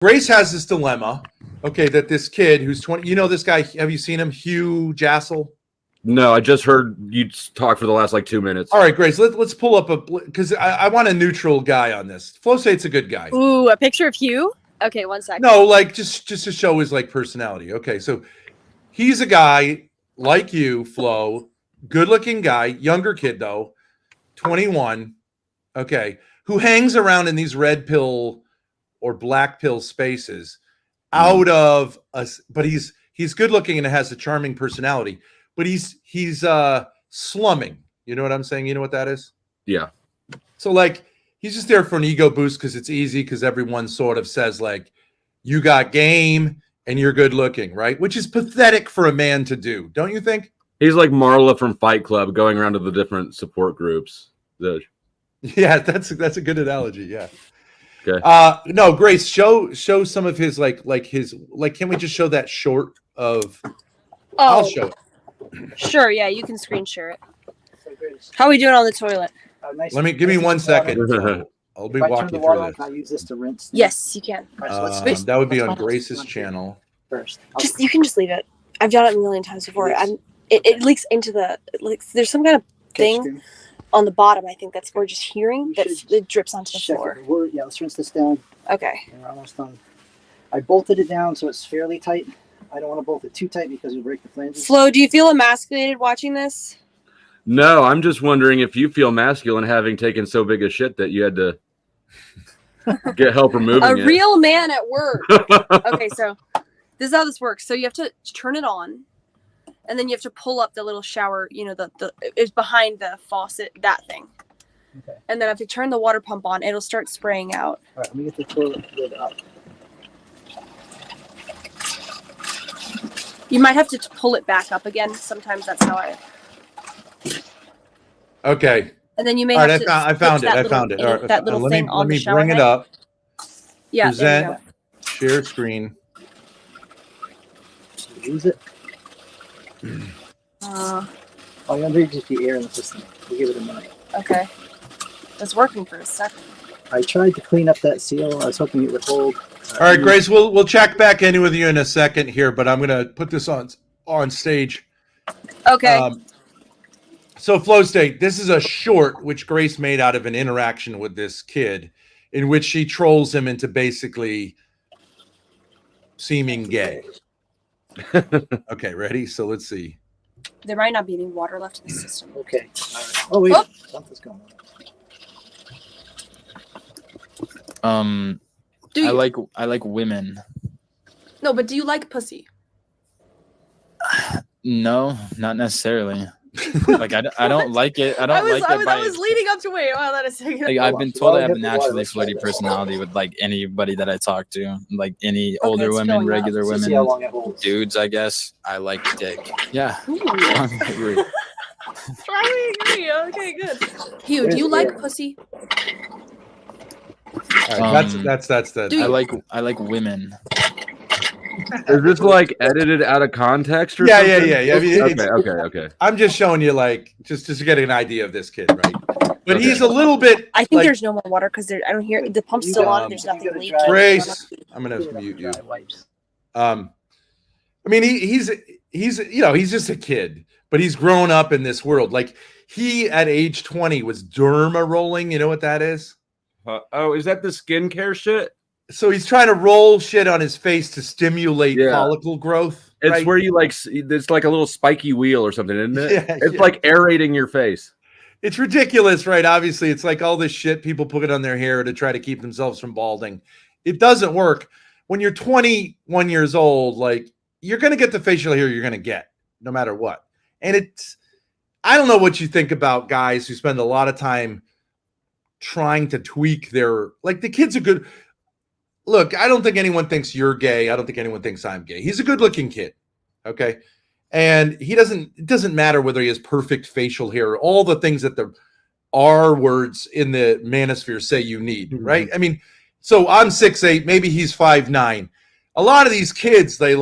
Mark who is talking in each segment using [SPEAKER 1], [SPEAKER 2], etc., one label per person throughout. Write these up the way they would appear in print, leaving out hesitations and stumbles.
[SPEAKER 1] Grace has this dilemma. Okay, that this kid who's 20, you know this guy, have you seen him, Hugh Jassel?
[SPEAKER 2] No, I just heard you talk for the last like 2 minutes.
[SPEAKER 1] All right, Grace, let's pull up because I want a neutral guy on this. Flo State's a good guy.
[SPEAKER 3] Ooh, a picture of Hugh? Okay, 1 second.
[SPEAKER 1] No, like just to show his like personality. Okay, so he's a guy like you, Flo, good-looking guy, younger kid though, 21. Okay, who hangs around in these red pill or black pill spaces out of us, but he's good looking and has a charming personality, but he's slumming. You know what I'm saying? You know what that is?
[SPEAKER 2] Yeah.
[SPEAKER 1] So like he's just there for an ego boost because it's easy, because everyone sort of says like you got game and you're good looking, right? Which is pathetic for a man to do, don't you think?
[SPEAKER 2] He's like Marla from Fight Club, going around to the different support groups.
[SPEAKER 1] Yeah, that's a good analogy. Yeah.
[SPEAKER 2] Okay.
[SPEAKER 1] No, Grace, show some of his like can we just show that short of I'll show it.
[SPEAKER 3] Sure, yeah, you can screen share it. How are we doing on the toilet?
[SPEAKER 4] Nice.
[SPEAKER 1] Give me 1 second. I'll be walking through this.
[SPEAKER 4] Can I use this to rinse?
[SPEAKER 3] Yes, you can.
[SPEAKER 4] Right, so
[SPEAKER 1] That would be on Grace's channel.
[SPEAKER 4] First.
[SPEAKER 3] You can just leave it. I've done it a million times before. It leaks into there's some kind of thing on the bottom, I think that's we're just hearing it drips onto the floor.
[SPEAKER 4] Yeah, let's rinse this down.
[SPEAKER 3] Okay.
[SPEAKER 4] And we're almost done. I bolted it down so it's fairly tight. I don't want to bolt it too tight because it'll break the flanges.
[SPEAKER 3] Flo, do you feel emasculated watching this?
[SPEAKER 2] No, I'm just wondering if you feel masculine having taken so big a shit that you had to get help removing it.
[SPEAKER 3] A real man at work. Okay, so this is how this works. So you have to turn it on, and then you have to pull up the little shower, you know, it's behind the faucet, that thing.
[SPEAKER 4] Okay.
[SPEAKER 3] And then I have to turn the water pump on. It'll start spraying out.
[SPEAKER 4] All right, let me get the toilet lid up.
[SPEAKER 3] You might have to pull it back up again. Sometimes that's how I...
[SPEAKER 1] Okay.
[SPEAKER 3] And then you may
[SPEAKER 1] All
[SPEAKER 3] have
[SPEAKER 1] right,
[SPEAKER 3] to...
[SPEAKER 1] I found it. All right,
[SPEAKER 3] that little thing on the shower
[SPEAKER 1] bring it up.
[SPEAKER 3] Yeah,
[SPEAKER 1] Present, share screen.
[SPEAKER 4] Use it. All you gotta do is just the air in the system. We'll give it a minute.
[SPEAKER 3] Okay. It's working for a second.
[SPEAKER 4] I tried to clean up that seal. I was hoping it would hold.
[SPEAKER 1] All right, Grace, we'll check back in with you in a second here, but I'm gonna put this on stage.
[SPEAKER 3] Okay.
[SPEAKER 1] So Flow State, this is a short which Grace made out of an interaction with this kid, in which she trolls him into basically seeming gay. Okay, ready? So let's see.
[SPEAKER 3] There might not be any water left in the system.
[SPEAKER 4] Okay. All right. Oh wait, something's going
[SPEAKER 5] on. I like women.
[SPEAKER 3] No, but do you like pussy?
[SPEAKER 5] No, not necessarily. Like I don't like it. I was
[SPEAKER 3] leading up to wait. Hold on a second.
[SPEAKER 5] Like I've been told I have a naturally flirty personality with like anybody that I talk to, like any older women, regular women, dudes. I guess I like dick. Yeah. Strongly agree.
[SPEAKER 3] Strongly agree. Okay, good. Hugh, do you like pussy?
[SPEAKER 1] All right, that's the.
[SPEAKER 5] I like women.
[SPEAKER 2] Is this like edited out of context or
[SPEAKER 1] yeah,
[SPEAKER 2] something?
[SPEAKER 1] Yeah. I mean,
[SPEAKER 2] okay.
[SPEAKER 1] I'm just showing you like just to get an idea of this kid, right? But he's a little bit.
[SPEAKER 3] I think there's no more water because I don't hear the pump's still on. There's nothing leaking.
[SPEAKER 1] Grace, I'm gonna mute you. I mean, he's just a kid, but he's grown up in this world. Like he at age 20 was derma rolling. You know what that is?
[SPEAKER 2] Oh, is that the skincare shit?
[SPEAKER 1] So he's trying to roll shit on his face to stimulate follicle growth.
[SPEAKER 2] It's
[SPEAKER 1] right?
[SPEAKER 2] where you like, it's like a little spiky wheel or something, isn't it?
[SPEAKER 1] Yeah,
[SPEAKER 2] it's like aerating your face.
[SPEAKER 1] It's ridiculous, right? Obviously, it's like all this shit people put on their hair to try to keep themselves from balding. It doesn't work. When you're 21 years old, like you're going to get the facial hair you're going to get no matter what. And I don't know what you think about guys who spend a lot of time trying to tweak their, like the kid's a good, look, I don't think anyone thinks you're gay. I don't think anyone thinks I'm gay. He's a good looking kid. Okay. And it doesn't matter whether he has perfect facial hair, all the things that the R words in the manosphere say you need, right? I mean, so I'm 6'8", maybe he's 5'9". A lot of these kids, they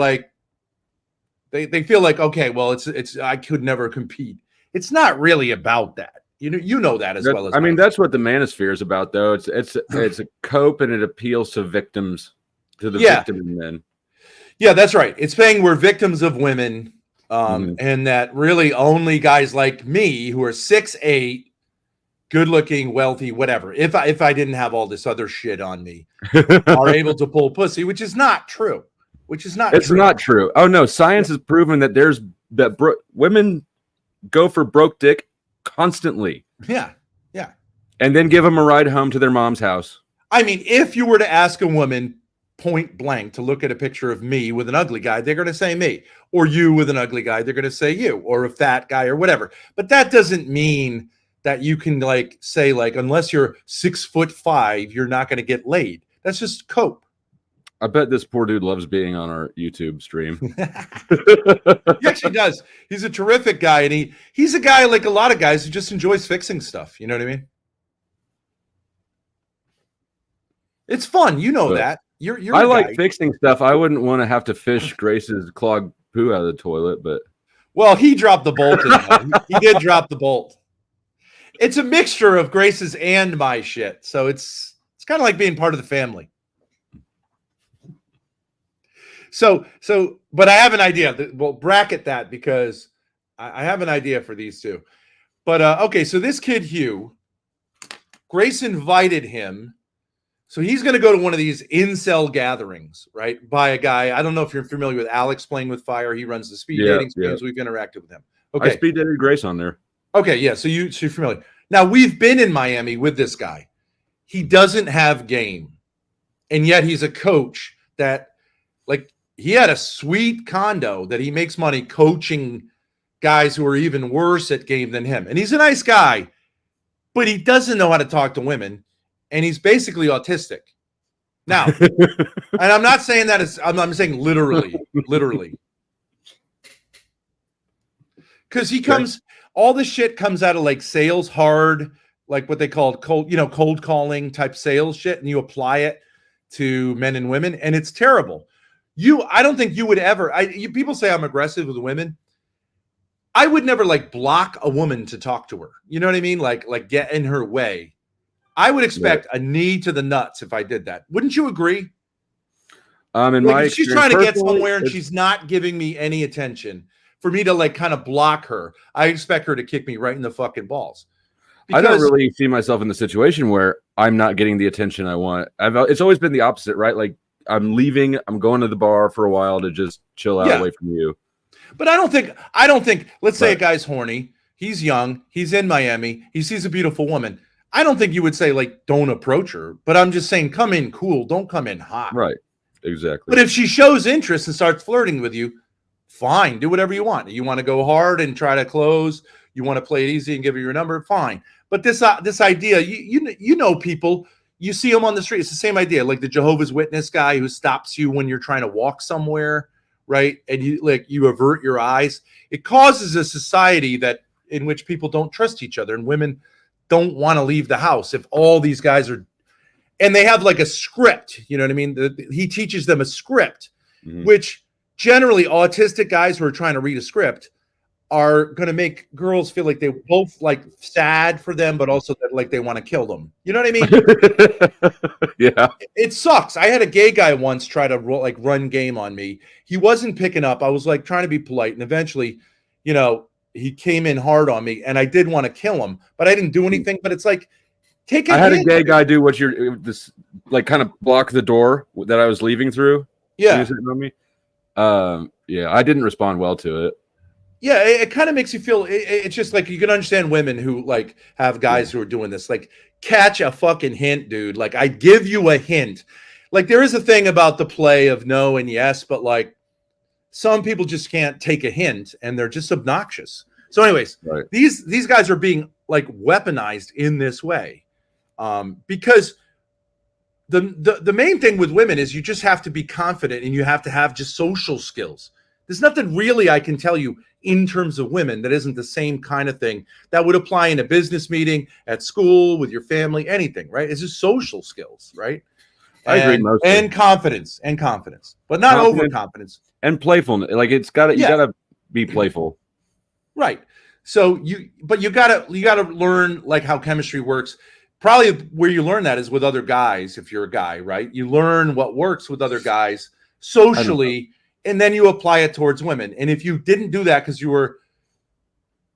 [SPEAKER 1] feel like, okay, well, it's I could never compete. It's not really about that. You know that as well as
[SPEAKER 2] I mean, that's what the manosphere is about, though. It's a cope and it appeals to victims. to the victim men.
[SPEAKER 1] Yeah, that's right. It's saying we're victims of women, and that really only guys like me who are 6'8", good looking, wealthy, whatever. If I didn't have all this other shit on me, are able to pull pussy, which is not true. It's
[SPEAKER 2] not true. Oh no, science has proven that women go for broke dick constantly.
[SPEAKER 1] Yeah.
[SPEAKER 2] And then give them a ride home to their mom's house.
[SPEAKER 1] I mean, if you were to ask a woman point blank to look at a picture of me with an ugly guy, they're going to say me. Or you with an ugly guy, they're going to say you. Or a fat guy or whatever. But that doesn't mean that you can say unless you're 6'5", you're not going to get laid. That's just cope.
[SPEAKER 2] I bet this poor dude loves being on our YouTube stream.
[SPEAKER 1] He actually does. He's a terrific guy, and he's a guy like a lot of guys who just enjoys fixing stuff. You know what I mean? It's fun, that. You're
[SPEAKER 2] I like fixing stuff. I wouldn't want to have to fish Grace's clogged poo out of the toilet, but
[SPEAKER 1] he dropped the bolt. He did drop the bolt. It's a mixture of Grace's and my shit, so it's kind of like being part of the family. So, but I have an idea. We'll bracket that because I have an idea for these two. But okay, so this kid Hugh, Grace invited him. So he's going to go to one of these incel gatherings, right? By a guy. I don't know if you're familiar with Alex Playing with Fire. He runs the speed dating games. We've interacted with him. Okay.
[SPEAKER 2] I speed dated Grace on there.
[SPEAKER 1] Okay, yeah. So you're familiar. Now we've been in Miami with this guy. He doesn't have game. And yet he's a coach that he had a sweet condo that he makes money coaching guys who are even worse at game than him. And he's a nice guy, but he doesn't know how to talk to women. And he's basically autistic. Now, and I'm not saying that I'm saying literally. Because all this shit comes out of sales hard, like what they call cold calling type sales shit. And you apply it to men and women, and it's terrible. I don't think you would ever, people say I'm aggressive with women. I would never block a woman to talk to her. You know what I mean? Like get in her way. I would expect a knee to the nuts if I did that. Wouldn't you agree?
[SPEAKER 2] If
[SPEAKER 1] she's trying to get somewhere and she's not giving me any attention, for me to kind of block her, I expect her to kick me right in the fucking balls.
[SPEAKER 2] I don't really see myself in the situation where I'm not getting the attention I want. It's always been the opposite, right? I'm leaving. I'm going to the bar for a while to just chill out away from you.
[SPEAKER 1] But I don't think. Let's say a guy's horny. He's young. He's in Miami. He sees a beautiful woman. I don't think you would say don't approach her. But I'm just saying, come in cool. Don't come in hot.
[SPEAKER 2] Right. Exactly.
[SPEAKER 1] But if she shows interest and starts flirting with you, fine. Do whatever you want. You want to go hard and try to close. You want to play it easy and give her your number. Fine. But this idea, you know people. You see them on the street. It's the same idea, like the Jehovah's Witness guy who stops you when you're trying to walk somewhere, right? And you avert your eyes. It causes a society in which people don't trust each other, and women don't want to leave the house if all these guys are, and they have a script. You know what I mean? He teaches them a script, which generally autistic guys who are trying to read a script are going to make girls feel like they both sad for them, but also that they want to kill them. You know what I mean?
[SPEAKER 2] Yeah.
[SPEAKER 1] It sucks. I had a gay guy once try to run game on me. He wasn't picking up. I was trying to be polite, and eventually, he came in hard on me, and I did want to kill him, but I didn't do anything. But it's take a
[SPEAKER 2] I had a gay guy do what this kind of block the door that I was leaving through.
[SPEAKER 1] Yeah.
[SPEAKER 2] On me. Yeah, I didn't respond well to it.
[SPEAKER 1] Yeah, it kind of makes you feel. It's just you can understand women who have guys who are doing this. Catch a fucking hint, dude. I give you a hint. There is a thing about the play of no and yes, but some people just can't take a hint, and they're just obnoxious. So, anyways, these guys are being weaponized in this way, because the main thing with women is you just have to be confident, and you have to have just social skills. There's nothing really I can tell you in terms of women that isn't the same kind of thing that would apply in a business meeting, at school, with your family, anything, right? It's just social skills, right?
[SPEAKER 2] I agree mostly.
[SPEAKER 1] And confidence, but not overconfidence.
[SPEAKER 2] And playfulness. You gotta be playful.
[SPEAKER 1] Right. So you gotta learn how chemistry works. probably where you learn that is with other guys. If you're a guy, right? You learn what works with other guys socially, and then you apply it towards women. And if you didn't do that because you were,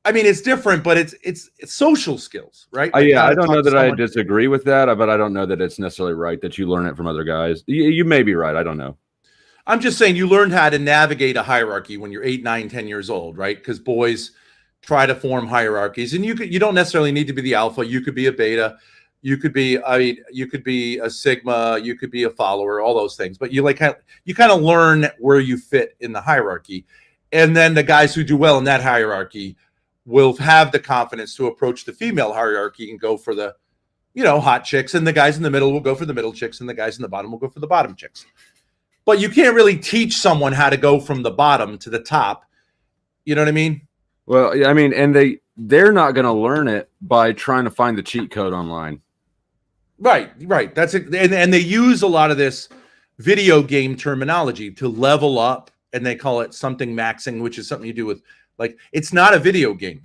[SPEAKER 1] I mean, it's different, but it's social skills, right? Like
[SPEAKER 2] I don't know that I disagree with that, but I don't know that it's necessarily right that you learn it from other guys. You may be right. I don't know.
[SPEAKER 1] I'm just saying you learned how to navigate a hierarchy when you're 8, 9, 10 years old, right? Because boys try to form hierarchies, and you don't necessarily need to be the alpha. You could be a beta. You could be, you could be a sigma. You could be a follower. All those things, but you kind of learn where you fit in the hierarchy, and then the guys who do well in that hierarchy will have the confidence to approach the female hierarchy and go for the, hot chicks, and the guys in the middle will go for the middle chicks, and the guys in the bottom will go for the bottom chicks. But you can't really teach someone how to go from the bottom to the top. You know what I mean?
[SPEAKER 2] Well, I mean, and they're not going to learn it by trying to find the cheat code online. Right.
[SPEAKER 1] That's it. And they use a lot of this video game terminology to level up, and they call it something maxing, which is something you do with, like, it's not a video game.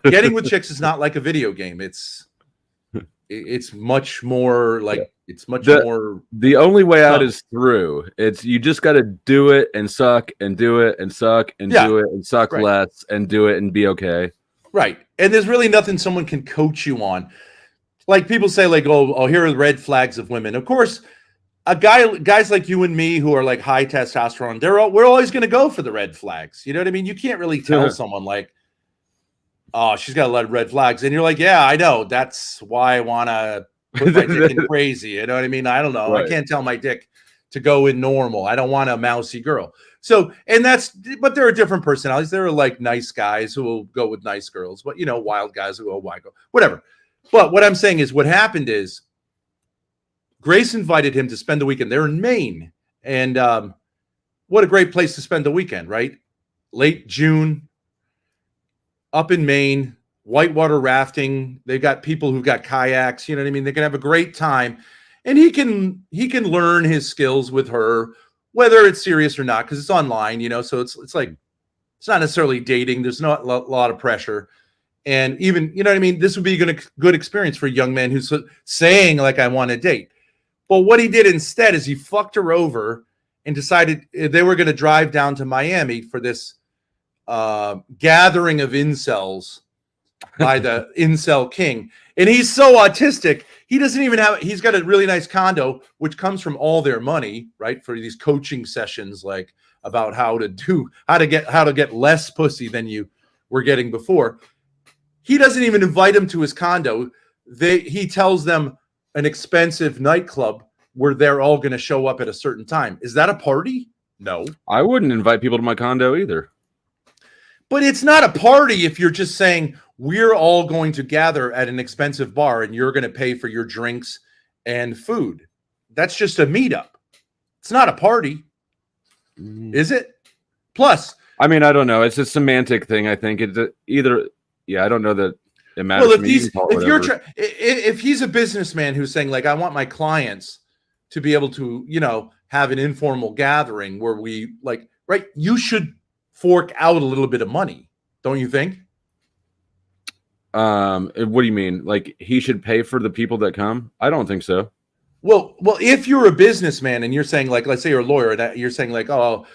[SPEAKER 1] Getting with chicks is not like a video game. It's much more like it's much more.
[SPEAKER 2] The only way out is through. You just got to do it and suck and do it and suck and do it and suck less and do it and be okay.
[SPEAKER 1] Right. And there's really nothing someone can coach you on. Like people say, like, oh, here are the red flags of women. Of course, guys like you and me who are like high testosterone, we're always going to go for the red flags. You know what I mean? You can't really tell someone like, oh, she's got a lot of red flags. And you're like, yeah, I know. That's why I want to put my dick in crazy. You know what I mean? I don't know. Right. I can't tell my dick to go in normal. I don't want a mousy girl. So, but there are different personalities. There are like nice guys who will go with nice girls, but wild guys who go wild, whatever. But what I'm saying is what happened is Grace invited him to spend the weekend. They're in Maine. And what a great place to spend the weekend, right? Late June, up in Maine, whitewater rafting. They've got people who've got kayaks. You know what I mean? They can have a great time. And he can learn his skills with her, whether it's serious or not, because it's online, so it's like, it's not necessarily dating. There's not a lot of pressure. And even, you know what I mean? This would be a good experience for a young man who's saying, like, I want to date. But what he did instead is he fucked her over and decided they were going to drive down to Miami for this gathering of incels by the incel king. And he's so autistic. He doesn't even he's got a really nice condo, which comes from all their money, right? For these coaching sessions, like about how to get less pussy than you were getting before. He doesn't even invite them to his condo. He tells them an expensive nightclub where they're all going to show up at a certain time. Is that a party? No.
[SPEAKER 2] I wouldn't invite people to my condo either.
[SPEAKER 1] But it's not a party if you're just saying we're all going to gather at an expensive bar and you're going to pay for your drinks and food. That's just a meetup. It's not a party. Is it? Plus,
[SPEAKER 2] I mean, I don't know. It's a semantic thing. I think it's either. Yeah, I don't know that it matters.
[SPEAKER 1] Well, if he's a businessman who's saying, like, I want my clients to be able to, have an informal gathering where we right, you should fork out a little bit of money, don't you think?
[SPEAKER 2] What do you mean? Like he should pay for the people that come? I don't think so.
[SPEAKER 1] Well, if you're a businessman and you're saying, like, let's say you're a lawyer and you're saying, like, oh,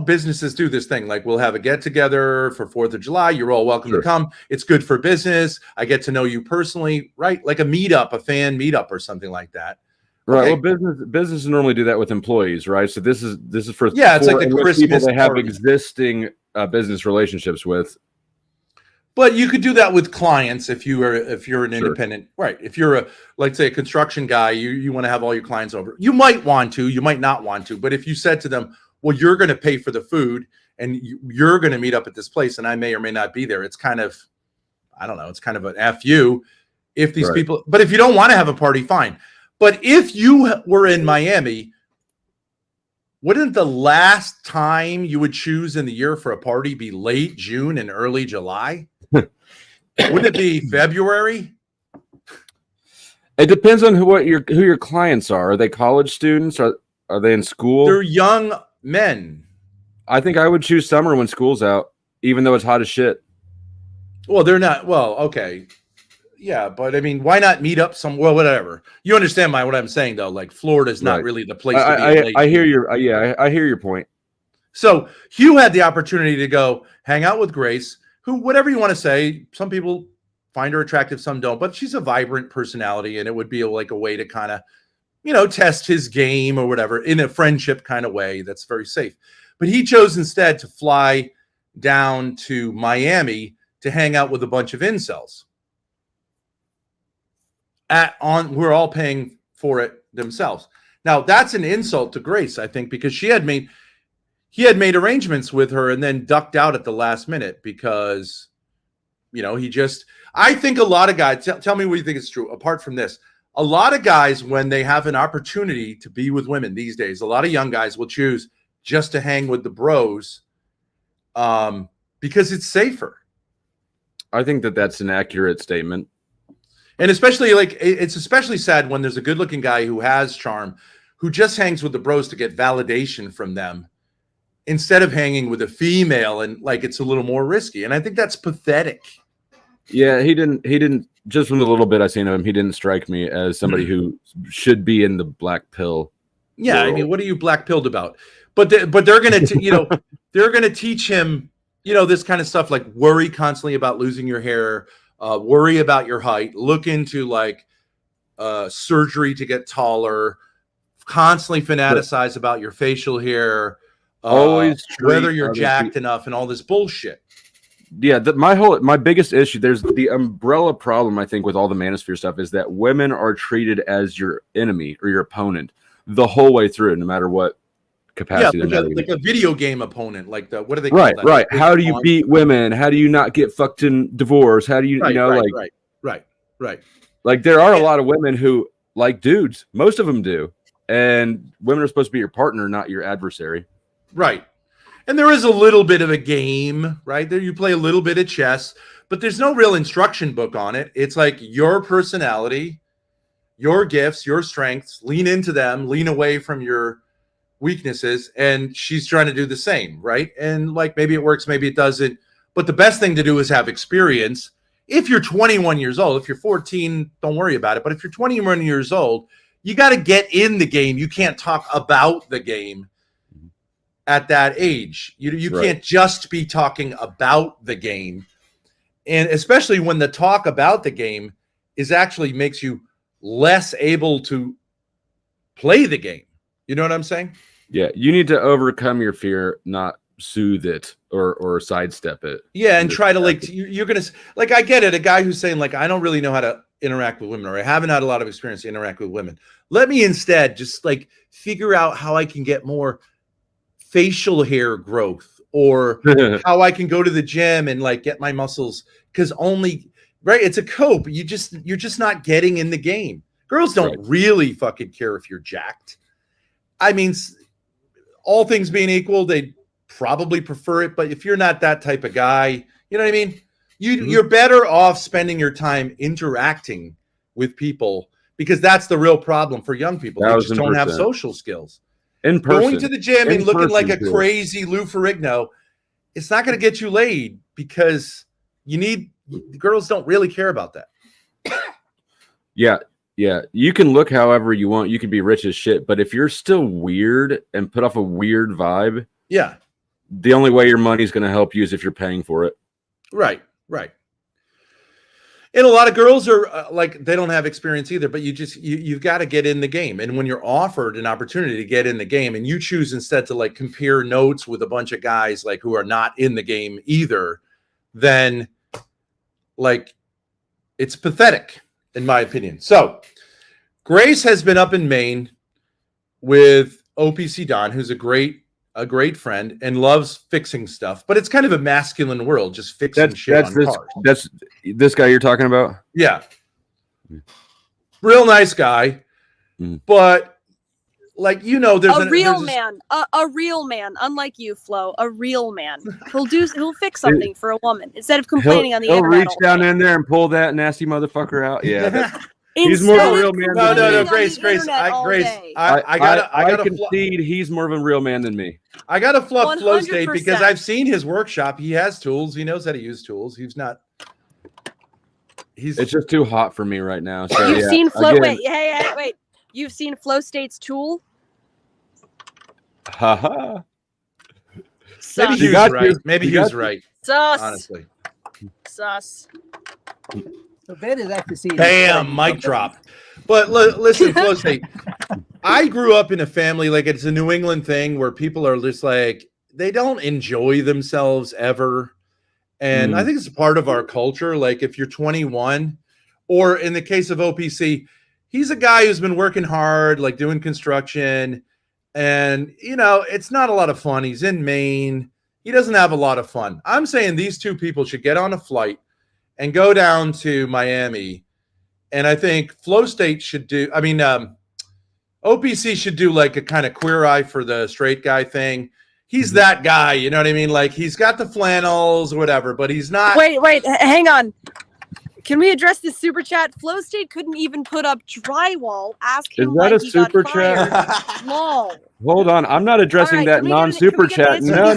[SPEAKER 1] businesses do this thing, like we'll have a get together for 4th of July. You're all welcome to come. It's good for business. I get to know you personally, right? Like a meetup, a fan meetup or something like that.
[SPEAKER 2] Right. Okay. Well, businesses normally do that with employees, right? So this is for
[SPEAKER 1] it's like the Christmas
[SPEAKER 2] people they have
[SPEAKER 1] party.
[SPEAKER 2] Existing business relationships with.
[SPEAKER 1] But you could do that with clients if you're an independent, right? If you're let's say a construction guy, you want to have all your clients over. You might want to, you might not want to. But if you said to them, well, you're going to pay for the food and you're going to meet up at this place and I may or may not be there. It's kind of, I don't know. It's kind of an FU if these people, but if you don't want to have a party, fine. But if you were in Miami, wouldn't the last time you would choose in the year for a party be late June and early July? Wouldn't it be February?
[SPEAKER 2] It depends on who your clients are. Are they college students? Are they in school?
[SPEAKER 1] They're young men.
[SPEAKER 2] I think I would choose summer when school's out, even though it's hot as shit.
[SPEAKER 1] Well, they're not. Well, okay. Yeah, but I mean, why not meet up well, whatever. You understand what I'm saying, though. Like, Florida's not really the place to be.
[SPEAKER 2] I hear your I hear your point.
[SPEAKER 1] So Hugh had the opportunity to go hang out with Grace, who, whatever you want to say, some people find her attractive, some don't, but she's a vibrant personality, and it would be like a way to kind of, test his game or whatever in a friendship kind of way that's very safe. But he chose instead to fly down to Miami to hang out with a bunch of incels. We're all paying for it themselves. Now that's an insult to Grace, I think, because he had made arrangements with her and then ducked out at the last minute because, I think a lot of guys, tell me what you think is true. Apart from this, a lot of guys, when they have an opportunity to be with women these days, a lot of young guys will choose just to hang with the bros because it's safer.
[SPEAKER 2] I think that's an accurate statement.
[SPEAKER 1] And especially it's especially sad when there's a good looking guy who has charm, who just hangs with the bros to get validation from them instead of hanging with a female, and it's a little more risky. And I think that's pathetic.
[SPEAKER 2] Yeah, he didn't just from the little bit I've seen of him, he didn't strike me as somebody who should be in the black pill.
[SPEAKER 1] Yeah. World. I mean, what are you black pilled about? But they're going to, they're going to teach him, this kind of stuff, like worry constantly about losing your hair, worry about your height, look into surgery to get taller, constantly fantasize about your facial hair,
[SPEAKER 2] always
[SPEAKER 1] whether you're jacked enough and all this bullshit.
[SPEAKER 2] Yeah, my biggest issue, there's the umbrella problem, I think, with all the Manosphere stuff is that women are treated as your enemy or your opponent the whole way through, no matter what capacity.
[SPEAKER 1] Yeah, like a video game opponent, what do they call that?
[SPEAKER 2] Right. How do you beat women? How do you not get fucked in divorce? How do you,
[SPEAKER 1] Right.
[SPEAKER 2] Like, there are a lot of women who like dudes. Most of them do. And women are supposed to be your partner, not your adversary.
[SPEAKER 1] Right. And there is a little bit of a game, right? There you play a little bit of chess, but there's no real instruction book on it. It's like your personality, your gifts, your strengths, lean into them, lean away from your weaknesses. And she's trying to do the same, right? And maybe it works, maybe it doesn't. But the best thing to do is have experience. If you're 21 years old, if you're 14, don't worry about it. But if you're 21 years old, you got to get in the game. You can't talk about the game at that age. You can't just be talking about the game. And especially when the talk about the game is actually makes you less able to play the game. You know what I'm saying?
[SPEAKER 2] Yeah, you need to overcome your fear, not soothe it or sidestep it.
[SPEAKER 1] Yeah, and try to you're gonna I get it. A guy who's saying I don't really know how to interact with women, or I haven't had a lot of experience to interact with women. Let me instead just figure out how I can get more facial hair growth, or how I can go to the gym and get my muscles, because it's a cope. You're just not getting in the game. Girls don't really fucking care if you're jacked. I mean, all things being equal, they probably prefer it. But if you're not that type of guy, you know what I mean? You're better off spending your time interacting with people, because that's the real problem for young people. They just don't have social skills.
[SPEAKER 2] In person.
[SPEAKER 1] Going to the gym and looking like a crazy Lou Ferrigno, it's not going to get you laid, because girls don't really care about that.
[SPEAKER 2] Yeah. You can look however you want. You can be rich as shit, but if you're still weird and put off a weird vibe, the only way your money's going to help you is if you're paying for it. Right.
[SPEAKER 1] And a lot of girls are they don't have experience either, but you've got to get in the game. And when you're offered an opportunity to get in the game and you choose instead to compare notes with a bunch of guys who are not in the game either, then it's pathetic, in my opinion. So Grace has been up in Maine with OPC Don, who's a great friend and loves fixing stuff, but it's kind of a masculine world, just fixing shit on cars.
[SPEAKER 2] That's this guy you're talking about?
[SPEAKER 1] Yeah. Real nice guy. But there's
[SPEAKER 3] a real man, unlike you, Flo, a real man. He'll fix something for a woman instead of complaining on the internet.
[SPEAKER 2] He'll reach down in there and pull that nasty motherfucker out. Yeah. He's more of a real man.
[SPEAKER 1] No, Grace. I
[SPEAKER 2] concede he's more of a real man than me.
[SPEAKER 1] I got to fluff Flow State because I've seen his workshop. He has tools. He knows how to use tools. He's not.
[SPEAKER 2] It's just too hot for me right now. So
[SPEAKER 3] You've
[SPEAKER 2] yeah,
[SPEAKER 3] seen Flow.
[SPEAKER 2] again,
[SPEAKER 3] Wait. You've seen Flow State's Tool?
[SPEAKER 2] haha.
[SPEAKER 1] Maybe
[SPEAKER 3] Sus.
[SPEAKER 1] Hugh's right. Maybe Hugh's right.
[SPEAKER 3] Sus.
[SPEAKER 1] Honestly.
[SPEAKER 3] Sus.
[SPEAKER 4] So Ben is actually seeing.
[SPEAKER 1] Bam, mic drop. But listen, Flow State. I grew up in a family like it's a New England thing where people are just like they don't enjoy themselves ever. And I think it's a part of our culture. Like if you're 21, or in the case of OPC, he's a guy who's been working hard, like doing construction. And, it's not a lot of fun. He's in Maine. He doesn't have a lot of fun. I'm saying these two people should get on a flight and go down to Miami. And I think Flow State should OPC should do like a kind of queer eye for the straight guy thing. He's that guy, you know what I mean? Like he's got the flannels or whatever, but he's not.
[SPEAKER 3] Wait, hang on. Can we address this super chat? Flow State couldn't even put up drywall. Ask him.
[SPEAKER 2] Is that
[SPEAKER 3] why
[SPEAKER 2] a
[SPEAKER 3] he
[SPEAKER 2] super
[SPEAKER 3] got
[SPEAKER 2] chat?
[SPEAKER 3] fired. Lol.
[SPEAKER 2] Hold on, I'm not addressing that non-super chat. No.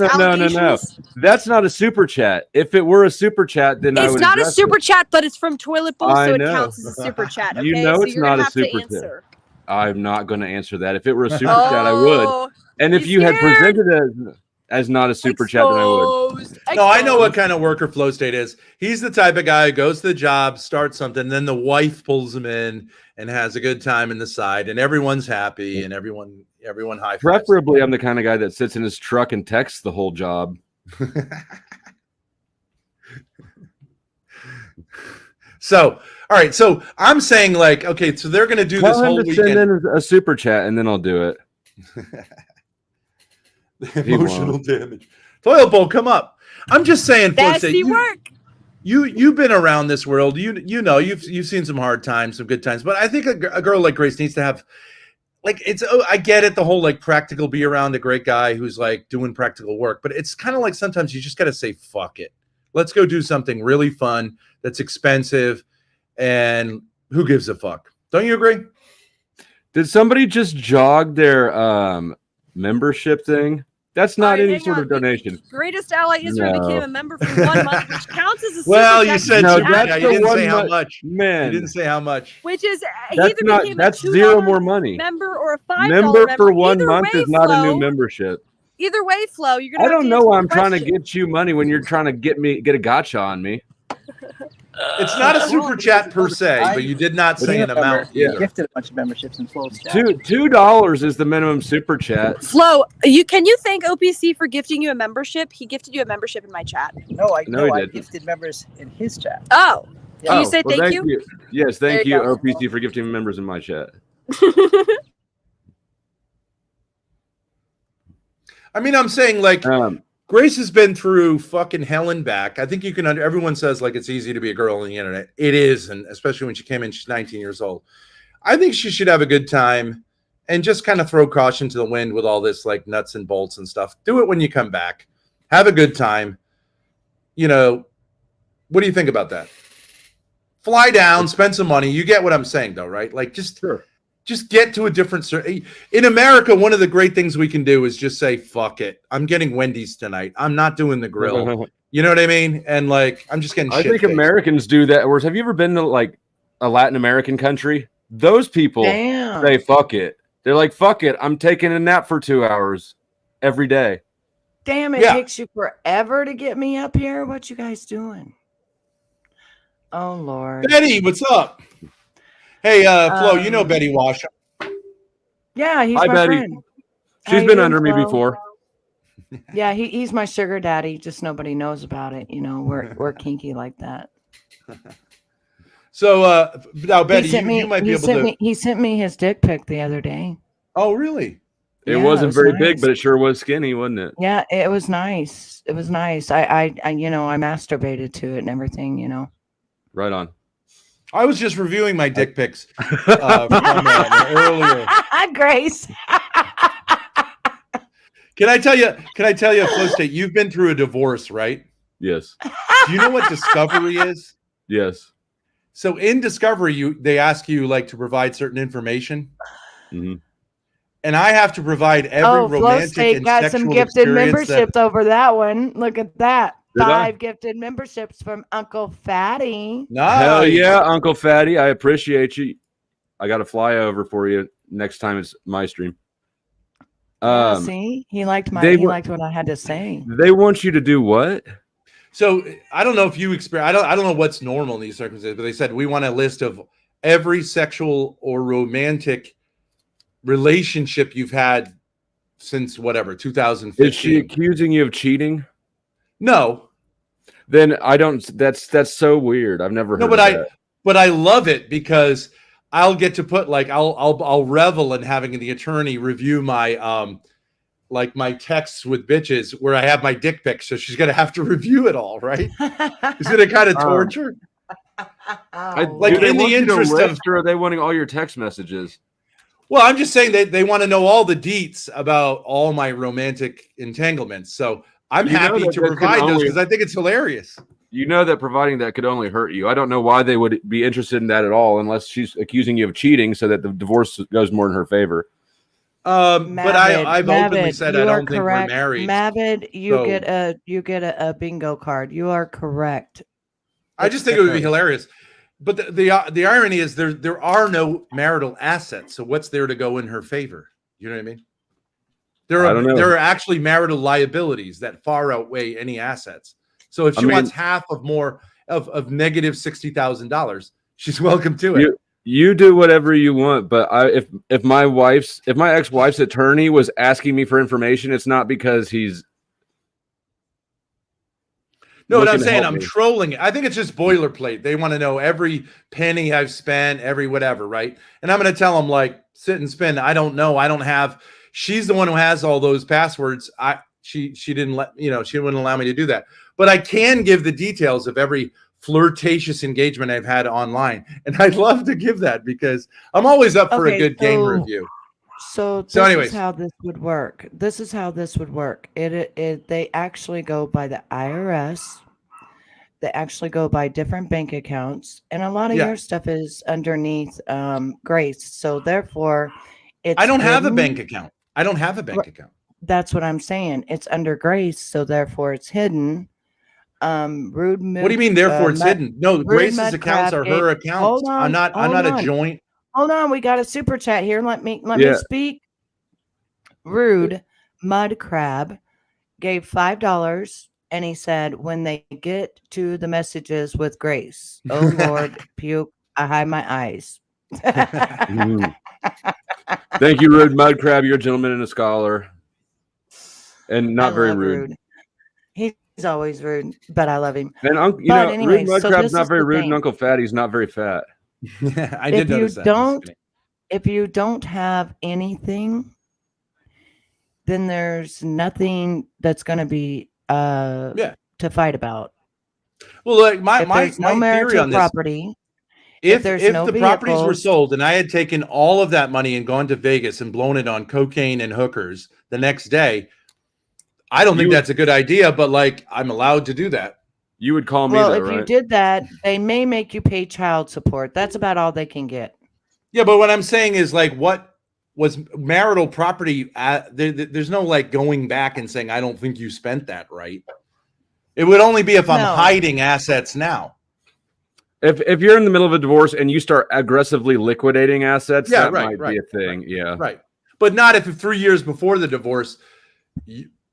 [SPEAKER 2] That's not a super chat. If it were a super chat, then I would.
[SPEAKER 3] It's not a
[SPEAKER 2] address
[SPEAKER 3] super
[SPEAKER 2] it.
[SPEAKER 3] chat, but it's from Toilet Bowl,
[SPEAKER 2] I
[SPEAKER 3] so it
[SPEAKER 2] know.
[SPEAKER 3] counts as a super chat. Okay?
[SPEAKER 2] You know
[SPEAKER 3] so
[SPEAKER 2] it's
[SPEAKER 3] you're
[SPEAKER 2] not
[SPEAKER 3] gonna
[SPEAKER 2] a
[SPEAKER 3] have to
[SPEAKER 2] super chat.
[SPEAKER 3] answer.
[SPEAKER 2] I'm not going to answer that. If it were a super chat, I would. And if you had presented it as not a super chat, then I would.
[SPEAKER 1] No, I know what kind of worker Flow State is. He's the type of guy who goes to the job, starts something, then the wife pulls him in and has a good time in the side, and everyone's happy and everyone high fives.
[SPEAKER 2] Preferably, I'm the kind of guy that sits in his truck and texts the whole job.
[SPEAKER 1] So, all right. So I'm saying, like, okay, so they're going to do this whole weekend.
[SPEAKER 2] Send in a super chat, and then I'll do it.
[SPEAKER 1] Emotional damage. Toilet Bowl, come up. I'm just saying, Flow State,
[SPEAKER 3] work.
[SPEAKER 1] You've been around this world. You know you've seen some hard times, some good times. But I think a girl like Grace needs to have, like, I get it, the whole like practical, be around a great guy who's like doing practical work. But it's kind of like sometimes you just got to say fuck it. Let's go do something really fun that's expensive, and who gives a fuck? Don't you agree?
[SPEAKER 2] Did somebody just jog their membership thing? That's not any sort of donation.
[SPEAKER 3] Greatest ally Israel became a member for 1 month, which counts as a super
[SPEAKER 1] well,
[SPEAKER 3] chat.
[SPEAKER 1] you said
[SPEAKER 2] no,
[SPEAKER 1] super chat. You didn't say how much.
[SPEAKER 2] Man,
[SPEAKER 1] you didn't say how much.
[SPEAKER 3] Which is
[SPEAKER 2] that's zero more money.
[SPEAKER 3] Member or a $5
[SPEAKER 2] member for 1
[SPEAKER 3] Either
[SPEAKER 2] month
[SPEAKER 3] way,
[SPEAKER 2] is not
[SPEAKER 3] Flo,
[SPEAKER 2] a new membership.
[SPEAKER 3] Either way, Flo, you're gonna.
[SPEAKER 2] I don't know why I'm trying to
[SPEAKER 3] question.
[SPEAKER 2] get you money when you're trying to get a gotcha on me.
[SPEAKER 1] It's not a super chat per se, but you did not say an amount.
[SPEAKER 4] Yeah, gifted a bunch of memberships in Flo's chat.
[SPEAKER 2] $2 is the minimum super chat.
[SPEAKER 3] Flo, can you thank OPC for gifting you a membership? He gifted you a membership in my chat.
[SPEAKER 4] No, I
[SPEAKER 2] didn't.
[SPEAKER 4] gifted members in his chat.
[SPEAKER 3] Oh,
[SPEAKER 4] Yeah.
[SPEAKER 3] can you say thank you?
[SPEAKER 2] Yes, thank
[SPEAKER 3] There
[SPEAKER 2] you,
[SPEAKER 3] you go.
[SPEAKER 2] OPC, for gifting members in my chat.
[SPEAKER 1] I mean, I'm saying, like, Grace has been through fucking hell and back. I think you can everyone says like it's easy to be a girl on the internet. It is, and especially when she came in, she's 19 years old. I think she should have a good time and just kind of throw caution to the wind with all this like nuts and bolts and stuff. Do it when you come back. Have a good time. What do you think about that? Fly down, spend some money. You get what I'm saying, though, right? Like, just get to a different. In America, one of the great things we can do is just say, "Fuck it, I'm getting Wendy's tonight. I'm not doing the grill." You know what I mean? And like, I'm just getting.
[SPEAKER 2] I think Americans do that. Whereas, have you ever been to like a Latin American country? Those people say, "Fuck it." They're like, "Fuck it, I'm taking a nap for 2 hours every day."
[SPEAKER 6] Damn, it takes you forever to get me up here. What you guys doing? Oh Lord,
[SPEAKER 1] Betty, what's up? Hey, Flo, you know Betty Wash.
[SPEAKER 6] Yeah, he's
[SPEAKER 2] Hi,
[SPEAKER 6] my
[SPEAKER 2] Betty.
[SPEAKER 6] friend.
[SPEAKER 2] She's been under me before.
[SPEAKER 6] Yeah, he's my sugar daddy. Just nobody knows about it. We're kinky like that.
[SPEAKER 1] So now, Betty, you might be able to.
[SPEAKER 6] He sent me his dick pic the other day.
[SPEAKER 1] Oh, really?
[SPEAKER 2] It wasn't very big, but it sure was skinny, wasn't it?
[SPEAKER 6] Yeah, it was nice. It was nice. I masturbated to it and everything.
[SPEAKER 2] Right on.
[SPEAKER 1] I was just reviewing my dick pics from earlier.
[SPEAKER 6] Grace.
[SPEAKER 1] Can I tell you, Flo State, you've been through a divorce, right?
[SPEAKER 2] Yes.
[SPEAKER 1] Do you know what discovery is?
[SPEAKER 2] Yes.
[SPEAKER 1] So in discovery, they ask you like to provide certain information.
[SPEAKER 2] Mm-hmm.
[SPEAKER 1] And I have to provide every romantic and
[SPEAKER 6] got
[SPEAKER 1] sexual
[SPEAKER 6] some gifted
[SPEAKER 1] experience
[SPEAKER 6] memberships over that one. Look at that. 5 gifted memberships from Uncle Fatty.
[SPEAKER 1] Nice.
[SPEAKER 2] Hell yeah, Uncle Fatty. I appreciate you. I got a flyover for you next time it's my stream.
[SPEAKER 6] See, he liked what I had to say.
[SPEAKER 2] They want you to do what?
[SPEAKER 1] So I don't know if you experience. I don't know what's normal in these circumstances, but they said we want a list of every sexual or romantic relationship you've had since whatever 2015.
[SPEAKER 2] Is she accusing you of cheating?
[SPEAKER 1] No.
[SPEAKER 2] Then I don't. That's so weird. I've never heard.
[SPEAKER 1] But I love it because I'll get to put like I'll revel in having the attorney review my like my texts with bitches where I have my dick pics, so she's gonna have to review it all, right? Is it a kind of torture?
[SPEAKER 2] Like in the interest of, or are they wanting all your text messages?
[SPEAKER 1] Well, I'm just saying they want to know all the deets about all my romantic entanglements. So I'm happy to provide those because I think it's hilarious.
[SPEAKER 2] You know that providing that could only hurt you. I don't know why they would be interested in that at all, unless she's accusing you of cheating, so that the divorce goes more in her favor.
[SPEAKER 1] But I've openly said I don't think we're married.
[SPEAKER 6] Mavid, you get a bingo card. You are correct.
[SPEAKER 1] I just think it would be hilarious. But the irony is there are no marital assets. So what's there to go in her favor? You know what I mean? There are actually marital liabilities that far outweigh any assets. So if she wants half of more of negative $60,000, she's welcome to it.
[SPEAKER 2] You do whatever you want, but if my ex-wife's attorney was asking me for information, it's not because he's.
[SPEAKER 1] No, what I'm saying, I'm trolling it. I think it's just boilerplate. They want to know every penny I've spent, every whatever, right? And I'm going to tell them, like, sit and spin. I don't know. I don't have. She's the one who has all those passwords. She didn't she wouldn't allow me to do that. But I can give the details of every flirtatious engagement I've had online, and I'd love to give that because I'm always up for a good game review.
[SPEAKER 6] So anyways, is how this would work. This is how this would work. They actually go by the IRS. They actually go by different bank accounts, and a lot of your stuff is underneath Grace. So therefore,
[SPEAKER 1] I don't have a bank account. I don't have a bank account.
[SPEAKER 6] That's what I'm saying. It's under Grace, so therefore it's hidden. Rude.
[SPEAKER 1] What do you mean? Therefore, it's hidden. No, Grace's accounts are her accounts. I'm not a joint.
[SPEAKER 6] Hold on, we got a super chat here. Let me speak. Rude Mud Crab gave $5, and he said, "When they get to the messages with Grace, oh Lord, puke! I hide my eyes."
[SPEAKER 2] Thank you, Rude Mud Crab. You're a gentleman and a scholar, and not very rude.
[SPEAKER 6] He's always rude, but I love him.
[SPEAKER 2] And Rude Mud Crab's not very rude, and Uncle Fatty's not very fat.
[SPEAKER 1] I did notice that.
[SPEAKER 6] If you don't have anything, then there's nothing that's going to be to fight about.
[SPEAKER 1] Well, like my theory on this,
[SPEAKER 6] property.
[SPEAKER 1] If the properties were sold and I had taken all of that money and gone to Vegas and blown it on cocaine and hookers the next day, I don't think that's a good idea. But like, I'm allowed to do that.
[SPEAKER 2] You would call me
[SPEAKER 6] if you did that, they may make you pay child support. That's about all they can get.
[SPEAKER 1] Yeah, but what I'm saying is, like, what was marital property? There's no like going back and saying I don't think you spent that right. It would only be if I'm hiding assets now.
[SPEAKER 2] If you're in the middle of a divorce and you start aggressively liquidating assets, that might be a thing. Yeah,
[SPEAKER 1] right. But not if 3 years before the divorce,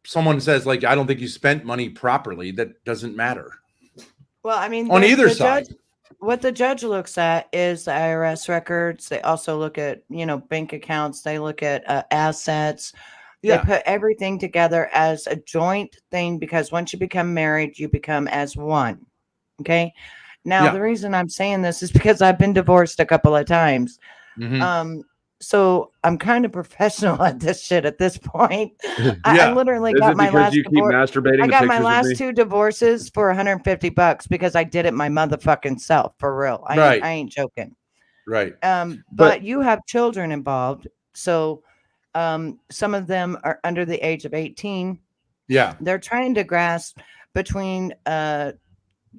[SPEAKER 1] someone says, like, I don't think you spent money properly. That doesn't matter.
[SPEAKER 6] Well, I mean,
[SPEAKER 1] on either side.
[SPEAKER 6] What the judge looks at is the IRS records. They also look at, bank accounts. They look at assets. They put everything together as a joint thing because once you become married, you become as one. Okay. Now, the reason I'm saying this is because I've been divorced a couple of times. Mm-hmm. So I'm kind of professional at this shit at this point. I literally got my last divorce. I got my last 2 divorces for $150 because I did it my motherfucking self, for real. I ain't joking.
[SPEAKER 1] Right.
[SPEAKER 6] But you have children involved. So some of them are under the age of 18.
[SPEAKER 1] Yeah.
[SPEAKER 6] They're trying to grasp between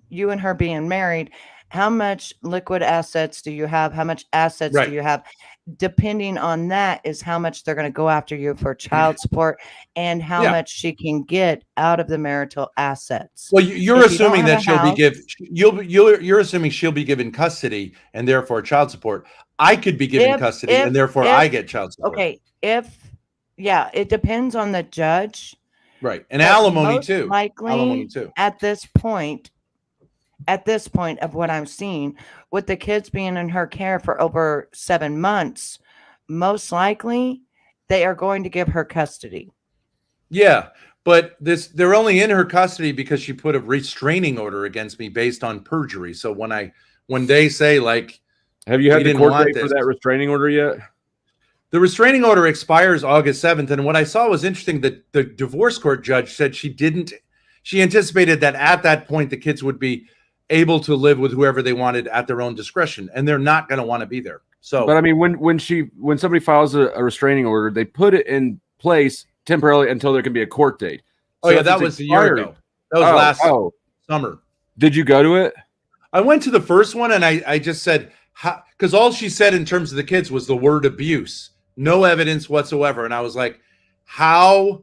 [SPEAKER 6] you and her being married. How much liquid assets do you have? How much assets do you have? depending on that is how much they're going to go after you for child support and how much she can get out of the marital assets.
[SPEAKER 1] Well, you're assuming that you're assuming she'll be given custody and therefore child support. I could be given custody and therefore I get child support.
[SPEAKER 6] Okay, it depends on the judge.
[SPEAKER 1] Right. And alimony too.
[SPEAKER 6] Likely
[SPEAKER 1] alimony too.
[SPEAKER 6] At this point of what I'm seeing, with the kids being in her care for over 7 months, most likely they are going to give her custody.
[SPEAKER 1] Yeah, but they're only in her custody because she put a restraining order against me based on perjury. So when they say like,
[SPEAKER 2] have you had the court date for that restraining order yet?
[SPEAKER 1] The restraining order expires August 7th. And what I saw was interesting that the divorce court judge said she anticipated that at that point, the kids would be able to live with whoever they wanted at their own discretion. And they're not going to want to be there. So,
[SPEAKER 2] but I mean, when somebody files a restraining order, they put it in place temporarily until there can be a court date.
[SPEAKER 1] Oh, yeah, that was a year ago. That was last summer.
[SPEAKER 2] Did you go to it?
[SPEAKER 1] I went to the first one and I just said, because all she said in terms of the kids was the word abuse. No evidence whatsoever. And I was like, how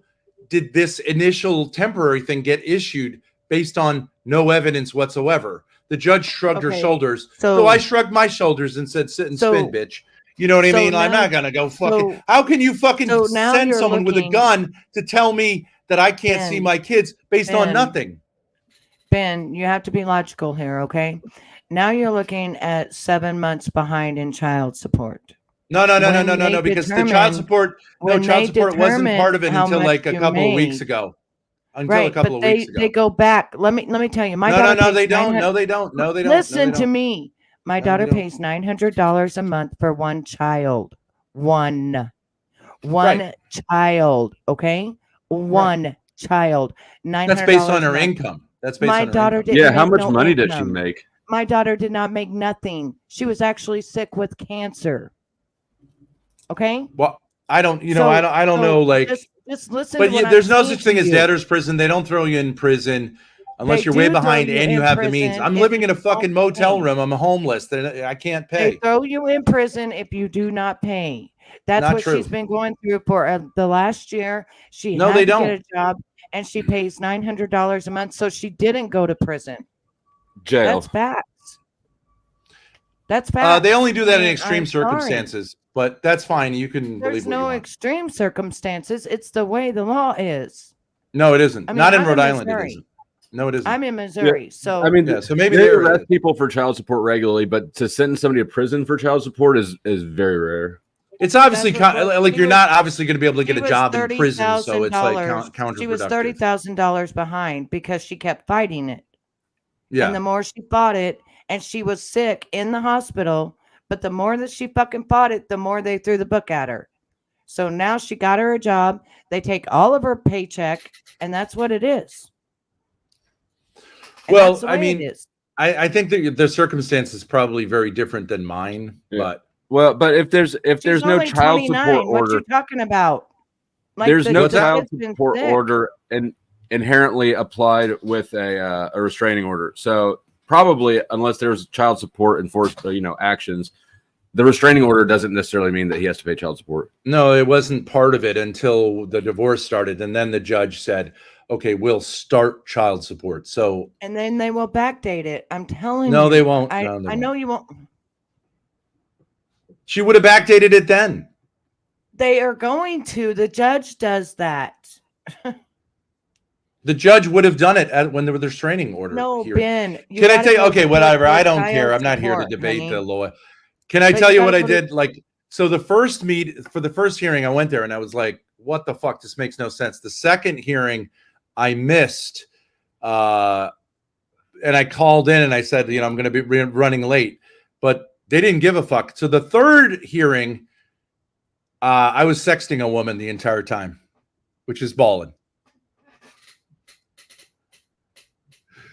[SPEAKER 1] did this initial temporary thing get issued based on no evidence whatsoever? The judge shrugged her shoulders. So I shrugged my shoulders and said, sit and spin, bitch. You know what I mean? Now, I'm not going to go fucking. How can you fucking send someone with a gun to tell me that I can't see my kids based on nothing?
[SPEAKER 6] Ben, you have to be logical here, okay? Now you're looking at 7 months behind in child support.
[SPEAKER 1] No, because the child support wasn't part of it until like a couple of weeks ago.
[SPEAKER 6] They go back. Let me tell you, my daughter.
[SPEAKER 1] No, they don't. No, they don't.
[SPEAKER 6] Listen to me. My daughter pays $900 a month for one child. One child. Okay, one child. $900.
[SPEAKER 1] That's based on her income. That's based on her income.
[SPEAKER 2] Yeah, how much money did she make?
[SPEAKER 6] My daughter did not make nothing. She was actually sick with cancer. Okay.
[SPEAKER 1] Well, I don't know. Like,
[SPEAKER 6] just listen.
[SPEAKER 1] But there's no such thing as debtor's prison. They don't throw you in prison unless you're way behind and you have the means. I'm living in a fucking motel room. I'm homeless. I can't pay.
[SPEAKER 6] They throw you in prison if you do not pay. That's what she's been going through for the last year. She had to get a job, and she pays $900 a month, so she didn't go to prison.
[SPEAKER 2] Jail.
[SPEAKER 6] That's facts. That's facts.
[SPEAKER 1] They only do that in extreme circumstances, but that's fine. You can.
[SPEAKER 6] There's no extreme circumstances. It's the way the law is.
[SPEAKER 1] No, it isn't. Not in Rhode Island. It isn't. No, it isn't.
[SPEAKER 6] I'm in Missouri, so
[SPEAKER 2] I mean,
[SPEAKER 1] so maybe
[SPEAKER 2] they arrest people for child support regularly, but to sentence somebody to prison for child support is very rare.
[SPEAKER 1] It's obviously like you're not obviously going to be able to get a job in prison, so it's like counterproductive.
[SPEAKER 6] She was $30,000 behind because she kept fighting it.
[SPEAKER 1] Yeah,
[SPEAKER 6] and the more she fought it, and she was sick in the hospital, but the more that she fucking fought it, the more they threw the book at her. So now she got her a job. They take all of her paycheck, and that's what it is. And
[SPEAKER 1] well, I mean, I think that the circumstance is probably very different than mine, but
[SPEAKER 2] if there's no child support order,
[SPEAKER 6] what you talking about?
[SPEAKER 2] Like there's no child support order and inherently applied with a restraining order. So probably unless there's child support enforced, actions, the restraining order doesn't necessarily mean that he has to pay child support.
[SPEAKER 1] No, it wasn't part of it until the divorce started, and then the judge said, okay, we'll start child support. So,
[SPEAKER 6] and then they will backdate it. I'm telling you.
[SPEAKER 1] No, they won't.
[SPEAKER 6] I know you won't.
[SPEAKER 1] She would have backdated it then.
[SPEAKER 6] They are going to. The judge does that.
[SPEAKER 1] The judge would have done it when there was a restraining order.
[SPEAKER 6] No,
[SPEAKER 1] here.
[SPEAKER 6] Ben.
[SPEAKER 1] Can I tell you? Okay, whatever. I don't care. I'm not here to debate the law. Can I tell you what I did? So the first for the first hearing, I went there and I was like, what the fuck? This makes no sense. The second hearing, I missed, and I called in and I said, I'm going to be running late, but they didn't give a fuck. So the third hearing, I was sexting a woman the entire time, which is balling.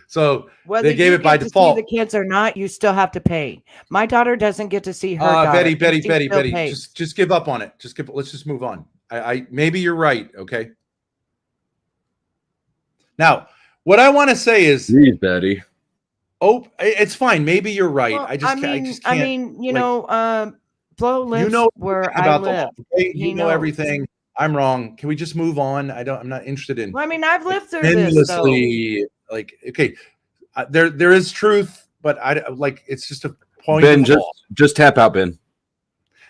[SPEAKER 1] So
[SPEAKER 6] whether
[SPEAKER 1] they gave it by default.
[SPEAKER 6] The kids or not, you still have to pay. My daughter doesn't get to see her daughter.
[SPEAKER 1] Betty. Just give up on it. Let's just move on. I maybe you're right. Okay. Now, what I want to say is,
[SPEAKER 2] please, Betty.
[SPEAKER 1] Oh, it's fine. Maybe you're right.
[SPEAKER 6] Well, I just can't. Flo lives
[SPEAKER 1] You know
[SPEAKER 6] where I
[SPEAKER 1] about the
[SPEAKER 6] live.
[SPEAKER 1] law. Okay? You know
[SPEAKER 6] knows.
[SPEAKER 1] everything. I'm wrong. Can we just move on? I'm not interested in
[SPEAKER 6] Well, I mean, I've lived through this, though.
[SPEAKER 1] endlessly. Like, okay, there is truth, but I like it's just a point.
[SPEAKER 2] Ben,
[SPEAKER 1] of law.
[SPEAKER 2] just tap out, Ben.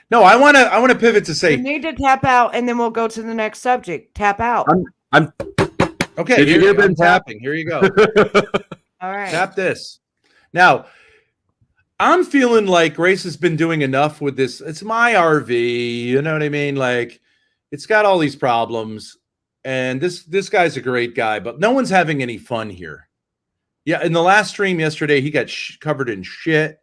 [SPEAKER 1] No, I want to pivot to say
[SPEAKER 6] You need to tap out, and then we'll go to the next subject. Tap out.
[SPEAKER 2] I'm
[SPEAKER 1] okay.
[SPEAKER 2] Did you hear Ben
[SPEAKER 1] tapping? Here you go.
[SPEAKER 6] All right.
[SPEAKER 1] Tap this. Now, I'm feeling like Grace has been doing enough with this. It's my RV, you know what I mean? Like, it's got all these problems, and this guy's a great guy, but no one's having any fun here. Yeah, in the last stream yesterday, he got covered in shit.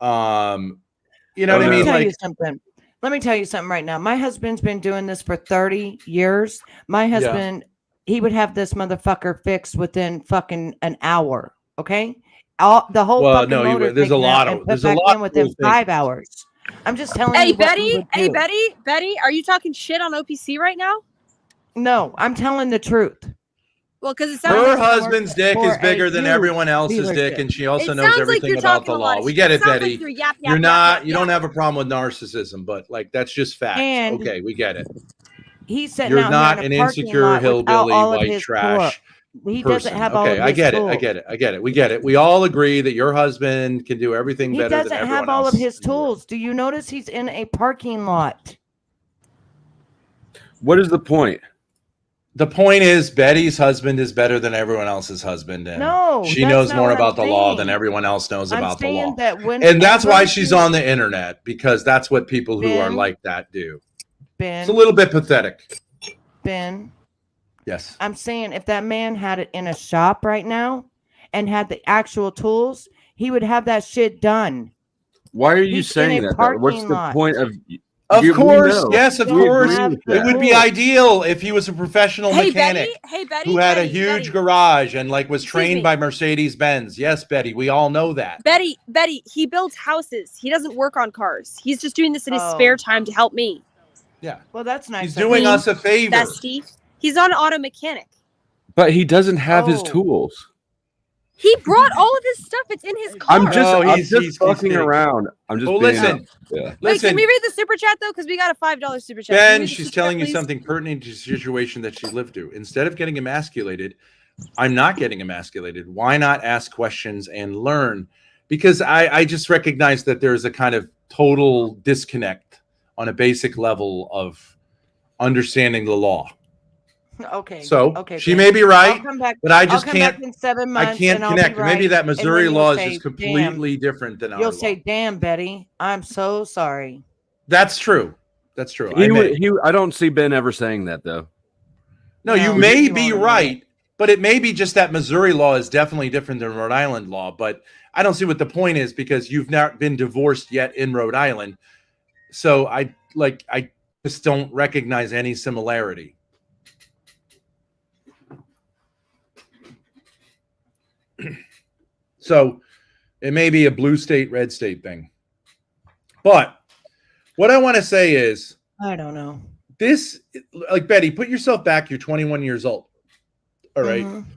[SPEAKER 1] You know what I mean?
[SPEAKER 6] Let me tell you something right now. My husband's been doing this for 30 years. My husband, he would have this motherfucker fixed within fucking an hour. Okay. There's a lot within 5 hours. I'm just telling you.
[SPEAKER 3] Hey, Betty, are you talking shit on OPC right now?
[SPEAKER 6] No, I'm telling the truth.
[SPEAKER 3] Well, because it sounds
[SPEAKER 1] her husband's dick is bigger than everyone else's dick, and she also knows everything about the law. We get it, Betty. You don't have a problem with narcissism, but like that's just fact. Okay, we get it.
[SPEAKER 6] He's sitting
[SPEAKER 1] You're
[SPEAKER 6] out
[SPEAKER 1] not
[SPEAKER 6] here
[SPEAKER 1] an
[SPEAKER 6] in a parking
[SPEAKER 1] insecure
[SPEAKER 6] lot
[SPEAKER 1] hillbilly white
[SPEAKER 6] his
[SPEAKER 1] trash.
[SPEAKER 6] He
[SPEAKER 1] person.
[SPEAKER 6] doesn't have all of his
[SPEAKER 1] I get
[SPEAKER 6] tools.
[SPEAKER 1] it. We get it. We all agree that your husband can do everything better than everyone else.
[SPEAKER 6] He doesn't have all of his tools. Do you notice he's in a parking lot?
[SPEAKER 2] What is the point?
[SPEAKER 1] The point is Betty's husband is better than everyone else's husband. And she knows more about the law than everyone else knows about the law. And that's why she's on the internet, because that's what people who are like that do.
[SPEAKER 6] Ben,
[SPEAKER 1] it's a little bit pathetic.
[SPEAKER 6] Ben.
[SPEAKER 1] Yes.
[SPEAKER 6] I'm saying if that man had it in a shop right now and had the actual tools, he would have that shit done.
[SPEAKER 2] Why are you saying that? What's the point of...
[SPEAKER 1] Of course, yes, of course. It would be ideal if he was a professional mechanic who had a huge garage and like was trained by Mercedes-Benz. Yes, Betty, we all know that.
[SPEAKER 3] Betty, he builds houses. He doesn't work on cars. He's just doing this in his spare time to help me.
[SPEAKER 1] Yeah.
[SPEAKER 6] Well, that's nice.
[SPEAKER 1] He's doing us a favor.
[SPEAKER 3] Bestie. He's on auto mechanic.
[SPEAKER 2] But he doesn't have his tools.
[SPEAKER 3] He brought all of his stuff. It's in his car.
[SPEAKER 2] I'm just fucking around. I'm just
[SPEAKER 1] listen.
[SPEAKER 3] Wait, can we read the super chat though? Because we got a $5 super chat.
[SPEAKER 1] Ben, she's telling you something pertinent to the situation that she lived through. Instead of getting emasculated, I'm not getting emasculated. Why not ask questions and learn? Because I just recognize that there's a kind of total disconnect on a basic level of understanding the law.
[SPEAKER 6] Okay.
[SPEAKER 1] So she may be right, but I just can't.
[SPEAKER 6] In 7 months
[SPEAKER 1] I can't connect. Maybe that Missouri law is just completely different than our law.
[SPEAKER 6] You'll say, "Damn, Betty, I'm so sorry."
[SPEAKER 1] That's true. That's true.
[SPEAKER 2] I don't see Ben ever saying that though.
[SPEAKER 1] No, you may be right, but it may be just that Missouri law is definitely different than Rhode Island law. But I don't see what the point is, because you've not been divorced yet in Rhode Island. So I just don't recognize any similarity. So it may be a blue state, red state thing. But what I want to say is,
[SPEAKER 6] I don't know.
[SPEAKER 1] This, like, Betty, put yourself back. You're 21 years old. All right. Mm-hmm.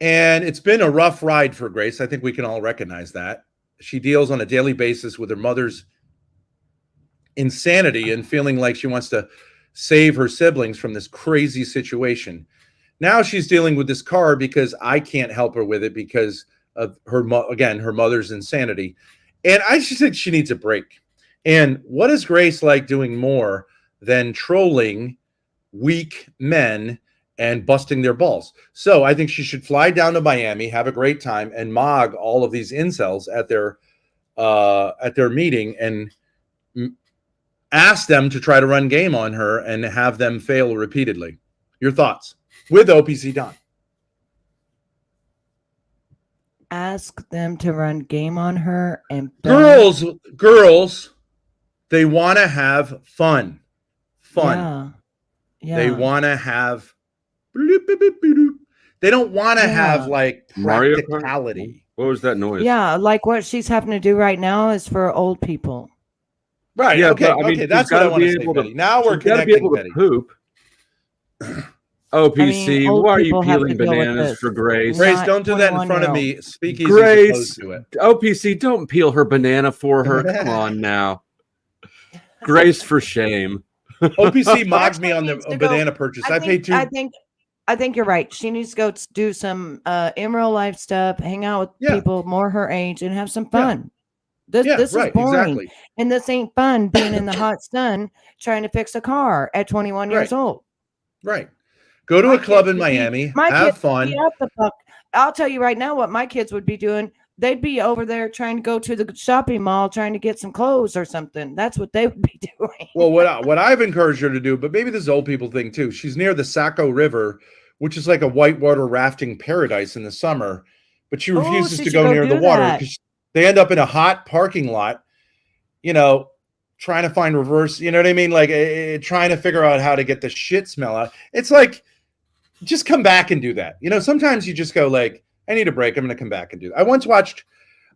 [SPEAKER 1] And it's been a rough ride for Grace. I think we can all recognize that. She deals on a daily basis with her mother's insanity and feeling like she wants to save her siblings from this crazy situation. Now she's dealing with this car because I can't help her with it because of her mother's insanity. And I just think she needs a break. And what is Grace like doing more than trolling weak men and busting their balls? So I think she should fly down to Miami, have a great time, and mog all of these incels at their meeting and ask them to try to run game on her and have them fail repeatedly. Your thoughts with OPC Don?
[SPEAKER 6] Ask them to run game on her and
[SPEAKER 1] girls, they want to have fun. Yeah. They want to have. They don't want to have like practicality.
[SPEAKER 2] What was that noise?
[SPEAKER 6] Yeah, like what she's having to do right now is for old people.
[SPEAKER 1] Right. Yeah. Okay. Okay. That's what I want to say, Betty. Now we're connecting, Betty.
[SPEAKER 2] Poop. OPC,
[SPEAKER 6] old
[SPEAKER 2] why are you
[SPEAKER 6] people have to
[SPEAKER 2] peeling
[SPEAKER 6] deal with
[SPEAKER 2] bananas
[SPEAKER 6] this.
[SPEAKER 2] for Grace?
[SPEAKER 1] Grace,
[SPEAKER 6] Not
[SPEAKER 1] don't do that in front of
[SPEAKER 6] 21-year-old.
[SPEAKER 1] me. Speakeasy
[SPEAKER 2] Grace,
[SPEAKER 1] supposed to it.
[SPEAKER 2] OPC, don't peel her banana for her. Come on now. Grace, for shame.
[SPEAKER 1] OPC mocked me
[SPEAKER 6] Actually
[SPEAKER 1] on the
[SPEAKER 6] needs to go-
[SPEAKER 1] banana purchase. I paid two.
[SPEAKER 6] I think you're right. She needs to go do some in real life stuff, hang out with people more her age, and have some fun. This is boring,
[SPEAKER 1] exactly.
[SPEAKER 6] and this ain't fun. Being in the hot sun trying to fix a car at 21 years old.
[SPEAKER 1] Right. Go to a club in Miami. Have fun.
[SPEAKER 6] I'll tell you right now what my kids would be doing. They'd be over there trying to go to the shopping mall, trying to get some clothes or something. That's what they would be doing.
[SPEAKER 1] Well, what I've encouraged her to do, but maybe this is old people thing too. She's near the Saco River, which is like a whitewater rafting paradise in the summer, but she refuses to go near the water because they end up in a hot parking lot, trying to find reverse, you know what I mean? Like trying to figure out how to get the shit smell out. It's like, just come back and do that. Sometimes you just go like, I need a break. I'm going to come back and do that. I once watched,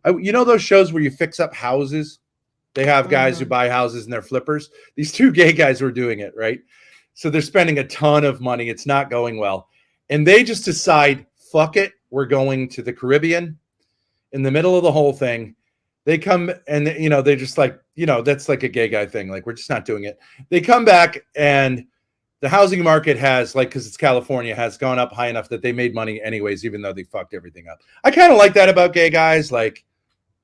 [SPEAKER 1] those shows where you fix up houses? They have guys who buy houses and they're flippers. These two gay guys were doing it, right? So they're spending a ton of money. It's not going well. And they just decide, fuck it. We're going to the Caribbean in the middle of the whole thing. They come and, they're just like, that's like a gay guy thing. Like, we're just not doing it. They come back and the housing market has, like, because it's California, has gone up high enough that they made money anyways, even though they fucked everything up. I kind of like that about gay guys. Like,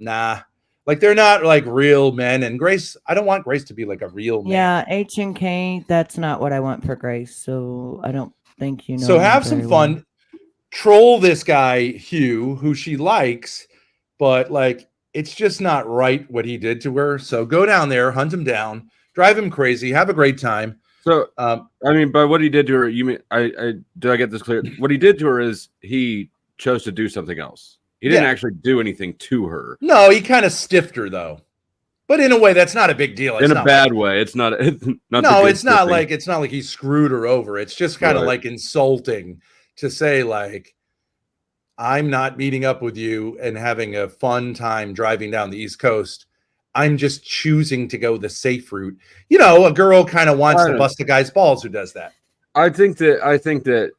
[SPEAKER 1] nah. Like, they're not, like, real men. And Grace, I don't want Grace to be, like, a real man.
[SPEAKER 6] Yeah, H and K, that's not what I want for Grace. So I don't think
[SPEAKER 1] So have some fun. Well. Troll this guy, Hugh, who she likes, but, like, it's just not right what he did to her. So go down there, hunt him down, drive him crazy, have a great time.
[SPEAKER 2] So, by what he did to her, you mean, did I get this clear? What he did to her is he chose to do something else. He didn't actually do anything to her.
[SPEAKER 1] No, he kind of stiffed her though. But in a way, that's not a big deal.
[SPEAKER 2] It's in a bad way. It's not.
[SPEAKER 1] No, it's not like he screwed her over. It's just kind of like insulting to say like, I'm not meeting up with you and having a fun time driving down the East Coast. I'm just choosing to go the safe route. A girl kind of wants to bust a guy's balls who does that.
[SPEAKER 2] I think that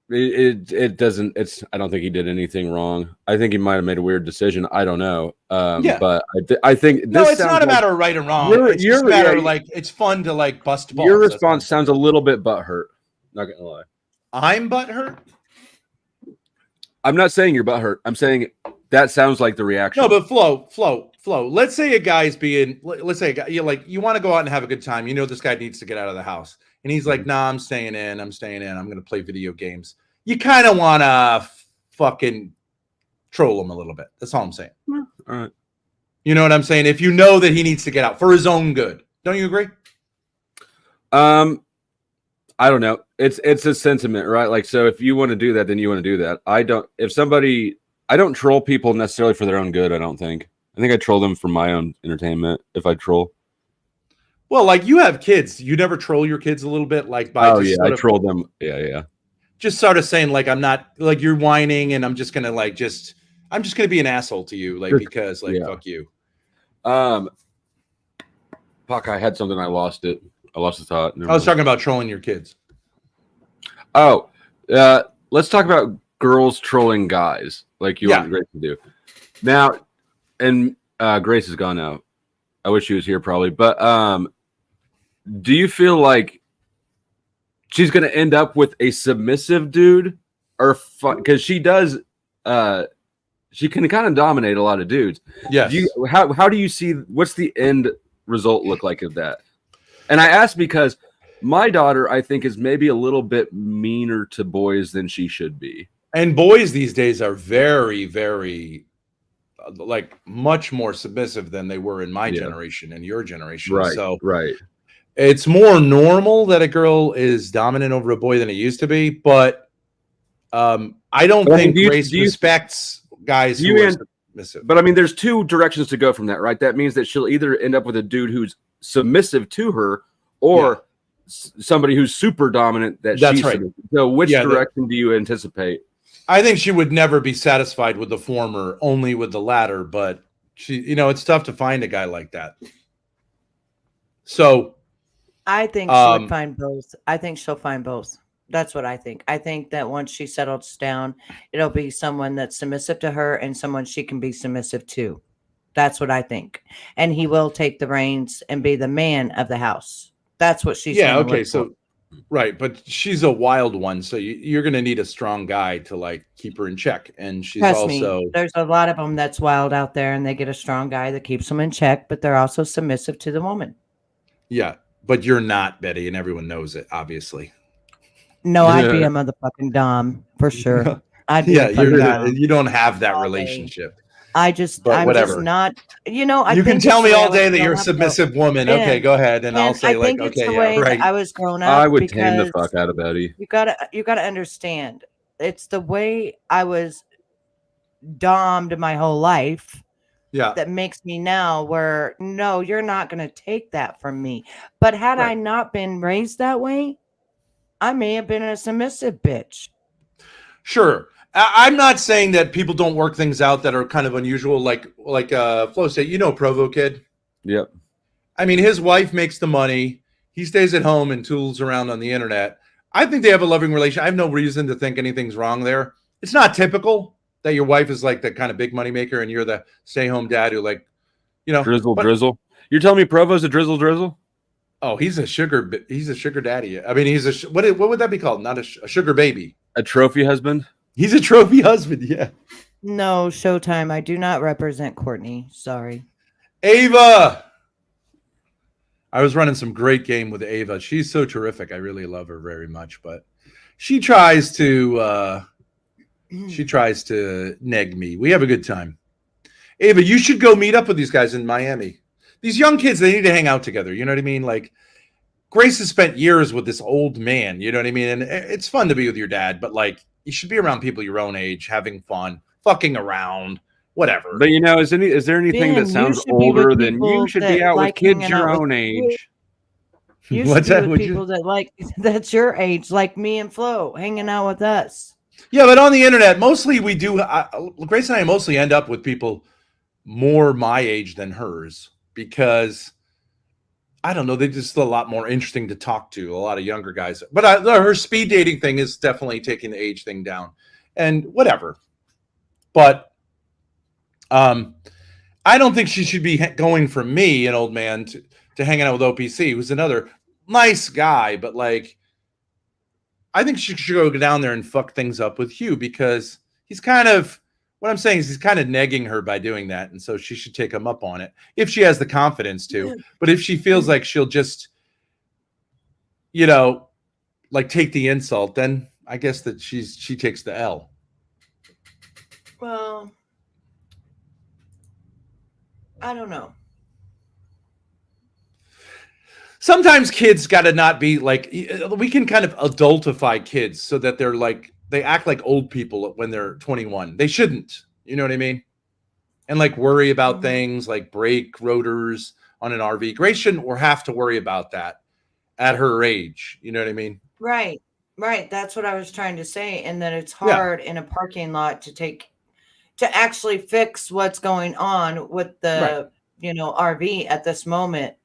[SPEAKER 2] it doesn't. I don't think he did anything wrong. I think he might have made a weird decision. I don't know. But I think
[SPEAKER 1] it's not a matter of right or wrong. It's just a matter of like it's fun to like bust balls.
[SPEAKER 2] Your response sounds a little bit butthurt. Not gonna lie.
[SPEAKER 1] I'm butthurt.
[SPEAKER 2] I'm not saying you're butthurt. I'm saying that sounds like the reaction.
[SPEAKER 1] No, but flow. Let's say a guy's let's say a guy, you want to go out and have a good time. This guy needs to get out of the house. And he's like, nah, I'm staying in. I'm going to play video games. You kind of want to fucking troll him a little bit. That's all I'm saying.
[SPEAKER 2] All right.
[SPEAKER 1] You know what I'm saying? If you know that he needs to get out for his own good. Don't you agree?
[SPEAKER 2] I don't know. It's a sentiment, right? Like, so if you want to do that, then you want to do that. I don't troll people necessarily for their own good. I think I troll them for my own entertainment. If I troll.
[SPEAKER 1] Well, like you have kids. You never troll your kids a little bit? Like by
[SPEAKER 2] I troll them. Yeah.
[SPEAKER 1] Just sort of saying like, I'm not like you're whining and I'm just going to like, I'm just going to be an asshole to you. Like, because like, fuck you.
[SPEAKER 2] Fuck, I had something. I lost it. I lost the thought.
[SPEAKER 1] I was talking about trolling your kids.
[SPEAKER 2] Oh, let's talk about girls trolling guys like you want Grace to do. Now, and Grace is gone now. I wish she was here probably. But do you feel like she's going to end up with a submissive dude? Or because she does, she can kind of dominate a lot of dudes.
[SPEAKER 1] Yes.
[SPEAKER 2] How do you see, what's the end result look like of that? And I ask because my daughter, I think, is maybe a little bit meaner to boys than she should be.
[SPEAKER 1] And boys these days are very, very, like, much more submissive than they were in my generation and your generation.
[SPEAKER 2] Right.
[SPEAKER 1] So
[SPEAKER 2] right.
[SPEAKER 1] It's more normal that a girl is dominant over a boy than it used to be. But I don't think Grace respects guys who are submissive.
[SPEAKER 2] But I mean, there's two directions to go from that, right? That means that she'll either end up with a dude who's submissive to her or somebody who's super dominant that she's submissive. So which direction do you anticipate?
[SPEAKER 1] I think she would never be satisfied with the former, only with the latter, but she, it's tough to find a guy like that. So
[SPEAKER 6] I think she would find both. I think she'll find both. That's what I think. I think that once she settles down, it'll be someone that's submissive to her and someone she can be submissive to. That's what I think. And he will take the reins and be the man of the house. That's what she's
[SPEAKER 1] yeah.
[SPEAKER 6] gonna
[SPEAKER 1] Okay,
[SPEAKER 6] look
[SPEAKER 1] so
[SPEAKER 6] for.
[SPEAKER 1] right, but she's a wild one, so you're going to need a strong guy to like keep her in check. And she's
[SPEAKER 6] Trust
[SPEAKER 1] also
[SPEAKER 6] me, there's a lot of them that's wild out there, and they get a strong guy that keeps them in check, but they're also submissive to the woman.
[SPEAKER 1] yeah, but you're not, Betty, and everyone knows it, obviously.
[SPEAKER 6] No, I'd be a motherfucking dom for sure. I'd be
[SPEAKER 1] yeah,
[SPEAKER 6] a
[SPEAKER 1] you're
[SPEAKER 6] fucking
[SPEAKER 1] not.
[SPEAKER 6] dom.
[SPEAKER 1] You don't have that
[SPEAKER 6] All day.
[SPEAKER 1] relationship.
[SPEAKER 6] I'm
[SPEAKER 1] whatever.
[SPEAKER 6] just not, you know, I
[SPEAKER 1] you can
[SPEAKER 6] think
[SPEAKER 1] tell
[SPEAKER 6] it's the
[SPEAKER 1] me
[SPEAKER 6] way
[SPEAKER 1] all
[SPEAKER 6] I was
[SPEAKER 1] day that
[SPEAKER 6] grown
[SPEAKER 1] you're a
[SPEAKER 6] up, though.
[SPEAKER 1] submissive woman.
[SPEAKER 6] And-
[SPEAKER 1] Okay, go ahead, and I'll
[SPEAKER 6] And
[SPEAKER 1] say
[SPEAKER 6] I
[SPEAKER 1] like,
[SPEAKER 6] think it's
[SPEAKER 1] okay,
[SPEAKER 6] the
[SPEAKER 1] yeah,
[SPEAKER 6] way
[SPEAKER 1] right.
[SPEAKER 6] that I was grown up.
[SPEAKER 2] I would tame the
[SPEAKER 6] because
[SPEAKER 2] fuck out of Betty.
[SPEAKER 6] you gotta understand. It's the way I was dommed my whole life
[SPEAKER 1] Yeah,
[SPEAKER 6] that makes me now where no, you're not gonna take that from me. But had I
[SPEAKER 1] Right.
[SPEAKER 6] not been raised that way, I may have been a submissive bitch.
[SPEAKER 1] sure. I'm not saying that people don't work things out that are kind of unusual, like Flo said. You know, Provo Kid.
[SPEAKER 2] Yep.
[SPEAKER 1] I mean, his wife makes the money. He stays at home and tools around on the internet. I think they have a loving relationship. I have no reason to think anything's wrong there. It's not typical that your wife is like the kind of big money maker and you're the stay-home dad who, like, you know,
[SPEAKER 2] drizzle. You're telling me Provo's a drizzle?
[SPEAKER 1] Oh, he's a sugar daddy. I mean, he's what would that be called? Not a sugar baby.
[SPEAKER 2] A trophy husband?
[SPEAKER 1] He's a trophy husband. Yeah.
[SPEAKER 6] No, Showtime. I do not represent Courtney. Sorry.
[SPEAKER 1] Ava. I was running some great game with Ava. She's so terrific. I really love her very much, but she tries to neg me. We have a good time. Ava, you should go meet up with these guys in Miami. These young kids, they need to hang out together. You know what I mean? Like, Grace has spent years with this old man. You know what I mean? And it's fun to be with your dad, but like, you should be around people your own age, having fun, fucking around, whatever.
[SPEAKER 2] But you know, is there anything that sounds older than you should be out with kids your own age?
[SPEAKER 6] You should be with people that like that's your age, like me and Flo, hanging out with us.
[SPEAKER 1] Yeah, but on the internet, mostly we do. Grace and I mostly end up with people more my age than hers because I don't know. They're just a lot more interesting to talk to. A lot of younger guys, but her speed dating thing is definitely taking the age thing down, and whatever. But I don't think she should be going from me, an old man, to hanging out with OPC, who's another nice guy, but like, I think she should go down there and fuck things up with Hugh because he's kind of. What I'm saying is he's kind of negging her by doing that. And so she should take him up on it if she has the confidence to. But if she feels like she'll just, you know, like take the insult, then I guess that she takes the L.
[SPEAKER 6] Well, I don't know.
[SPEAKER 1] Sometimes kids got to not be like, we can kind of adultify kids so that they're like, they act like old people when they're 21. They shouldn't. You know what I mean? And like worry about things like brake rotors on an RV. Grace shouldn't or have to worry about that at her age. You know what I mean?
[SPEAKER 6] Right. That's what I was trying to say. And that it's hard in a parking lot to actually fix what's going on with the, RV at this moment.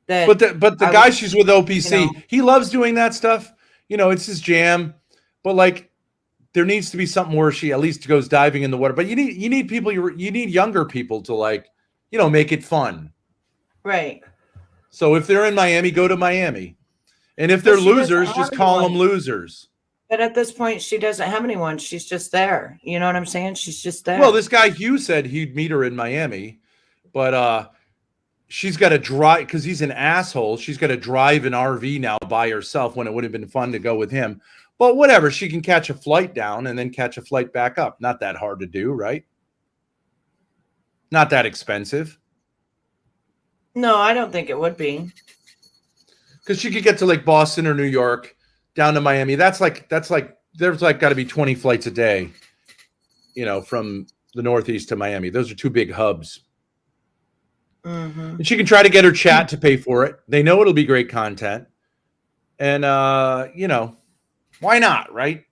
[SPEAKER 1] But the guy she's with OPC, he loves doing that stuff. You know, it's his jam. But like, there needs to be something where she at least goes diving in the water. But you need people, you need younger people to like, make it fun.
[SPEAKER 6] Right.
[SPEAKER 1] So if they're in Miami, go to Miami. And if they're losers, just call them losers.
[SPEAKER 6] But at this point, she doesn't have anyone. She's just there. You know what I'm saying? She's just there.
[SPEAKER 1] Well, this guy Hugh said he'd meet her in Miami, but she's got to drive because he's an asshole. She's got to drive an RV now by herself when it would have been fun to go with him. But whatever, she can catch a flight down and then catch a flight back up. Not that hard to do, right? Not that expensive.
[SPEAKER 6] No, I don't think it would be.
[SPEAKER 1] Because she could get to like Boston or New York, down to Miami. That's like there's like got to be 20 flights a day, from the Northeast to Miami. Those are two big hubs.
[SPEAKER 6] Mm-hmm. And
[SPEAKER 1] she can try to get her chat to pay for it. They know it'll be great content. And, why not, right?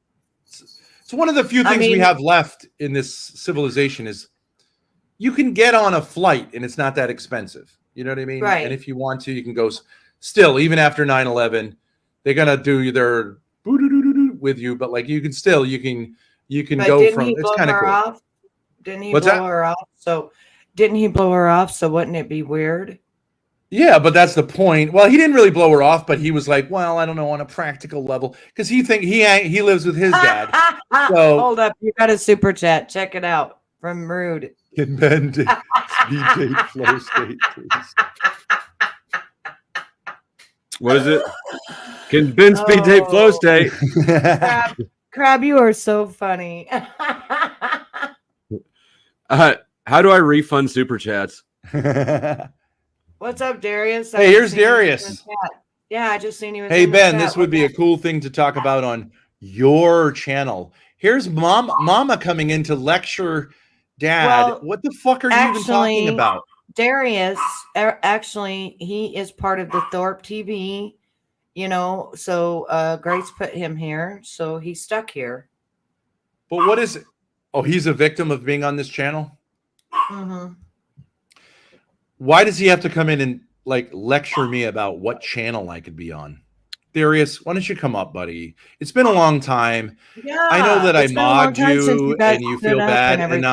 [SPEAKER 1] It's one of the few things we have left in this civilization is you can get on a flight and it's not that expensive. You know what I mean?
[SPEAKER 6] Right.
[SPEAKER 1] And if you want to, you can go Still, even after 9/11, they're gonna do their with you, but like you can
[SPEAKER 6] But
[SPEAKER 1] go
[SPEAKER 6] didn't
[SPEAKER 1] from
[SPEAKER 6] he
[SPEAKER 1] it's
[SPEAKER 6] blow
[SPEAKER 1] kind of
[SPEAKER 6] her
[SPEAKER 1] cool.
[SPEAKER 6] off? Didn't he
[SPEAKER 1] What's
[SPEAKER 6] blow
[SPEAKER 1] that?
[SPEAKER 6] her off? So didn't he blow her off? So wouldn't it be weird?
[SPEAKER 1] Yeah, but that's the point. Well, he didn't really blow her off, but he was like, well, I don't know, on a practical level, because he lives with his dad. So
[SPEAKER 6] hold up, you got a super chat. Check it out from Rude.
[SPEAKER 1] can Ben speed date flow state, please?
[SPEAKER 2] What is it? Can Ben speed tape flow state?
[SPEAKER 6] Crab, you are so funny.
[SPEAKER 2] How do I refund super chats?
[SPEAKER 6] What's up, Darius?
[SPEAKER 1] Hey, here's Darius.
[SPEAKER 6] Yeah, I just seen you.
[SPEAKER 1] Hey, Ben, this would be a cool thing to talk about on your channel. Here's Mama coming in to lecture Dad.
[SPEAKER 6] Well,
[SPEAKER 1] what the fuck are you even talking about?
[SPEAKER 6] Darius, actually, he is part of the ThorpTV, so Grace put him here, so he's stuck here.
[SPEAKER 1] But what is it? Oh, he's a victim of being on this channel?
[SPEAKER 6] Mm-hmm.
[SPEAKER 1] Why does he have to come in and like lecture me about what channel I could be on? Darius, why don't you come up, buddy? It's been a long time.
[SPEAKER 6] Yeah,
[SPEAKER 1] I know that I mogged you and you feel bad, and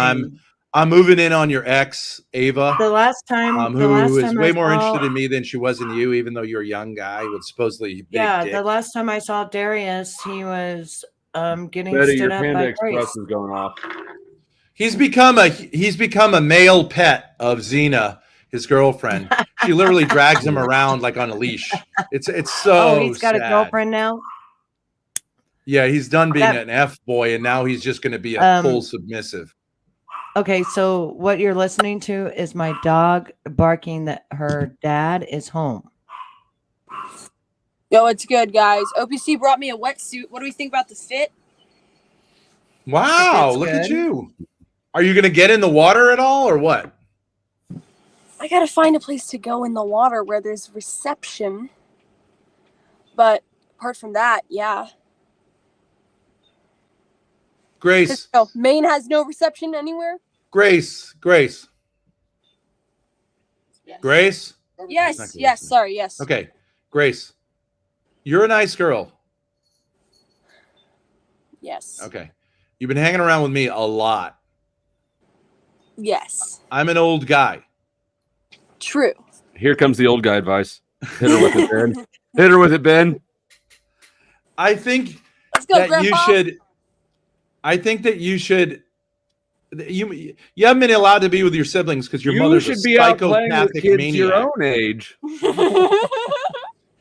[SPEAKER 1] I'm moving in on your ex, Ava.
[SPEAKER 6] The last time,
[SPEAKER 1] who is way more interested in me than she was in you, even though you're a young guy with supposedly big dick.
[SPEAKER 6] The last time I saw Darius, he was getting
[SPEAKER 2] Betty,
[SPEAKER 6] stood
[SPEAKER 2] your
[SPEAKER 6] up
[SPEAKER 2] Panda
[SPEAKER 6] by
[SPEAKER 2] Express
[SPEAKER 6] Grace.
[SPEAKER 2] is going off.
[SPEAKER 1] He's become a male pet of Xena, his girlfriend. She literally drags him around like on a leash. It's so.
[SPEAKER 6] Oh, he's got
[SPEAKER 1] sad.
[SPEAKER 6] a girlfriend now.
[SPEAKER 1] Yeah, he's done being an F boy, and now he's just going to be a full submissive.
[SPEAKER 6] Okay, so what you're listening to is my dog barking that her dad is home.
[SPEAKER 3] Yo, it's good, guys. OPC brought me a wetsuit. What do we think about the fit?
[SPEAKER 1] Wow, look at you. Are you going to get in the water at all, or what?
[SPEAKER 3] I got to find a place to go in the water where there's reception. But apart from that, yeah.
[SPEAKER 1] Grace.
[SPEAKER 3] No, Maine has no reception anywhere?
[SPEAKER 1] Grace.
[SPEAKER 3] Yes.
[SPEAKER 1] Grace?
[SPEAKER 3] Yes, sorry, yes.
[SPEAKER 1] Okay, Grace. You're a nice girl.
[SPEAKER 3] Yes.
[SPEAKER 1] Okay. You've been hanging around with me a lot.
[SPEAKER 3] Yes.
[SPEAKER 1] I'm an old guy.
[SPEAKER 3] True.
[SPEAKER 2] Here comes the old guy advice. Hit her with it, Ben. Hit her with it, Ben.
[SPEAKER 1] I think you should. You haven't been allowed to be with your siblings because your mother's
[SPEAKER 2] should
[SPEAKER 1] a
[SPEAKER 2] be out playing with
[SPEAKER 1] psychopathic
[SPEAKER 2] kids
[SPEAKER 1] maniac.
[SPEAKER 2] your own age.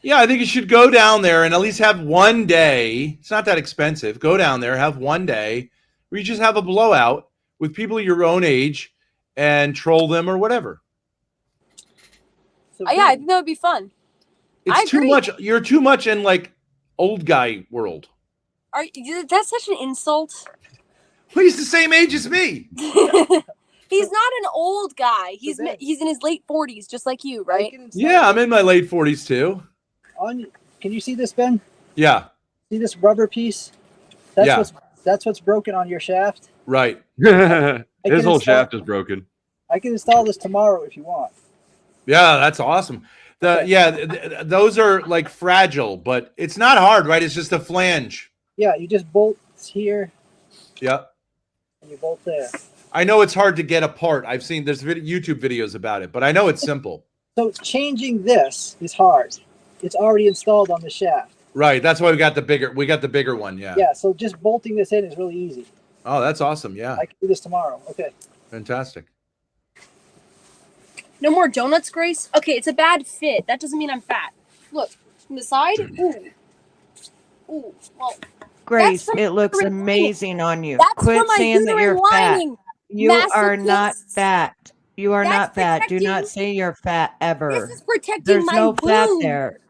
[SPEAKER 1] Yeah, I think you should go down there and at least have one day. It's not that expensive. Go down there, have one day where you just have a blowout with people your own age and troll them or whatever.
[SPEAKER 3] So, yeah, I think that would be fun.
[SPEAKER 1] It's too much. You're too much in like old guy world.
[SPEAKER 3] That's such an insult.
[SPEAKER 1] Well, he's the same age as me.
[SPEAKER 3] He's not an old guy. He's in his late 40s, just like you, right?
[SPEAKER 1] Yeah, I'm in my late 40s too.
[SPEAKER 4] Can you see this, Ben?
[SPEAKER 1] Yeah.
[SPEAKER 4] See this rubber piece? That's what's broken on your shaft.
[SPEAKER 1] Right.
[SPEAKER 2] His whole shaft is broken.
[SPEAKER 4] I can install this tomorrow if you want.
[SPEAKER 1] Yeah, that's awesome. Those are like fragile, but it's not hard, right? It's just a flange.
[SPEAKER 4] Yeah, you just bolt here.
[SPEAKER 1] Yep.
[SPEAKER 4] And you bolt there.
[SPEAKER 1] I know it's hard to get apart. I've seen there's YouTube videos about it, but I know it's simple.
[SPEAKER 4] So changing this is hard. It's already installed on the shaft.
[SPEAKER 1] Right. That's why we got the bigger one. Yeah.
[SPEAKER 4] Yeah. So just bolting this in is really easy.
[SPEAKER 1] Oh, that's awesome. Yeah.
[SPEAKER 4] I can do this tomorrow. Okay.
[SPEAKER 1] Fantastic.
[SPEAKER 3] No more donuts, Grace? Okay, it's a bad fit. That doesn't mean I'm fat. Look, from the side. Ooh. Ooh. Well,
[SPEAKER 6] Grace, it looks amazing on you.
[SPEAKER 3] That's
[SPEAKER 6] Quit saying that you're
[SPEAKER 3] lining.
[SPEAKER 6] fat. You are not fat. You are not fat. Do not say you're fat ever.
[SPEAKER 3] This is protecting
[SPEAKER 6] There's
[SPEAKER 3] my
[SPEAKER 6] no
[SPEAKER 3] boom.
[SPEAKER 6] fat there.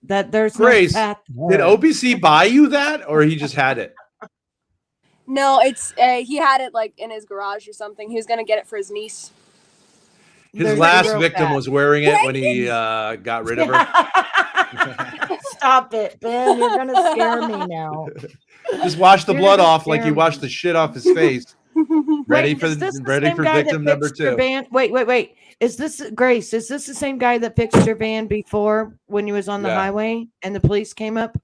[SPEAKER 6] There's
[SPEAKER 1] Grace,
[SPEAKER 6] no fat
[SPEAKER 1] did
[SPEAKER 6] there.
[SPEAKER 1] OPC buy you that, or he just had it?
[SPEAKER 3] No, it's he had it like in his garage or something. He was gonna get it for his niece.
[SPEAKER 1] His last victim was wearing it when he got rid of her.
[SPEAKER 6] Stop it, Ben. You're gonna scare me now.
[SPEAKER 1] Just wash the blood off like you washed the shit off his face. Ready for victim number 2.
[SPEAKER 6] Van? Wait. Is this Grace? Is this the same guy that fixed your van before when you was on the highway and the police came up?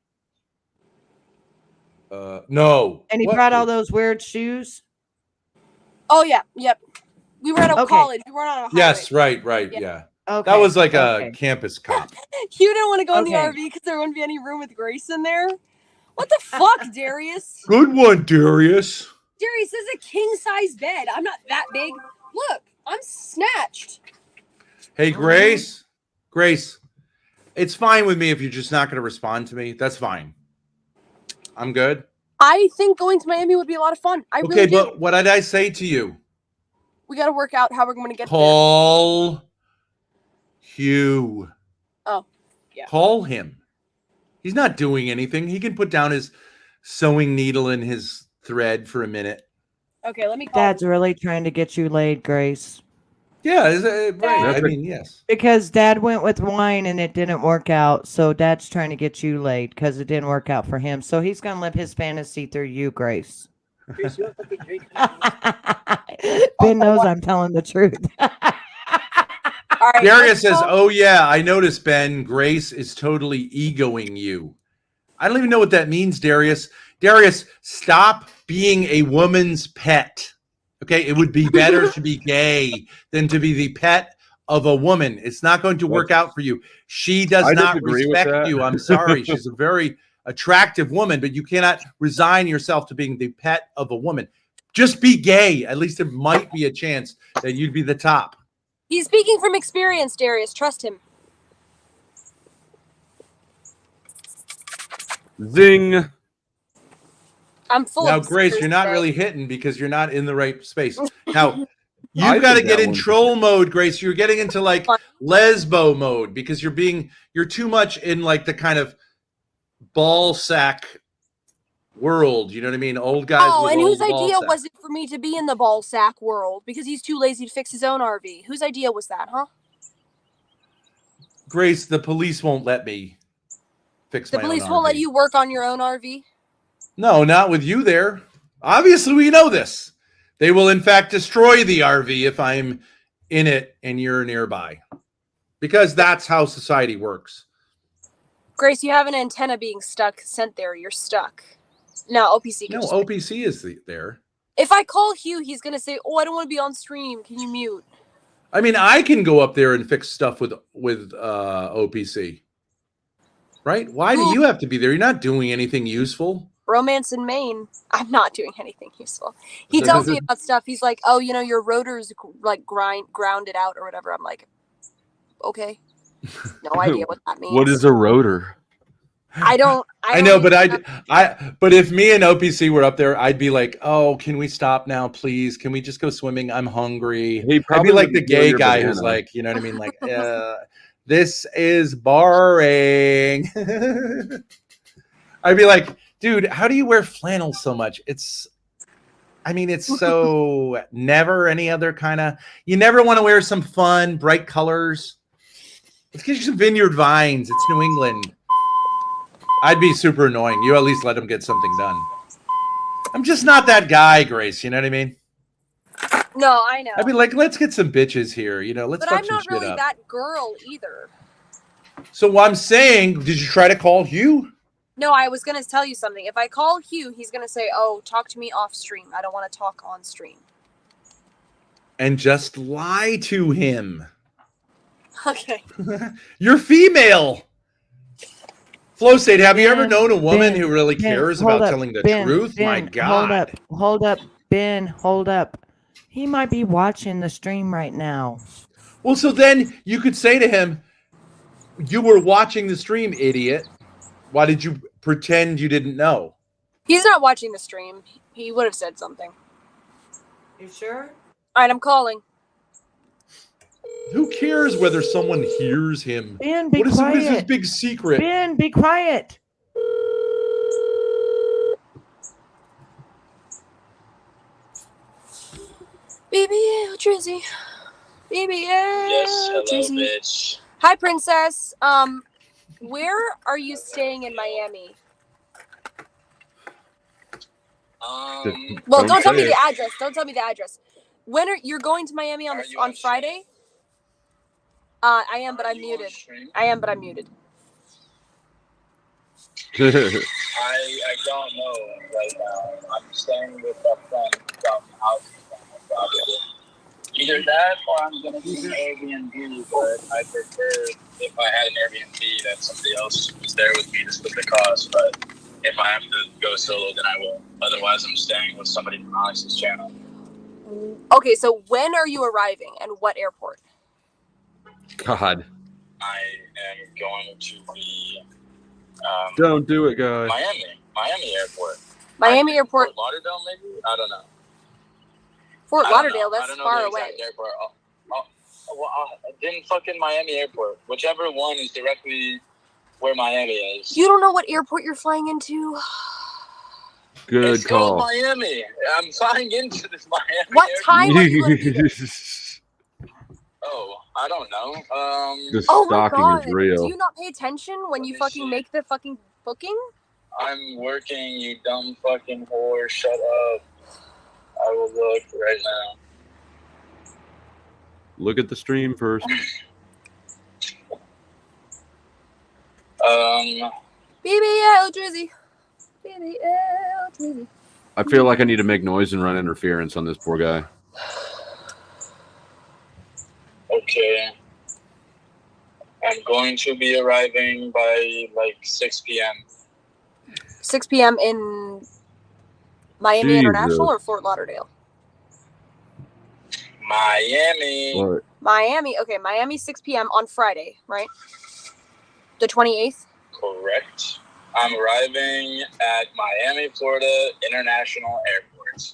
[SPEAKER 1] No.
[SPEAKER 6] And he brought all those weird shoes?
[SPEAKER 3] Oh, yeah. Yep. We were at a college. We weren't on a highway.
[SPEAKER 1] Yes, right. Yeah.
[SPEAKER 6] Okay.
[SPEAKER 1] That was like a campus cop.
[SPEAKER 3] Hugh didn't want to go in the RV because there wouldn't be any room with Grace in there. What the fuck, Darius?
[SPEAKER 1] Good one, Darius.
[SPEAKER 3] Darius, this is a king-size bed. I'm not that big. Look, I'm snatched.
[SPEAKER 1] Hey, Grace. Grace, it's fine with me if you're just not going to respond to me. That's fine. I'm good.
[SPEAKER 3] I think going to Miami would be a lot of fun. I really do.
[SPEAKER 1] But what did I say to you?
[SPEAKER 3] We got to work out how we're going to get
[SPEAKER 1] Call Hugh.
[SPEAKER 3] Oh, yeah.
[SPEAKER 1] Call him. He's not doing anything. He can put down his sewing needle and his thread for a minute.
[SPEAKER 3] Okay, let me call
[SPEAKER 6] Dad's really trying to get you laid, Grace.
[SPEAKER 1] Yeah, right. I mean, yes.
[SPEAKER 6] Because Dad went with wine and it didn't work out. So Dad's trying to get you laid because it didn't work out for him. So he's going to live his fantasy through you, Grace.
[SPEAKER 4] Grace, you want something to drink?
[SPEAKER 6] Ben knows I'm telling the truth.
[SPEAKER 3] All right,
[SPEAKER 1] Darius says, "Oh yeah, I noticed, Ben. Grace is totally egoing you." I don't even know what that means, Darius. Darius, stop being a woman's pet. Okay, it would be better to be gay than to be the pet of a woman. It's not going to work out for you. She does not respect you. I'm sorry. She's a very attractive woman, but you cannot resign yourself to being the pet of a woman. Just be gay. At least there might be a chance that you'd be the top.
[SPEAKER 3] He's speaking from experience, Darius. Trust him.
[SPEAKER 2] Zing.
[SPEAKER 3] I'm full
[SPEAKER 1] now,
[SPEAKER 3] of
[SPEAKER 1] Grace, you're not really hitting because you're not in the right space. Now, you've got to get in troll mode, Grace. You're getting into like lesbo mode because you're too much in like the kind of ball sack world. You know what I mean? Old guys.
[SPEAKER 3] Oh, and whose idea was it for me to be in the ball sack world? Because he's too lazy to fix his own RV. Whose idea was that, huh?
[SPEAKER 1] Grace, the police won't let me fix my own RV. The police
[SPEAKER 3] won't let you work on your own RV?
[SPEAKER 1] No, not with you there. Obviously, we know this. They will, in fact, destroy the RV if I'm in it and you're nearby. Because that's how society works.
[SPEAKER 3] Grace, you have an antenna being sent there. You're stuck. No, OPC.
[SPEAKER 1] No, OPC is there.
[SPEAKER 3] If I call Hugh, he's going to say, oh, I don't want to be on stream. Can you mute?
[SPEAKER 1] I mean, I can go up there and fix stuff with OPC. Right? Why do you have to be there? You're not doing anything useful.
[SPEAKER 3] Romance in Maine. I'm not doing anything useful. He tells me about stuff. He's like, oh, you know, your rotors like grounded out or whatever. I'm like, okay. No idea what that means.
[SPEAKER 2] What is a rotor?
[SPEAKER 3] I know,
[SPEAKER 1] but if me and OPC were up there, I'd be like, oh, can we stop now, please? Can we just go swimming? I'm hungry. I'd be like the gay guy who's like, you know what I mean? Like, this is boring. I'd be like, dude, how do you wear flannel so much? It's so never any other kind of, you never want to wear some fun, bright colors. Let's get you some vineyard vines. It's New England. I'd be super annoying. You at least let him get something done. I'm just not that guy, Grace. You know what I mean?
[SPEAKER 3] No, I know.
[SPEAKER 1] I'd be like, let's get some bitches here. You know, let's fuck some shit up. But I'm not really
[SPEAKER 3] that girl either.
[SPEAKER 1] So what I'm saying, did you try to call Hugh?
[SPEAKER 3] No, I was going to tell you something. If I call Hugh, he's going to say, oh, talk to me off stream. I don't want to talk on stream.
[SPEAKER 1] And just lie to him.
[SPEAKER 3] Okay.
[SPEAKER 1] You're female. Flow State, have you ever known a woman who really cares about telling the truth? My God.
[SPEAKER 6] Hold up. Ben, hold up. He might be watching the stream right now.
[SPEAKER 1] Well, so then you could say to him, you were watching the stream, idiot. Why did you pretend you didn't know?
[SPEAKER 3] He's not watching the stream. He would have said something.
[SPEAKER 6] You sure?
[SPEAKER 3] All right, I'm calling.
[SPEAKER 1] Who cares whether someone hears him?
[SPEAKER 6] Ben, be quiet.
[SPEAKER 1] What is his big secret?
[SPEAKER 6] Ben, be quiet.
[SPEAKER 3] Baby, Drizzy. Baby,
[SPEAKER 7] yes, hello,
[SPEAKER 3] Drizzy.
[SPEAKER 7] bitch.
[SPEAKER 3] Hi, princess. Where are you staying in Miami? Well, don't tell me the address. Don't tell me the address. When are you're going to Miami on Friday? I am, but I'm muted. I am, but I'm muted.
[SPEAKER 7] I don't know right now. I'm staying with a friend from house. Either that or I'm gonna do an Airbnb, but I prefer if I had an Airbnb that somebody else was there with me to split the cost. But if I have to go solo, then I will. Otherwise, I'm staying with somebody from Alex's channel.
[SPEAKER 3] Okay, so when are you arriving and what airport?
[SPEAKER 2] God.
[SPEAKER 7] I am going to be.
[SPEAKER 2] Don't do it, guys.
[SPEAKER 7] Miami Airport.
[SPEAKER 3] Miami Airport.
[SPEAKER 7] Fort Lauderdale, maybe? I don't know.
[SPEAKER 3] Fort Lauderdale, that's far away.
[SPEAKER 7] Then fucking Miami Airport. Whichever one is directly where Miami is.
[SPEAKER 3] You don't know what airport you're flying into?
[SPEAKER 2] Good
[SPEAKER 7] it's
[SPEAKER 2] call.
[SPEAKER 7] called Miami. I'm flying into this Miami.
[SPEAKER 3] What
[SPEAKER 7] airport.
[SPEAKER 3] time are you going to be there?
[SPEAKER 7] Oh, I don't know.
[SPEAKER 2] The
[SPEAKER 3] oh my
[SPEAKER 2] stalking
[SPEAKER 3] God.
[SPEAKER 2] is real.
[SPEAKER 3] Do you not pay attention when you fucking make the fucking booking?
[SPEAKER 7] I'm working, you dumb fucking whore. Shut up. I will look right now.
[SPEAKER 2] Look at the stream first.
[SPEAKER 3] BBL Drizzy. BBL Drizzy.
[SPEAKER 2] I feel like I need to make noise and run interference on this poor guy.
[SPEAKER 7] Okay. I'm going to be arriving by like 6 p.m.
[SPEAKER 3] 6 p.m. in Miami
[SPEAKER 2] Jesus.
[SPEAKER 3] International or Fort Lauderdale?
[SPEAKER 7] Miami.
[SPEAKER 2] What?
[SPEAKER 3] Miami. Okay, Miami 6 p.m. on Friday, right? The 28th?
[SPEAKER 7] Correct. I'm arriving at Miami, Florida International Airport.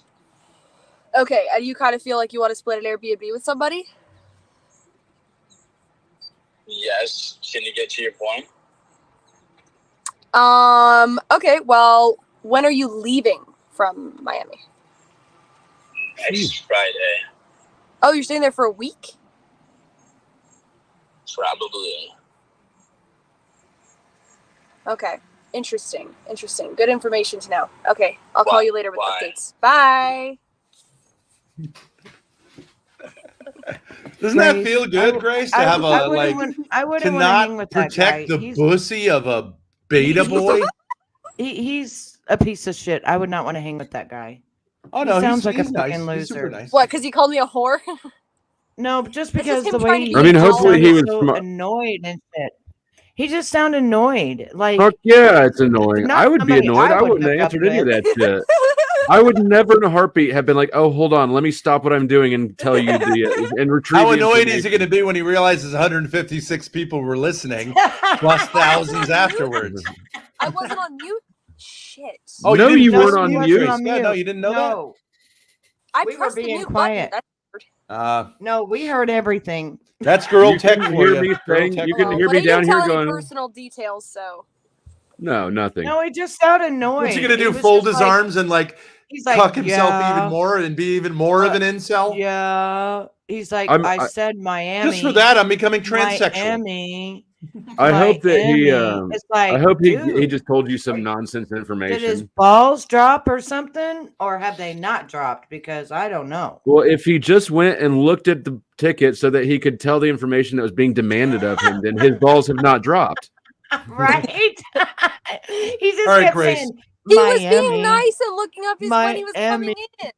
[SPEAKER 3] Okay, and you kind of feel like you want to split an Airbnb with somebody?
[SPEAKER 7] Yes. Can you get to your point?
[SPEAKER 3] Okay, well, when are you leaving from Miami?
[SPEAKER 7] Next Friday.
[SPEAKER 3] Oh, you're staying there for a week?
[SPEAKER 7] Probably.
[SPEAKER 3] Okay. Interesting. Good information to know. Okay, I'll call you later with updates. Bye.
[SPEAKER 1] Doesn't that feel good, Grace, to have to not protect the pussy of a beta boy?
[SPEAKER 6] He's a piece of shit. I would not want to hang with that guy.
[SPEAKER 1] Oh no,
[SPEAKER 6] he sounds like a
[SPEAKER 1] nice.
[SPEAKER 6] fucking loser.
[SPEAKER 1] He's super nice.
[SPEAKER 3] What? Because he called me a whore?
[SPEAKER 6] No, just because the way
[SPEAKER 2] I mean, hopefully he was
[SPEAKER 6] so annoyed and shit. He just sounded annoyed. Like,
[SPEAKER 2] fuck yeah, it's annoying. I would be annoyed. I wouldn't have answered any of that shit. I would never in a heartbeat have been like, oh, hold on, let me stop what I'm doing and tell you and retrieve.
[SPEAKER 1] How annoyed is he going to be when he realizes 156 people were listening, plus thousands afterwards?
[SPEAKER 3] I wasn't on mute. Shit.
[SPEAKER 2] Oh, no, you weren't on mute.
[SPEAKER 1] Yeah, no, you didn't know that.
[SPEAKER 3] I pressed the mute button.
[SPEAKER 6] No, we heard everything.
[SPEAKER 1] That's girl tech.
[SPEAKER 2] You can hear me saying, you can hear me down here going.
[SPEAKER 3] Personal details, so.
[SPEAKER 2] No, nothing.
[SPEAKER 6] No, he just sounded annoyed.
[SPEAKER 1] What's he gonna do? Fold his arms and
[SPEAKER 6] he's
[SPEAKER 1] cuck himself even more and be even more of an incel?
[SPEAKER 6] Yeah. He's like, I said Miami.
[SPEAKER 1] Just for that, I'm becoming transsexual.
[SPEAKER 6] Miami.
[SPEAKER 2] I hope that he.
[SPEAKER 6] It's like,
[SPEAKER 2] I hope he just told you some nonsense information.
[SPEAKER 6] Did his balls drop or something, or have they not dropped? Because I don't know.
[SPEAKER 2] Well, if he just went and looked at the ticket so that he could tell the information that was being demanded of him, then his balls have not dropped.
[SPEAKER 6] Right? He just
[SPEAKER 1] kept
[SPEAKER 6] saying
[SPEAKER 3] he was being nice and looking up his when he was coming in.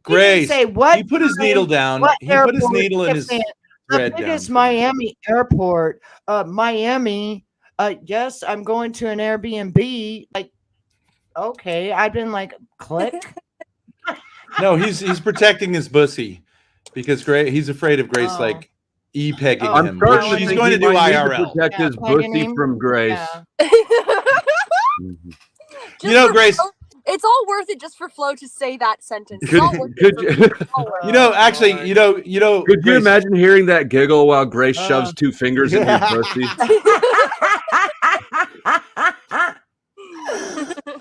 [SPEAKER 1] Grace,
[SPEAKER 6] say what?
[SPEAKER 1] He put his needle down. He put his needle in his thread down.
[SPEAKER 6] Biggest Miami airport. Miami. Yes, I'm going to an Airbnb. Like, okay, I've been like, click.
[SPEAKER 1] No, he's protecting his pussy because he's afraid of Grace e-pegging him. Which he's going to do IRL.
[SPEAKER 2] To protect his pussy from Grace.
[SPEAKER 1] You know, Grace.
[SPEAKER 3] It's all worth it just for Flo to say that sentence. It's all worth it.
[SPEAKER 1] You know, actually, you know.
[SPEAKER 2] Could you imagine hearing that giggle while Grace shoves two fingers in his pussy?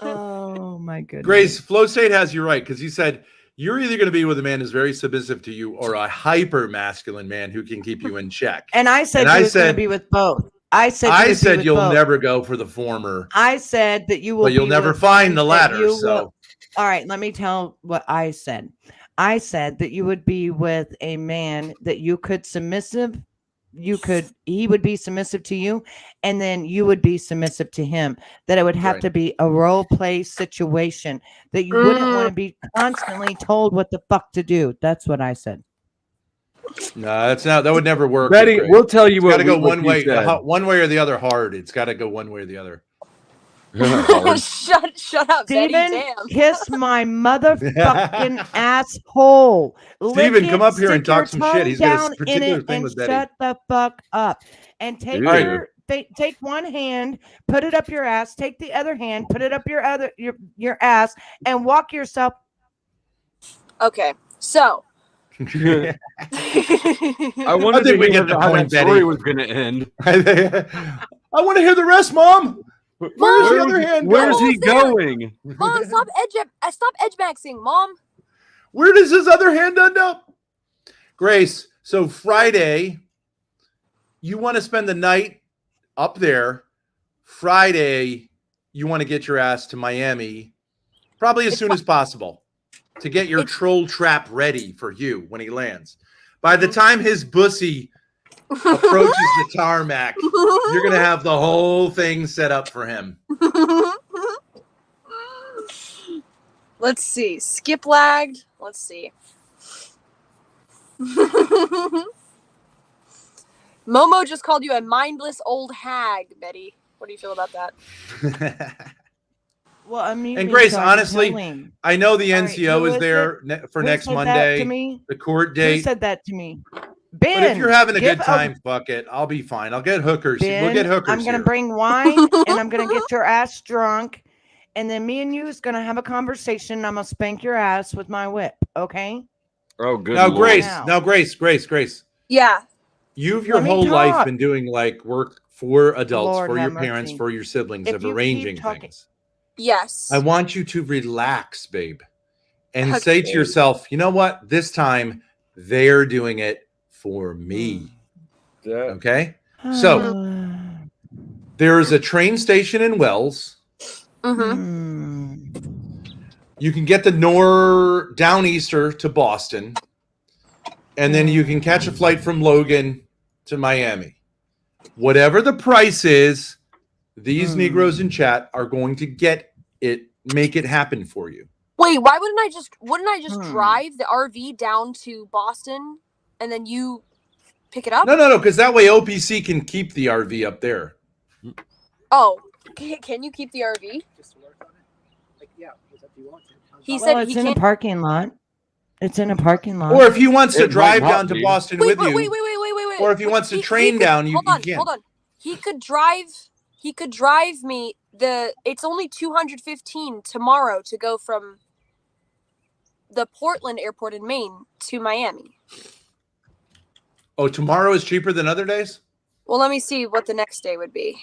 [SPEAKER 6] Oh my goodness.
[SPEAKER 1] Grace, Flo State has you right because he said you're either going to be with a man who's very submissive to you or a hyper masculine man who can keep you in check.
[SPEAKER 6] And I said I was going to be with both. I said
[SPEAKER 1] you'll never go for the former.
[SPEAKER 6] I said that you will,
[SPEAKER 1] but you'll never find the latter. So,
[SPEAKER 6] all right, let me tell what I said. I said that you would be with a man that he would be submissive to you, and then you would be submissive to him. That it would have to be a role play situation, that you wouldn't want to be constantly told what the fuck to do. That's what I said.
[SPEAKER 1] No, that's not. That would never work.
[SPEAKER 2] Betty, we'll tell you what.
[SPEAKER 1] Got to go one way or the other. Hard. It's got to go one way or the other.
[SPEAKER 3] Shut up,
[SPEAKER 6] Steven,
[SPEAKER 3] Betty. Damn.
[SPEAKER 6] Kiss my motherfucking asshole.
[SPEAKER 1] Steven, come up here and talk some shit. He's got a particular thing with Betty.
[SPEAKER 6] Shut the fuck up. And take take one hand, put it up your ass. Take the other hand, put it up your ass, and walk yourself.
[SPEAKER 3] Okay, so.
[SPEAKER 2] I wanted to get the point that story was going to end.
[SPEAKER 1] I want to hear the rest, Mom. Where's the other hand?
[SPEAKER 2] Where's he going?
[SPEAKER 3] Mom, stop edge maxing, Mom.
[SPEAKER 1] Where does his other hand end up? Grace, so Friday, you want to spend the night up there. Friday, you want to get your ass to Miami, probably as soon as possible, to get your troll trap ready for Hugh when he lands. By the time his bussy approaches the tarmac, you're going to have the whole thing set up for him.
[SPEAKER 3] Let's see. Skip lagged. Let's see. Momo just called you a mindless old hag, Betty. What do you feel about that?
[SPEAKER 6] Well, I mean,
[SPEAKER 1] and Grace, honestly, I know the NCO is there for next Monday. The court date.
[SPEAKER 6] Who said that to me? Ben,
[SPEAKER 1] but if you're having a good time, fuck it. I'll be fine. I'll get hookers.
[SPEAKER 6] Ben,
[SPEAKER 1] we'll get hookers.
[SPEAKER 6] I'm going to bring wine and I'm going to get your ass drunk. And then me and you is going to have a conversation. I'm going to spank your ass with my whip. Okay.
[SPEAKER 2] Oh, good.
[SPEAKER 1] Now, Grace.
[SPEAKER 3] Yeah.
[SPEAKER 1] You've your whole life been doing like work for adults, for your parents, for your siblings, of arranging things.
[SPEAKER 3] Yes.
[SPEAKER 1] I want you to relax, babe, and say to yourself, you know what? This time they're doing it for me. Okay? So there is a train station in Wells. You can get the Downeaster to Boston, and then you can catch a flight from Logan to Miami. Whatever the price is, these Negroes in chat are going to make it happen for you.
[SPEAKER 3] Wait, why wouldn't I just drive the RV down to Boston and then you pick it up?
[SPEAKER 1] No, because that way OPC can keep the RV up there.
[SPEAKER 3] Oh, can you keep the RV? He said
[SPEAKER 6] it's in a parking lot. It's in a parking lot.
[SPEAKER 1] Or if he wants to drive down to Boston with you.
[SPEAKER 3] Wait.
[SPEAKER 1] Or if he wants to train down, you can.
[SPEAKER 3] Hold on. He could drive me it's only $215 tomorrow to go from the Portland airport in Maine to Miami.
[SPEAKER 1] Oh, tomorrow is cheaper than other days?
[SPEAKER 3] Well, let me see what the next day would be.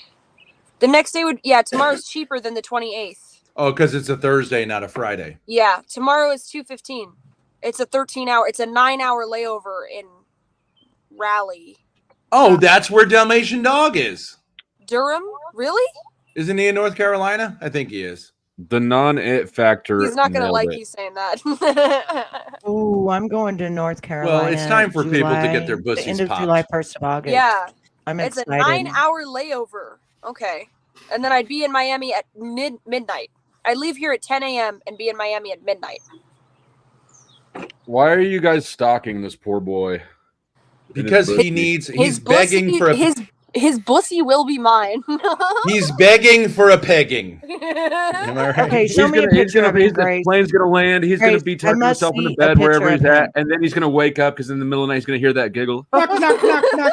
[SPEAKER 3] The next day tomorrow's cheaper than the 28th.
[SPEAKER 1] Oh, because it's a Thursday, not a Friday.
[SPEAKER 3] Yeah, tomorrow is $215. It's a 9-hour layover in Raleigh.
[SPEAKER 1] Oh, that's where Dalmatian Dog is.
[SPEAKER 3] Durham? Really?
[SPEAKER 1] Isn't he in North Carolina? I think he is.
[SPEAKER 2] The non-it factor.
[SPEAKER 3] He's not going to like you saying that.
[SPEAKER 6] Oh, I'm going to North Carolina.
[SPEAKER 1] Well, it's time for people to get their pussies
[SPEAKER 6] end of
[SPEAKER 1] popped.
[SPEAKER 6] July, 1st of August.
[SPEAKER 3] Yeah.
[SPEAKER 6] It's
[SPEAKER 3] excited. A 9-hour layover. Okay. And then I'd be in Miami at midnight. I'd leave here at 10 a.m. and be in Miami at midnight.
[SPEAKER 2] Why are you guys stalking this poor boy?
[SPEAKER 1] Because he's begging for
[SPEAKER 3] his bussy will be mine.
[SPEAKER 1] He's begging for a pegging. Am I right?
[SPEAKER 6] Okay, show me a picture of him, Grace.
[SPEAKER 2] The plane's going to land. He's going to be tucking himself in the bed wherever he's at. And then he's going to wake up because in the middle of the night he's going to hear that giggle.
[SPEAKER 1] Knock, knock, knock, knock.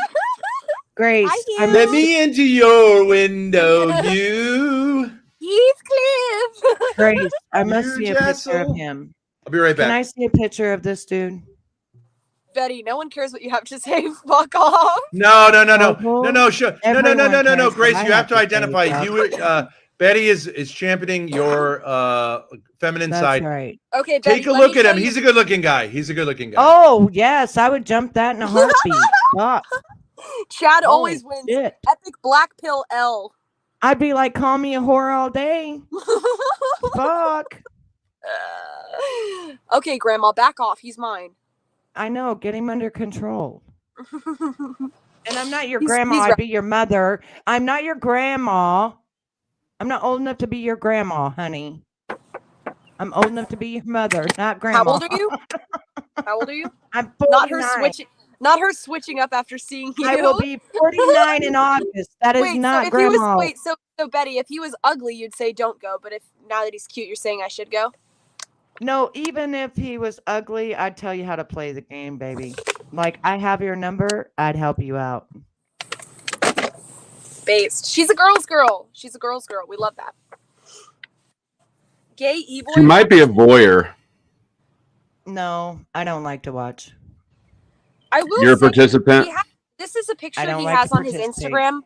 [SPEAKER 6] Grace,
[SPEAKER 1] let me into your window, you.
[SPEAKER 3] Heathcliff.
[SPEAKER 6] Grace, I must see a picture of him.
[SPEAKER 1] I'll be right back.
[SPEAKER 6] Can I see a picture of this dude?
[SPEAKER 3] Betty, no one cares what you have to say. Fuck off.
[SPEAKER 1] No. Sure. No. Grace, you have to identify. Betty is championing your feminine side.
[SPEAKER 6] Right.
[SPEAKER 3] Okay, Betty,
[SPEAKER 1] take a look at him. He's a good-looking guy.
[SPEAKER 6] Oh yes, I would jump that in a heartbeat. Fuck.
[SPEAKER 3] Chad always wins.
[SPEAKER 6] Shit.
[SPEAKER 3] Epic black pill L.
[SPEAKER 6] I'd be like, call me a whore all day. Fuck.
[SPEAKER 3] Okay, Grandma, back off. He's mine.
[SPEAKER 6] I know. Get him under control. And I'm not your
[SPEAKER 3] He's
[SPEAKER 6] grandma. I'd
[SPEAKER 3] right.
[SPEAKER 6] be your mother. I'm not your grandma. I'm not old enough to be your grandma, honey. I'm old enough to be your mother, not grandma.
[SPEAKER 3] How old are you? How old are you?
[SPEAKER 6] I'm 49.
[SPEAKER 3] Not her switching up after seeing you.
[SPEAKER 6] I will be 49 in August. That is not grandma.
[SPEAKER 3] So Betty, if he was ugly, you'd say don't go. But if now that he's cute, you're saying I should go?
[SPEAKER 6] No, even if he was ugly, I'd tell you how to play the game, baby. Like, I have your number. I'd help you out.
[SPEAKER 3] Based. She's a girl's girl. She's a girl's girl. We love that. Gay e-boy.
[SPEAKER 2] She might be a voyeur.
[SPEAKER 6] No, I don't like to watch.
[SPEAKER 3] I will.
[SPEAKER 2] You're a participant.
[SPEAKER 3] This is a picture he
[SPEAKER 6] like
[SPEAKER 3] has on his Instagram.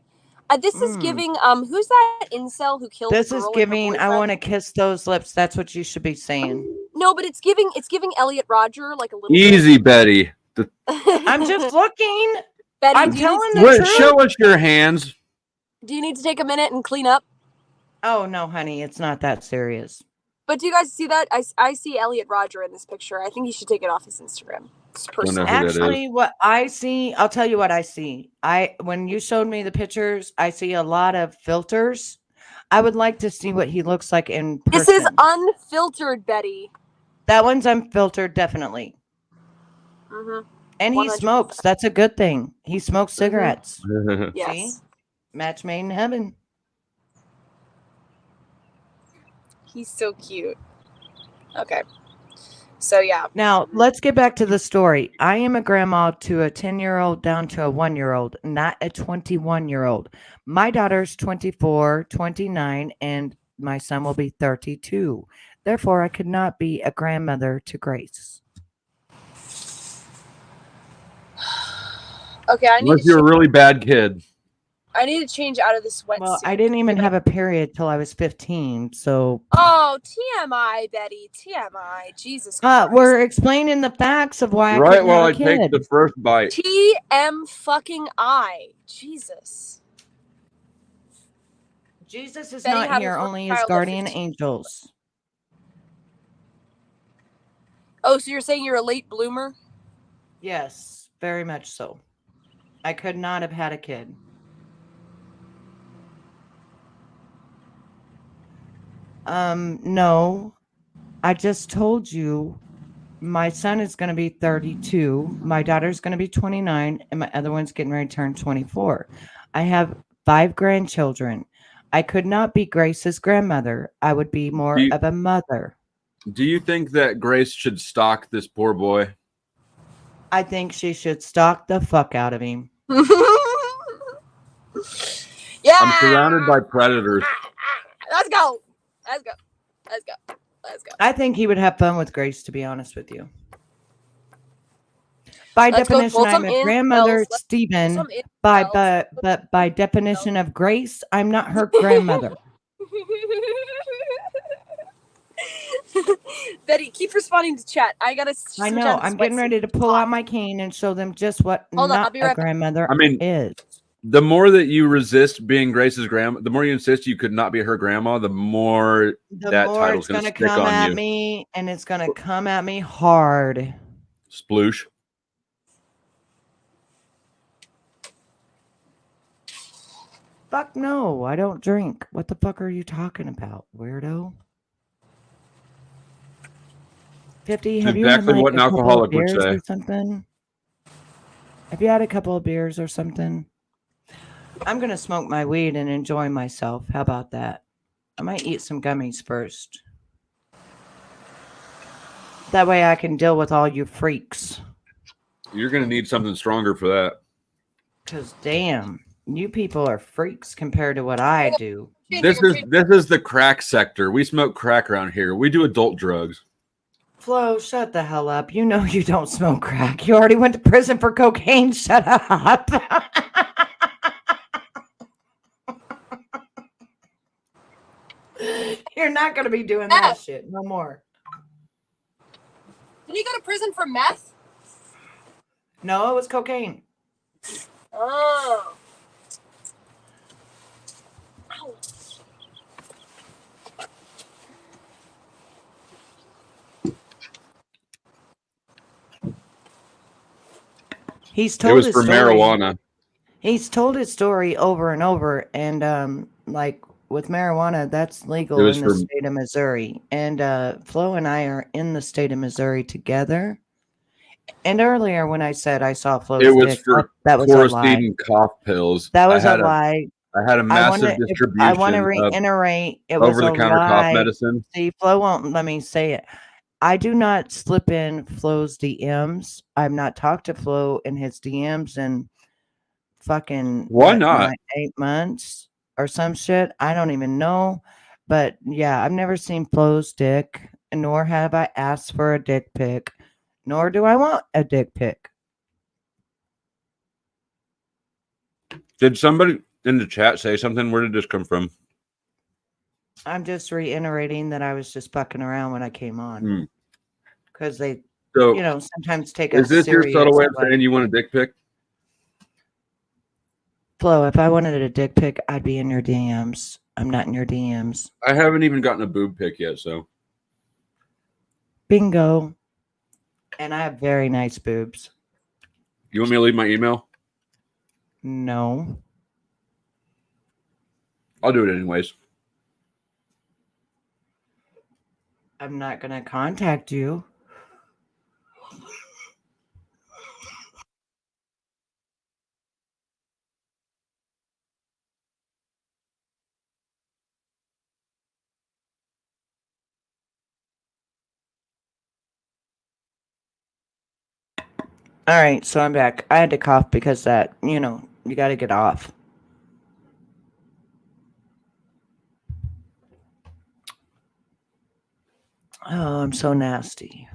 [SPEAKER 3] This is giving. Who's that incel who killed?
[SPEAKER 6] This is giving. I want to kiss those lips. That's what you should be saying.
[SPEAKER 3] No, but it's giving. It's giving Elliot Rodger like a little.
[SPEAKER 2] Easy, Betty.
[SPEAKER 6] I'm just looking.
[SPEAKER 3] Betty,
[SPEAKER 6] I'm telling the truth.
[SPEAKER 2] Show us your hands.
[SPEAKER 3] Do you need to take a minute and clean up?
[SPEAKER 6] Oh no, honey, it's not that serious.
[SPEAKER 3] But do you guys see that? I see Elliot Rodger in this picture. I think he should take it off his Instagram.
[SPEAKER 6] Actually, what I see, I'll tell you what I see. When you showed me the pictures, I see a lot of filters. I would like to see what he looks like in person.
[SPEAKER 3] This is unfiltered, Betty.
[SPEAKER 6] That one's unfiltered, definitely.
[SPEAKER 3] Mm-hmm.
[SPEAKER 6] And he 100%. Smokes. That's a good thing. He smokes cigarettes.
[SPEAKER 3] Yes.
[SPEAKER 6] See? Match made in heaven.
[SPEAKER 3] He's so cute. Okay. So, yeah.
[SPEAKER 6] Now, let's get back to the story. I am a grandma to a 10-year-old down to a 1-year-old, not a 21-year-old. My daughter's 24, 29, and my son will be 32. Therefore, I could not be a grandmother to Grace.
[SPEAKER 3] Okay,
[SPEAKER 2] unless you're a really bad kid.
[SPEAKER 3] I need to change out of this wetsuit.
[SPEAKER 6] Well, I didn't even have a period till I was 15, so...
[SPEAKER 3] Oh, TMI, Betty. TMI. Jesus Christ.
[SPEAKER 6] We're explaining the facts of why
[SPEAKER 2] I couldn't have a kid. Take the first bite.
[SPEAKER 3] TM fucking I. Jesus.
[SPEAKER 6] Jesus is Betty not here, only his guardian angels.
[SPEAKER 3] Oh, so you're saying you're a late bloomer?
[SPEAKER 6] Yes, very much so. I could not have had a kid. No, I just told you my son is going to be 32. My daughter's going to be 29 and my other one's getting ready to turn 24. I have 5 grandchildren. I could not be Grace's grandmother. I would be more of a mother.
[SPEAKER 2] Do you think that Grace should stalk this poor boy?
[SPEAKER 6] I think she should stalk the fuck out of him.
[SPEAKER 3] Yeah.
[SPEAKER 2] I'm surrounded by predators.
[SPEAKER 3] Let's go. Let's go. Let's go. Let's go.
[SPEAKER 6] I think he would have fun with Grace, to be honest with you. By definition, I'm a grandmother, Stephen. But by definition of Grace, I'm not her grandmother.
[SPEAKER 3] Betty, keep responding to chat. I know.
[SPEAKER 6] I'm getting ready to pull out my cane and show them just what not a grandmother is.
[SPEAKER 2] The more that you resist being Grace's grandma, the more you insist you could not be her grandma, the more that title's going to stick
[SPEAKER 6] come
[SPEAKER 2] on
[SPEAKER 6] at
[SPEAKER 2] you.
[SPEAKER 6] Me, and it's going to come at me hard.
[SPEAKER 2] Sploosh.
[SPEAKER 6] Fuck no, I don't drink. What the fuck are you talking about, weirdo? 50, have you had like
[SPEAKER 2] what an alcoholic would say.
[SPEAKER 6] Or something? Have you had a couple of beers or something? I'm going to smoke my weed and enjoy myself. How about that? I might eat some gummies first. That way I can deal with all you freaks.
[SPEAKER 2] You're going to need something stronger for that.
[SPEAKER 6] Because damn, you people are freaks compared to what I do.
[SPEAKER 2] This is the crack sector. We smoke crack around here. We do adult drugs.
[SPEAKER 6] Flo, shut the hell up. You know you don't smoke crack. You already went to prison for cocaine. Shut up. You're not going to be doing that shit. No more.
[SPEAKER 3] Did he go to prison for meth?
[SPEAKER 6] No, it was cocaine.
[SPEAKER 3] Oh. Ow.
[SPEAKER 6] He's
[SPEAKER 2] It
[SPEAKER 6] told
[SPEAKER 2] was
[SPEAKER 6] his
[SPEAKER 2] for
[SPEAKER 6] story.
[SPEAKER 2] marijuana.
[SPEAKER 6] He's told his story over and over, and like with marijuana, that's
[SPEAKER 2] It
[SPEAKER 6] legal
[SPEAKER 2] was
[SPEAKER 6] in
[SPEAKER 2] for
[SPEAKER 6] the state of Missouri. And Flo and I are in the state of Missouri together. And earlier, when I said I saw
[SPEAKER 2] it
[SPEAKER 6] Flo's
[SPEAKER 2] was
[SPEAKER 6] dick,
[SPEAKER 2] for
[SPEAKER 6] that was a lie.
[SPEAKER 2] Chlorocidin cough pills.
[SPEAKER 6] That
[SPEAKER 2] I
[SPEAKER 6] was a
[SPEAKER 2] had
[SPEAKER 6] lie.
[SPEAKER 2] a massive
[SPEAKER 6] I want to
[SPEAKER 2] distribution of
[SPEAKER 6] reiterate, it was a
[SPEAKER 2] over-the-counter cough
[SPEAKER 6] lie.
[SPEAKER 2] medicine.
[SPEAKER 6] See, Flo won't let me say it. I do not slip in Flo's DMs. I've not talked to Flo in his DMs in fucking
[SPEAKER 2] Why not?
[SPEAKER 6] 8 months or some shit. I don't even know. But yeah, I've never seen Flo's dick, nor have I asked for a dick pic, nor do I want a dick pic.
[SPEAKER 2] Did somebody in the chat say something? Where did this come from?
[SPEAKER 6] I'm just reiterating that I was just fucking around when I came on. Because they,
[SPEAKER 2] So,
[SPEAKER 6] sometimes take
[SPEAKER 2] is
[SPEAKER 6] us
[SPEAKER 2] this your
[SPEAKER 6] serious.
[SPEAKER 2] subtle way of saying you want a dick pic?
[SPEAKER 6] Flo, if I wanted a dick pic, I'd be in your DMs. I'm not in your DMs.
[SPEAKER 2] I haven't even gotten a boob pic yet, so.
[SPEAKER 6] Bingo. And I have very nice boobs.
[SPEAKER 2] You want me to leave my email?
[SPEAKER 6] No.
[SPEAKER 2] I'll do it anyways.
[SPEAKER 6] I'm not going to contact you. All right, so I'm back. I had to cough because that, you got to get off. Oh, I'm so nasty.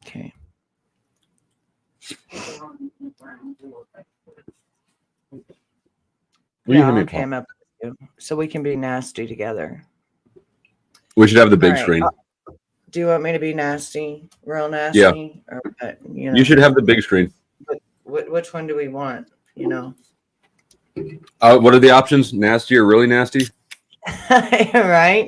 [SPEAKER 6] Okay. Yeah, okay, I'm up with you. So we can be nasty together.
[SPEAKER 2] We should have the big screen.
[SPEAKER 6] Do you want me to be nasty? Real nasty?
[SPEAKER 2] Yeah.
[SPEAKER 6] Or,
[SPEAKER 2] You should have the big screen.
[SPEAKER 6] Which one do we want?
[SPEAKER 2] What are the options? Nasty or really nasty?
[SPEAKER 6] Right?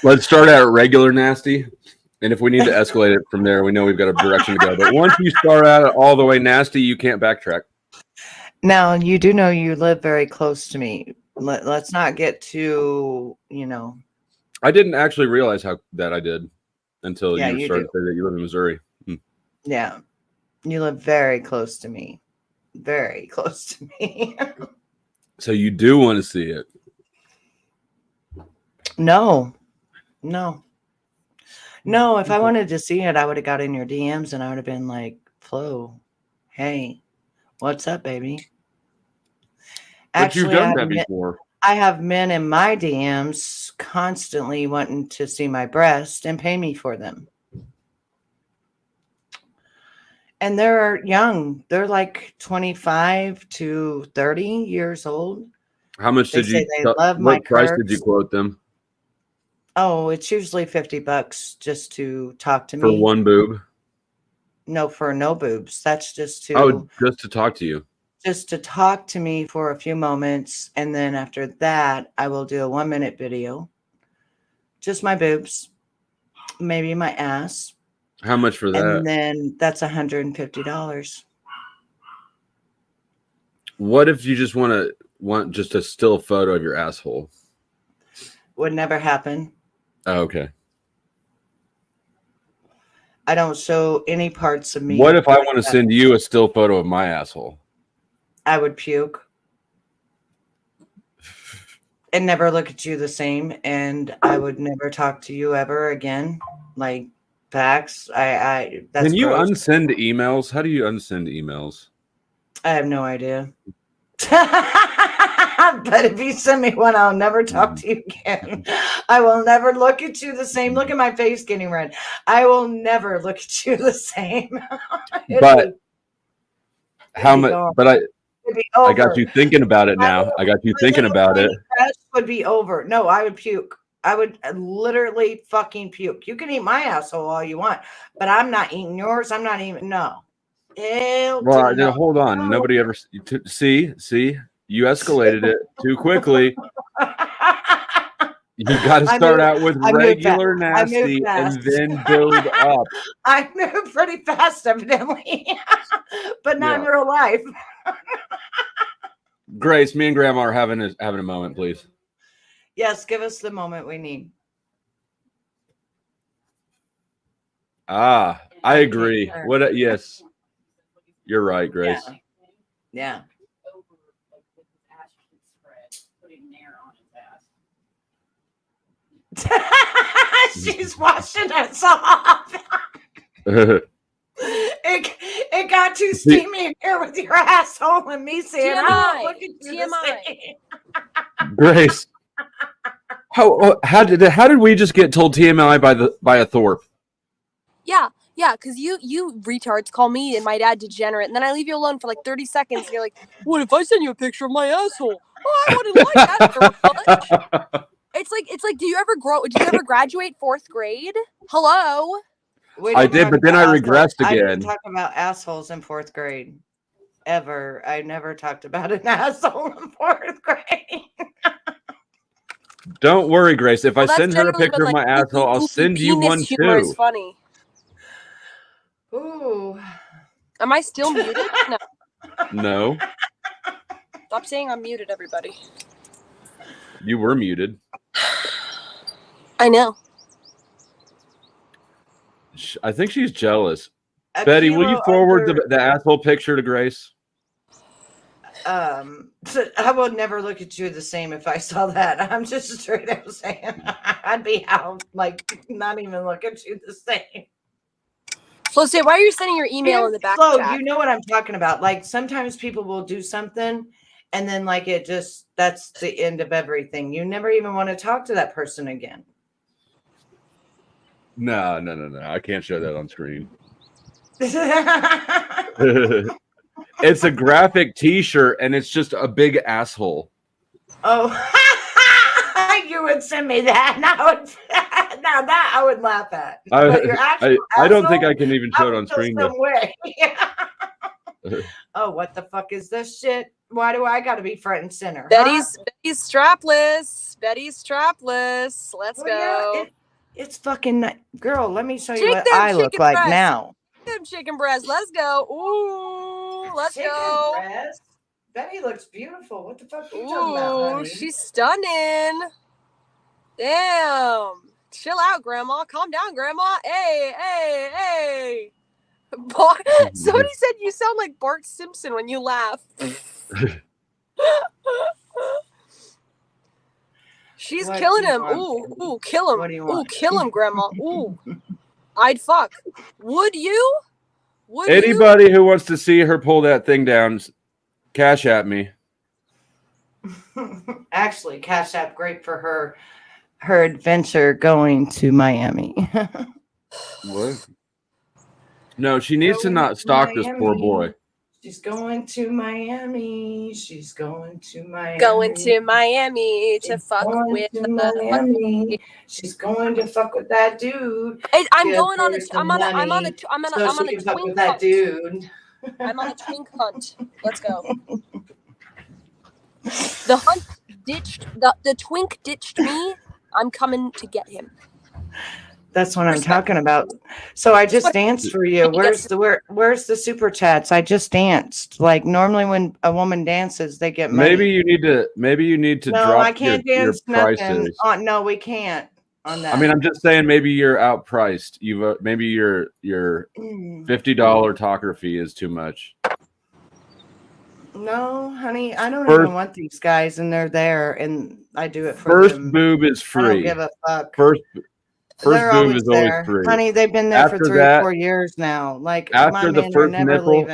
[SPEAKER 2] Let's start at regular nasty. And if we need to escalate it from there, we know we've got a direction to go. But once you start at it all the way nasty, you can't backtrack.
[SPEAKER 6] Now, you do know you live very close to me. Let's not get too,
[SPEAKER 2] I didn't actually realize that I did until you started to say that you live in Missouri.
[SPEAKER 6] Yeah. You live very close to me. Very close to me.
[SPEAKER 2] So you do want to see it?
[SPEAKER 6] No. If I wanted to see it, I would have got in your DMs and I would have been like, Flo, hey, what's up, baby?
[SPEAKER 2] But you've done that before.
[SPEAKER 6] I have men in my DMs constantly wanting to see my breast and pay me for them. And they're young. They're like 25 to 30 years old.
[SPEAKER 2] How much did you? What price did you quote them?
[SPEAKER 6] Oh, it's usually $50 just to talk to me.
[SPEAKER 2] For one boob?
[SPEAKER 6] No, for no boobs. That's just to.
[SPEAKER 2] Oh, just to talk to you.
[SPEAKER 6] Just to talk to me for a few moments. And then after that, I will do a 1-minute video. Just my boobs. Maybe my ass.
[SPEAKER 2] How much for that?
[SPEAKER 6] And then that's $150.
[SPEAKER 2] What if you just want just a still photo of your asshole?
[SPEAKER 6] Would never happen.
[SPEAKER 2] Oh, okay.
[SPEAKER 6] I don't show any parts of me.
[SPEAKER 2] What if I want to send you a still photo of my asshole?
[SPEAKER 6] I would puke. And never look at you the same. And I would never talk to you ever again. Like, facts. That's
[SPEAKER 2] Can you
[SPEAKER 6] gross.
[SPEAKER 2] unsend emails? How do you unsend emails?
[SPEAKER 6] I have no idea. But if you send me one, I'll never talk to you again. I will never look at you the same. Look at my face getting red. I will never look at you the same.
[SPEAKER 2] But how much? But I got you thinking about it now. I got you thinking about it.
[SPEAKER 6] Would be over. No, I would puke. I would literally fucking puke. You can eat my asshole all you want, but I'm not eating yours. I'm not even, no. Hell
[SPEAKER 2] Well,
[SPEAKER 6] to no.
[SPEAKER 2] hold on. Nobody ever see. You escalated it too quickly. You got to start out with regular nasty and then build up.
[SPEAKER 6] I move pretty fast, evidently, but not in real life.
[SPEAKER 2] Grace, me and Grandma are having a moment, please.
[SPEAKER 6] Yes, give us the moment we need.
[SPEAKER 2] I agree. What? Yes, you're right, Grace.
[SPEAKER 6] Yeah. She's washing us off. It got too steamy in here with your asshole and me saying, "Oh, look at you."
[SPEAKER 2] Grace, how did we just get told TMI by a Thorp?
[SPEAKER 3] Yeah, because you retards call me and my dad degenerate, and then I leave you alone for like 30 seconds, and you're like, "What if I send you a picture of my asshole?" Oh, I wouldn't like that very much. It's like, do you ever graduate 4th grade? Hello.
[SPEAKER 2] I did, but then I regressed again.
[SPEAKER 6] I didn't talk about assholes in 4th grade. Ever. I never talked about an asshole in 4th grade.
[SPEAKER 2] Don't worry, Grace. If I send her a picture of my asshole, I'll send you one too.
[SPEAKER 3] Is funny.
[SPEAKER 6] Ooh.
[SPEAKER 3] Am I still muted? No.
[SPEAKER 2] No.
[SPEAKER 3] Stop saying I'm muted, everybody.
[SPEAKER 2] You were muted.
[SPEAKER 3] I know.
[SPEAKER 2] I think she's jealous. Betty, will you forward the asshole picture to Grace?
[SPEAKER 6] So I would never look at you the same if I saw that. I'm just straight up saying I'd be out, like, not even look at you the same.
[SPEAKER 3] So say, why are you sending your email in the back chat?
[SPEAKER 6] You know what I'm talking about. Like, sometimes people will do something and then like that's the end of everything. You never even want to talk to that person again.
[SPEAKER 2] No. I can't show that on screen. It's a graphic t-shirt and it's just a big asshole.
[SPEAKER 6] Oh, you would send me that. Now that I would laugh at.
[SPEAKER 2] I don't think I can even show it on screen.
[SPEAKER 6] Oh, what the fuck is this shit? Why do I got to be front and center?
[SPEAKER 3] Betty's strapless. Betty's strapless. Let's go.
[SPEAKER 6] Yeah, it's fucking girl. Let me show you what I look like now.
[SPEAKER 3] Them chicken breasts. Let's go. Ooh, let's go.
[SPEAKER 6] Breast? Betty looks beautiful. What the fuck are you talking about, honey?
[SPEAKER 3] She's stunning. Damn. Chill out, Grandma. Calm down, Grandma. Hey. Somebody said you sound like Bart Simpson when you laugh. She's killing him. Ooh, kill him. Ooh, kill him, Grandma. Ooh. I'd fuck. Would you?
[SPEAKER 2] Anybody who wants to see her pull that thing down, cash at me.
[SPEAKER 6] Actually, Cash App great for her adventure going to Miami.
[SPEAKER 2] What? No, she needs to not stalk this poor boy.
[SPEAKER 6] She's going to Miami. She's going to Miami.
[SPEAKER 3] Going to Miami to fuck with
[SPEAKER 6] Miami. She's going to fuck with that dude.
[SPEAKER 3] I'm on a twink
[SPEAKER 6] with that dude.
[SPEAKER 3] I'm on a twink hunt. Let's go. The hunt ditched the twink ditched me. I'm coming to get him.
[SPEAKER 6] That's what I'm talking about. So I just danced for you. Where's the super chats? I just danced. Like normally when a woman dances, they get money.
[SPEAKER 2] Maybe you need to
[SPEAKER 6] no,
[SPEAKER 2] drop
[SPEAKER 6] I can't
[SPEAKER 2] your
[SPEAKER 6] dance nothing.
[SPEAKER 2] prices.
[SPEAKER 6] No, we can't on that.
[SPEAKER 2] I mean, I'm just saying maybe you're outpriced. Maybe your $50 talker fee is too much.
[SPEAKER 6] No, honey, I don't even want these guys, and they're there, and I do it for them.
[SPEAKER 2] First boob is free.
[SPEAKER 6] I don't give a fuck.
[SPEAKER 2] First boob is always free.
[SPEAKER 6] Honey, they've been there for 3 or 4 years now. Like,
[SPEAKER 2] after the first nipple,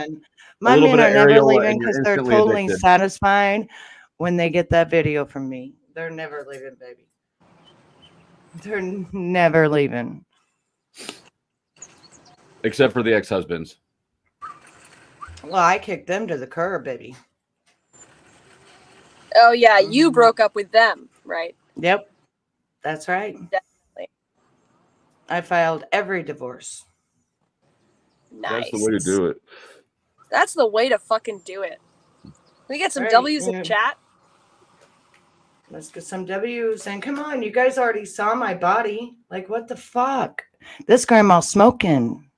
[SPEAKER 6] my men are never leaving because they're totally satisfied when they get that video from me. They're never leaving, baby. They're never leaving.
[SPEAKER 2] Except for the ex-husbands.
[SPEAKER 6] Well, I kicked them to the curb, baby.
[SPEAKER 3] Oh, yeah, you broke up with them, right?
[SPEAKER 6] Yep. That's right.
[SPEAKER 3] Definitely.
[SPEAKER 6] I filed every divorce.
[SPEAKER 3] Nice.
[SPEAKER 2] That's the way to do it.
[SPEAKER 3] That's the way to fucking do it. We get some
[SPEAKER 6] Right,
[SPEAKER 3] W's
[SPEAKER 6] yeah.
[SPEAKER 3] in chat.
[SPEAKER 6] Let's get some W's. And come on, you guys already saw my body. Like, what the fuck? This grandma's smoking.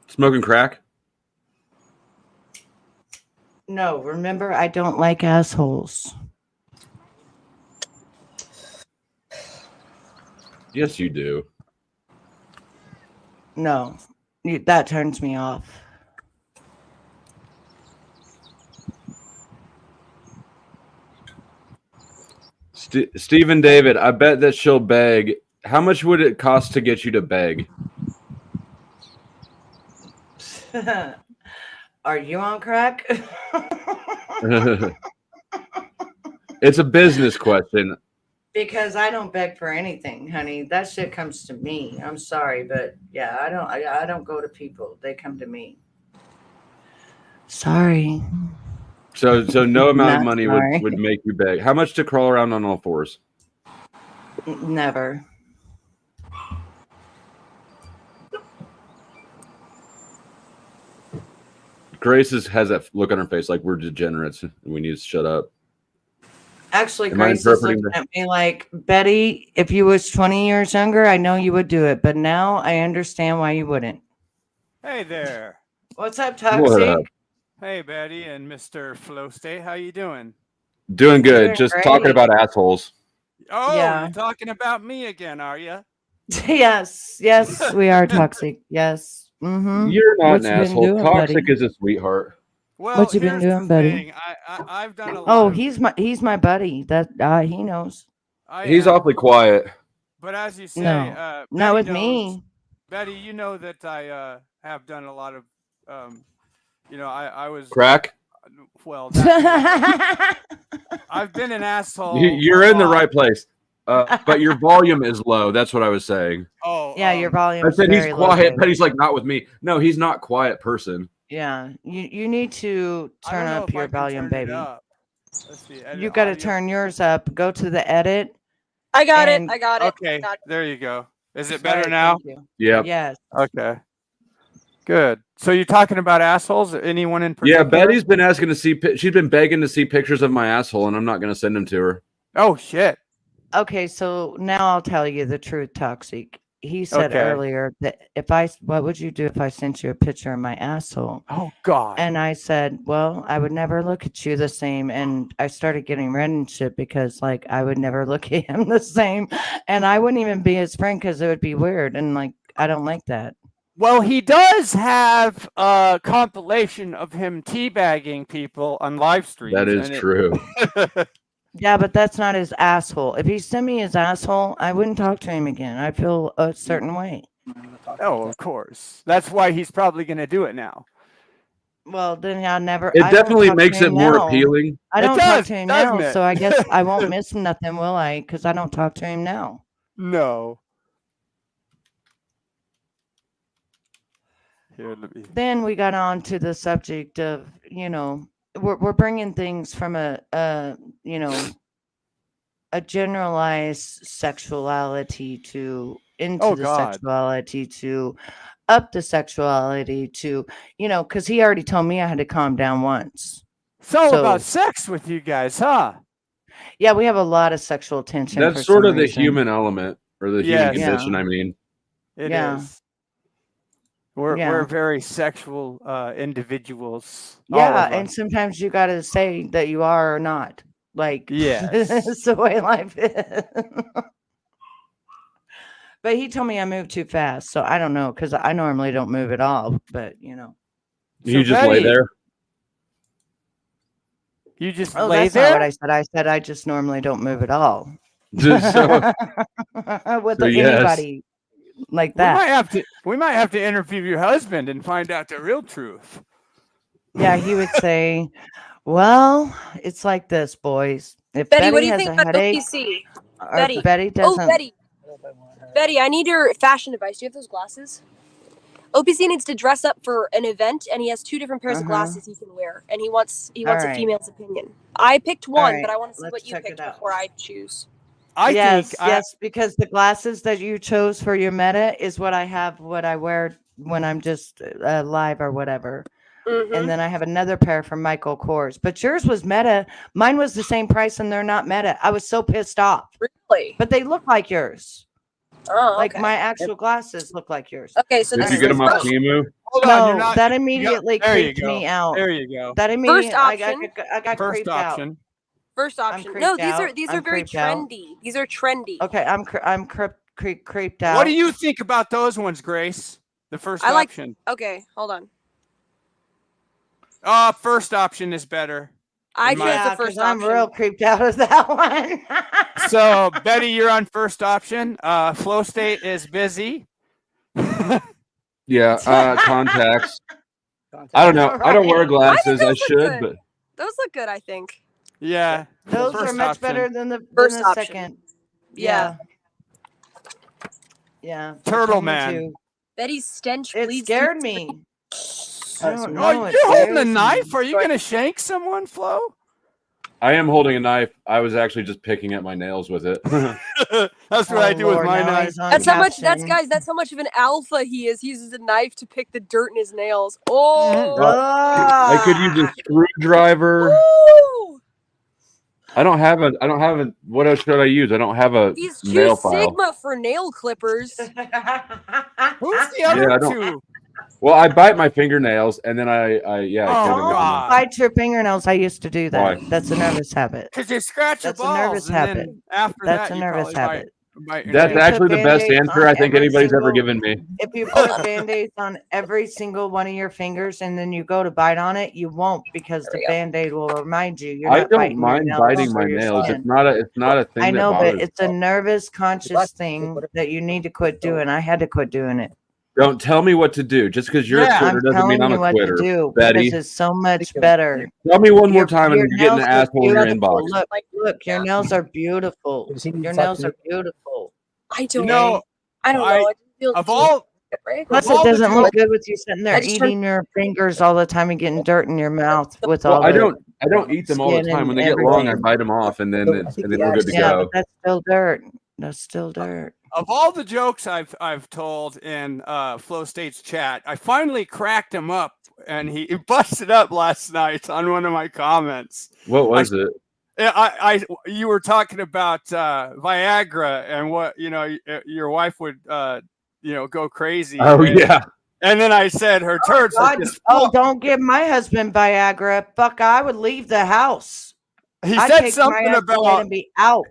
[SPEAKER 2] Smoking crack?
[SPEAKER 6] No, remember, I don't like assholes.
[SPEAKER 2] Yes, you do.
[SPEAKER 6] No, that turns me off.
[SPEAKER 2] Stephen David, I bet that she'll beg. How much would it cost to get you to beg?
[SPEAKER 6] Are you on crack?
[SPEAKER 2] It's a business question.
[SPEAKER 6] Because I don't beg for anything, honey. That shit comes to me. I'm sorry, but yeah, I don't go to people. They come to me. Sorry.
[SPEAKER 2] So no amount of
[SPEAKER 6] Not
[SPEAKER 2] money
[SPEAKER 6] sorry.
[SPEAKER 2] would make you beg. How much to crawl around on all fours?
[SPEAKER 6] Never.
[SPEAKER 2] Grace has that look on her face like we're degenerates and we need to shut up.
[SPEAKER 6] Actually,
[SPEAKER 2] Am I
[SPEAKER 6] Grace is
[SPEAKER 2] interpreting
[SPEAKER 6] looking at me like, Betty, if you was 20 years younger, I know you would do it. But now I understand why you wouldn't.
[SPEAKER 8] Hey there.
[SPEAKER 6] What's up, Toxic?
[SPEAKER 2] What up?
[SPEAKER 8] Hey, Betty and Mr. Flow State. How you doing?
[SPEAKER 2] Doing good.
[SPEAKER 6] Doing
[SPEAKER 2] Just
[SPEAKER 6] great.
[SPEAKER 2] talking about assholes.
[SPEAKER 8] Oh,
[SPEAKER 6] Yeah.
[SPEAKER 8] you're talking about me again, are you?
[SPEAKER 6] Yes, we are toxic. Yes. Mm-hmm.
[SPEAKER 2] You're not
[SPEAKER 6] What
[SPEAKER 2] an
[SPEAKER 6] you been
[SPEAKER 2] asshole.
[SPEAKER 6] doing,
[SPEAKER 2] Toxic
[SPEAKER 6] buddy?
[SPEAKER 2] is a sweetheart.
[SPEAKER 8] Well,
[SPEAKER 6] What you been
[SPEAKER 8] here's
[SPEAKER 6] doing,
[SPEAKER 8] the
[SPEAKER 6] buddy?
[SPEAKER 8] thing. I've done a lot.
[SPEAKER 6] Oh,
[SPEAKER 8] of,
[SPEAKER 6] he's my buddy. That he knows.
[SPEAKER 2] He's
[SPEAKER 8] am.
[SPEAKER 2] awfully quiet.
[SPEAKER 8] But as you say,
[SPEAKER 6] No, not
[SPEAKER 8] Betty
[SPEAKER 6] with
[SPEAKER 8] knows,
[SPEAKER 6] me.
[SPEAKER 8] Betty, you know that I have done a lot of, I was
[SPEAKER 2] Crack?
[SPEAKER 8] Well, that, I've been an asshole.
[SPEAKER 2] You're in the right place. But your volume is low. That's what I was saying.
[SPEAKER 8] Oh,
[SPEAKER 6] Yeah, your volume.
[SPEAKER 2] I said he's quiet, but he's like not with me. No, he's not quiet person.
[SPEAKER 6] Yeah, you need to turn up your volume, baby.
[SPEAKER 8] Let's see,
[SPEAKER 6] You got to turn yours up. Go to the edit.
[SPEAKER 3] I got it.
[SPEAKER 6] and-
[SPEAKER 3] I got it.
[SPEAKER 8] Okay,
[SPEAKER 3] Got it.
[SPEAKER 8] there you go. Is it
[SPEAKER 6] Right,
[SPEAKER 8] better now?
[SPEAKER 6] thank you.
[SPEAKER 2] Yeah.
[SPEAKER 6] Yes.
[SPEAKER 8] Okay. Good. So you're talking about assholes? Anyone in particular?
[SPEAKER 2] Yeah, Betty's been asking to see. She's been begging to see pictures of my asshole, and I'm not going to send them to her.
[SPEAKER 8] Oh shit.
[SPEAKER 6] Okay, so now I'll tell you the truth, Toxic. He said
[SPEAKER 8] Okay.
[SPEAKER 6] earlier that what would you do if I sent you a picture of my asshole?
[SPEAKER 8] Oh God.
[SPEAKER 6] And I said, well, I would never look at you the same. And I started getting red and shit because like I would never look at him the same. And I wouldn't even be his friend because it would be weird. And like, I don't like that.
[SPEAKER 8] Well, he does have a compilation of him teabagging people on live streams.
[SPEAKER 2] That is true.
[SPEAKER 6] Yeah, but that's not his asshole. If he sent me his asshole, I wouldn't talk to him again. I feel a certain way.
[SPEAKER 8] Oh, of course. That's why he's probably going to do it now.
[SPEAKER 6] Well, then I'll never.
[SPEAKER 2] It
[SPEAKER 6] I don't
[SPEAKER 2] definitely
[SPEAKER 6] talk to
[SPEAKER 2] makes
[SPEAKER 6] him
[SPEAKER 2] it more
[SPEAKER 6] now.
[SPEAKER 2] appealing.
[SPEAKER 6] I don't
[SPEAKER 8] It
[SPEAKER 6] talk
[SPEAKER 8] does,
[SPEAKER 6] to him
[SPEAKER 8] doesn't
[SPEAKER 6] now,
[SPEAKER 8] it?
[SPEAKER 6] so I guess I won't miss nothing, will I? Because I don't talk to him now.
[SPEAKER 8] No. Here, let me...
[SPEAKER 6] Then we got on to the subject of, we're bringing things from a generalized sexuality into the
[SPEAKER 8] God.
[SPEAKER 6] sexuality to up the sexuality to, because he already told me I had to calm down once.
[SPEAKER 8] It's all
[SPEAKER 6] So-
[SPEAKER 8] about sex with you guys, huh?
[SPEAKER 6] Yeah, we have a lot of sexual tension.
[SPEAKER 2] That's
[SPEAKER 6] for
[SPEAKER 2] sort
[SPEAKER 6] some
[SPEAKER 2] of the
[SPEAKER 6] reason.
[SPEAKER 2] human element or the
[SPEAKER 8] Yes.
[SPEAKER 2] human condition. I mean,
[SPEAKER 8] It is.
[SPEAKER 6] Yeah.
[SPEAKER 8] We're very sexual individuals. all
[SPEAKER 6] Yeah,
[SPEAKER 8] of
[SPEAKER 6] and
[SPEAKER 8] us.
[SPEAKER 6] sometimes you got to say that you are or not. Like,
[SPEAKER 8] Yes.
[SPEAKER 6] it's the way life is. But he told me I moved too fast, so I don't know because I normally don't move at all. But
[SPEAKER 2] you
[SPEAKER 8] So,
[SPEAKER 2] just lay
[SPEAKER 8] Betty,
[SPEAKER 2] there.
[SPEAKER 8] You just
[SPEAKER 6] oh,
[SPEAKER 8] lay
[SPEAKER 6] that's
[SPEAKER 8] there.
[SPEAKER 6] not what I said. I said I just normally don't move at all.
[SPEAKER 2] Just so,
[SPEAKER 6] With
[SPEAKER 2] so
[SPEAKER 6] anybody like that.
[SPEAKER 8] We might have to interview your husband and find out the real truth.
[SPEAKER 6] Yeah, he would say, "Well, it's like this, boys. If
[SPEAKER 3] Betty,
[SPEAKER 6] Betty
[SPEAKER 3] what do you
[SPEAKER 6] has
[SPEAKER 3] think
[SPEAKER 6] a
[SPEAKER 3] about
[SPEAKER 6] headache,
[SPEAKER 3] OPC?
[SPEAKER 6] or
[SPEAKER 3] Betty.
[SPEAKER 6] if Betty doesn't."
[SPEAKER 3] Oh, Betty. Betty, I need your fashion advice. Do you have those glasses? OPC needs to dress up for an event, and he has 2 different pairs of glasses he can wear, and he wants a
[SPEAKER 6] Alright.
[SPEAKER 3] female's opinion. I picked one,
[SPEAKER 6] Alright,
[SPEAKER 3] but I want to see
[SPEAKER 6] let's
[SPEAKER 3] what you
[SPEAKER 6] check
[SPEAKER 3] picked
[SPEAKER 6] it out.
[SPEAKER 3] before I choose.
[SPEAKER 6] Yes, because the glasses that you chose for your meta is what I wear when I'm just live or whatever.
[SPEAKER 3] Mm-hmm.
[SPEAKER 6] And then I have another pair from Michael Kors. But yours was meta. Mine was the same price and they're not meta. I was so pissed off.
[SPEAKER 3] Really?
[SPEAKER 6] But they look like yours.
[SPEAKER 3] Oh, okay.
[SPEAKER 6] Like my actual glasses look like yours.
[SPEAKER 3] Okay, so
[SPEAKER 2] did you get them off Temu?
[SPEAKER 6] No, that immediately creeped me out.
[SPEAKER 8] There you go.
[SPEAKER 6] That immediately, I got
[SPEAKER 8] First
[SPEAKER 6] creeped
[SPEAKER 8] option.
[SPEAKER 6] out.
[SPEAKER 3] First option.
[SPEAKER 6] creeped
[SPEAKER 3] No, these
[SPEAKER 6] out.
[SPEAKER 3] are
[SPEAKER 6] I'm
[SPEAKER 3] very
[SPEAKER 6] creeped out.
[SPEAKER 3] trendy. These are trendy.
[SPEAKER 6] Okay, I'm creeped out.
[SPEAKER 8] What do you think about those ones, Grace? The first option.
[SPEAKER 3] Okay, hold on.
[SPEAKER 8] First option is better.
[SPEAKER 3] I chose the first option.
[SPEAKER 6] I'm real creeped out of that one.
[SPEAKER 8] So, Betty, you're on first option. Flow State is busy.
[SPEAKER 2] Yeah, contacts. I don't know. I don't wear glasses. I should, but
[SPEAKER 3] those look good, I think.
[SPEAKER 8] Yeah.
[SPEAKER 6] Those are much better than the
[SPEAKER 3] first option.
[SPEAKER 6] Second.
[SPEAKER 3] Yeah.
[SPEAKER 8] Turtle Man.
[SPEAKER 3] Betty's stench
[SPEAKER 6] It
[SPEAKER 3] bleeds.
[SPEAKER 6] scared me.
[SPEAKER 8] You're holding a knife? Are you going to shank someone, Flo?
[SPEAKER 2] I am holding a knife. I was actually just picking at my nails with it.
[SPEAKER 8] That's what I do with my knife.
[SPEAKER 3] That's how much. That's how much of an alpha he is. He uses a knife to pick the dirt in his nails. Oh,
[SPEAKER 2] I could use a screwdriver.
[SPEAKER 3] Ooh.
[SPEAKER 2] I don't have a. What else should I use? I don't have a
[SPEAKER 3] He's
[SPEAKER 2] nail
[SPEAKER 3] too
[SPEAKER 2] file.
[SPEAKER 3] Sigma for nail clippers.
[SPEAKER 8] Who's the other two?
[SPEAKER 2] Well, I bite my fingernails, and then I
[SPEAKER 6] bite your fingernails. I used to do that.
[SPEAKER 2] Why?
[SPEAKER 6] That's a nervous habit.
[SPEAKER 8] Because you scratch your balls.
[SPEAKER 6] That's a nervous habit.
[SPEAKER 8] That's
[SPEAKER 6] a nervous habit.
[SPEAKER 2] That's actually the best answer I think anybody's ever given me.
[SPEAKER 6] If you put Band-Aids on every single one of your fingers and then you go to bite on it, you won't, because the Band-Aid will remind you. You're
[SPEAKER 2] I
[SPEAKER 6] not
[SPEAKER 2] don't mind biting my nails. It's not a thing.
[SPEAKER 6] I know,
[SPEAKER 2] that
[SPEAKER 6] but it's a nervous, conscious thing that you need to quit doing. I had to quit doing it.
[SPEAKER 2] Don't tell me what to do. Just because you're a quitter doesn't mean I'm a quitter. Betty,
[SPEAKER 6] this is so much better.
[SPEAKER 2] Tell me one more time, and you're getting an asshole in your inbox.
[SPEAKER 6] Look, your nails are beautiful. Your nails are beautiful.
[SPEAKER 3] I don't know.
[SPEAKER 6] Plus, it doesn't look good with you sitting there eating your fingers all the time and getting dirt in your mouth with all.
[SPEAKER 2] I don't eat them all the time. When they get long, I bite them off, and then we're good to go.
[SPEAKER 6] But that's still dirt. That's still dirt.
[SPEAKER 8] Of all the jokes I've told in Flow State's chat, I finally cracked him up, and he busted up last night on one of my comments.
[SPEAKER 2] What was it?
[SPEAKER 8] You were talking about Viagra and what your wife would go crazy.
[SPEAKER 2] Oh yeah.
[SPEAKER 8] And then I said her turds.
[SPEAKER 6] Don't give my husband Viagra. Fuck, I would leave the house.
[SPEAKER 8] He said something about
[SPEAKER 6] to be out.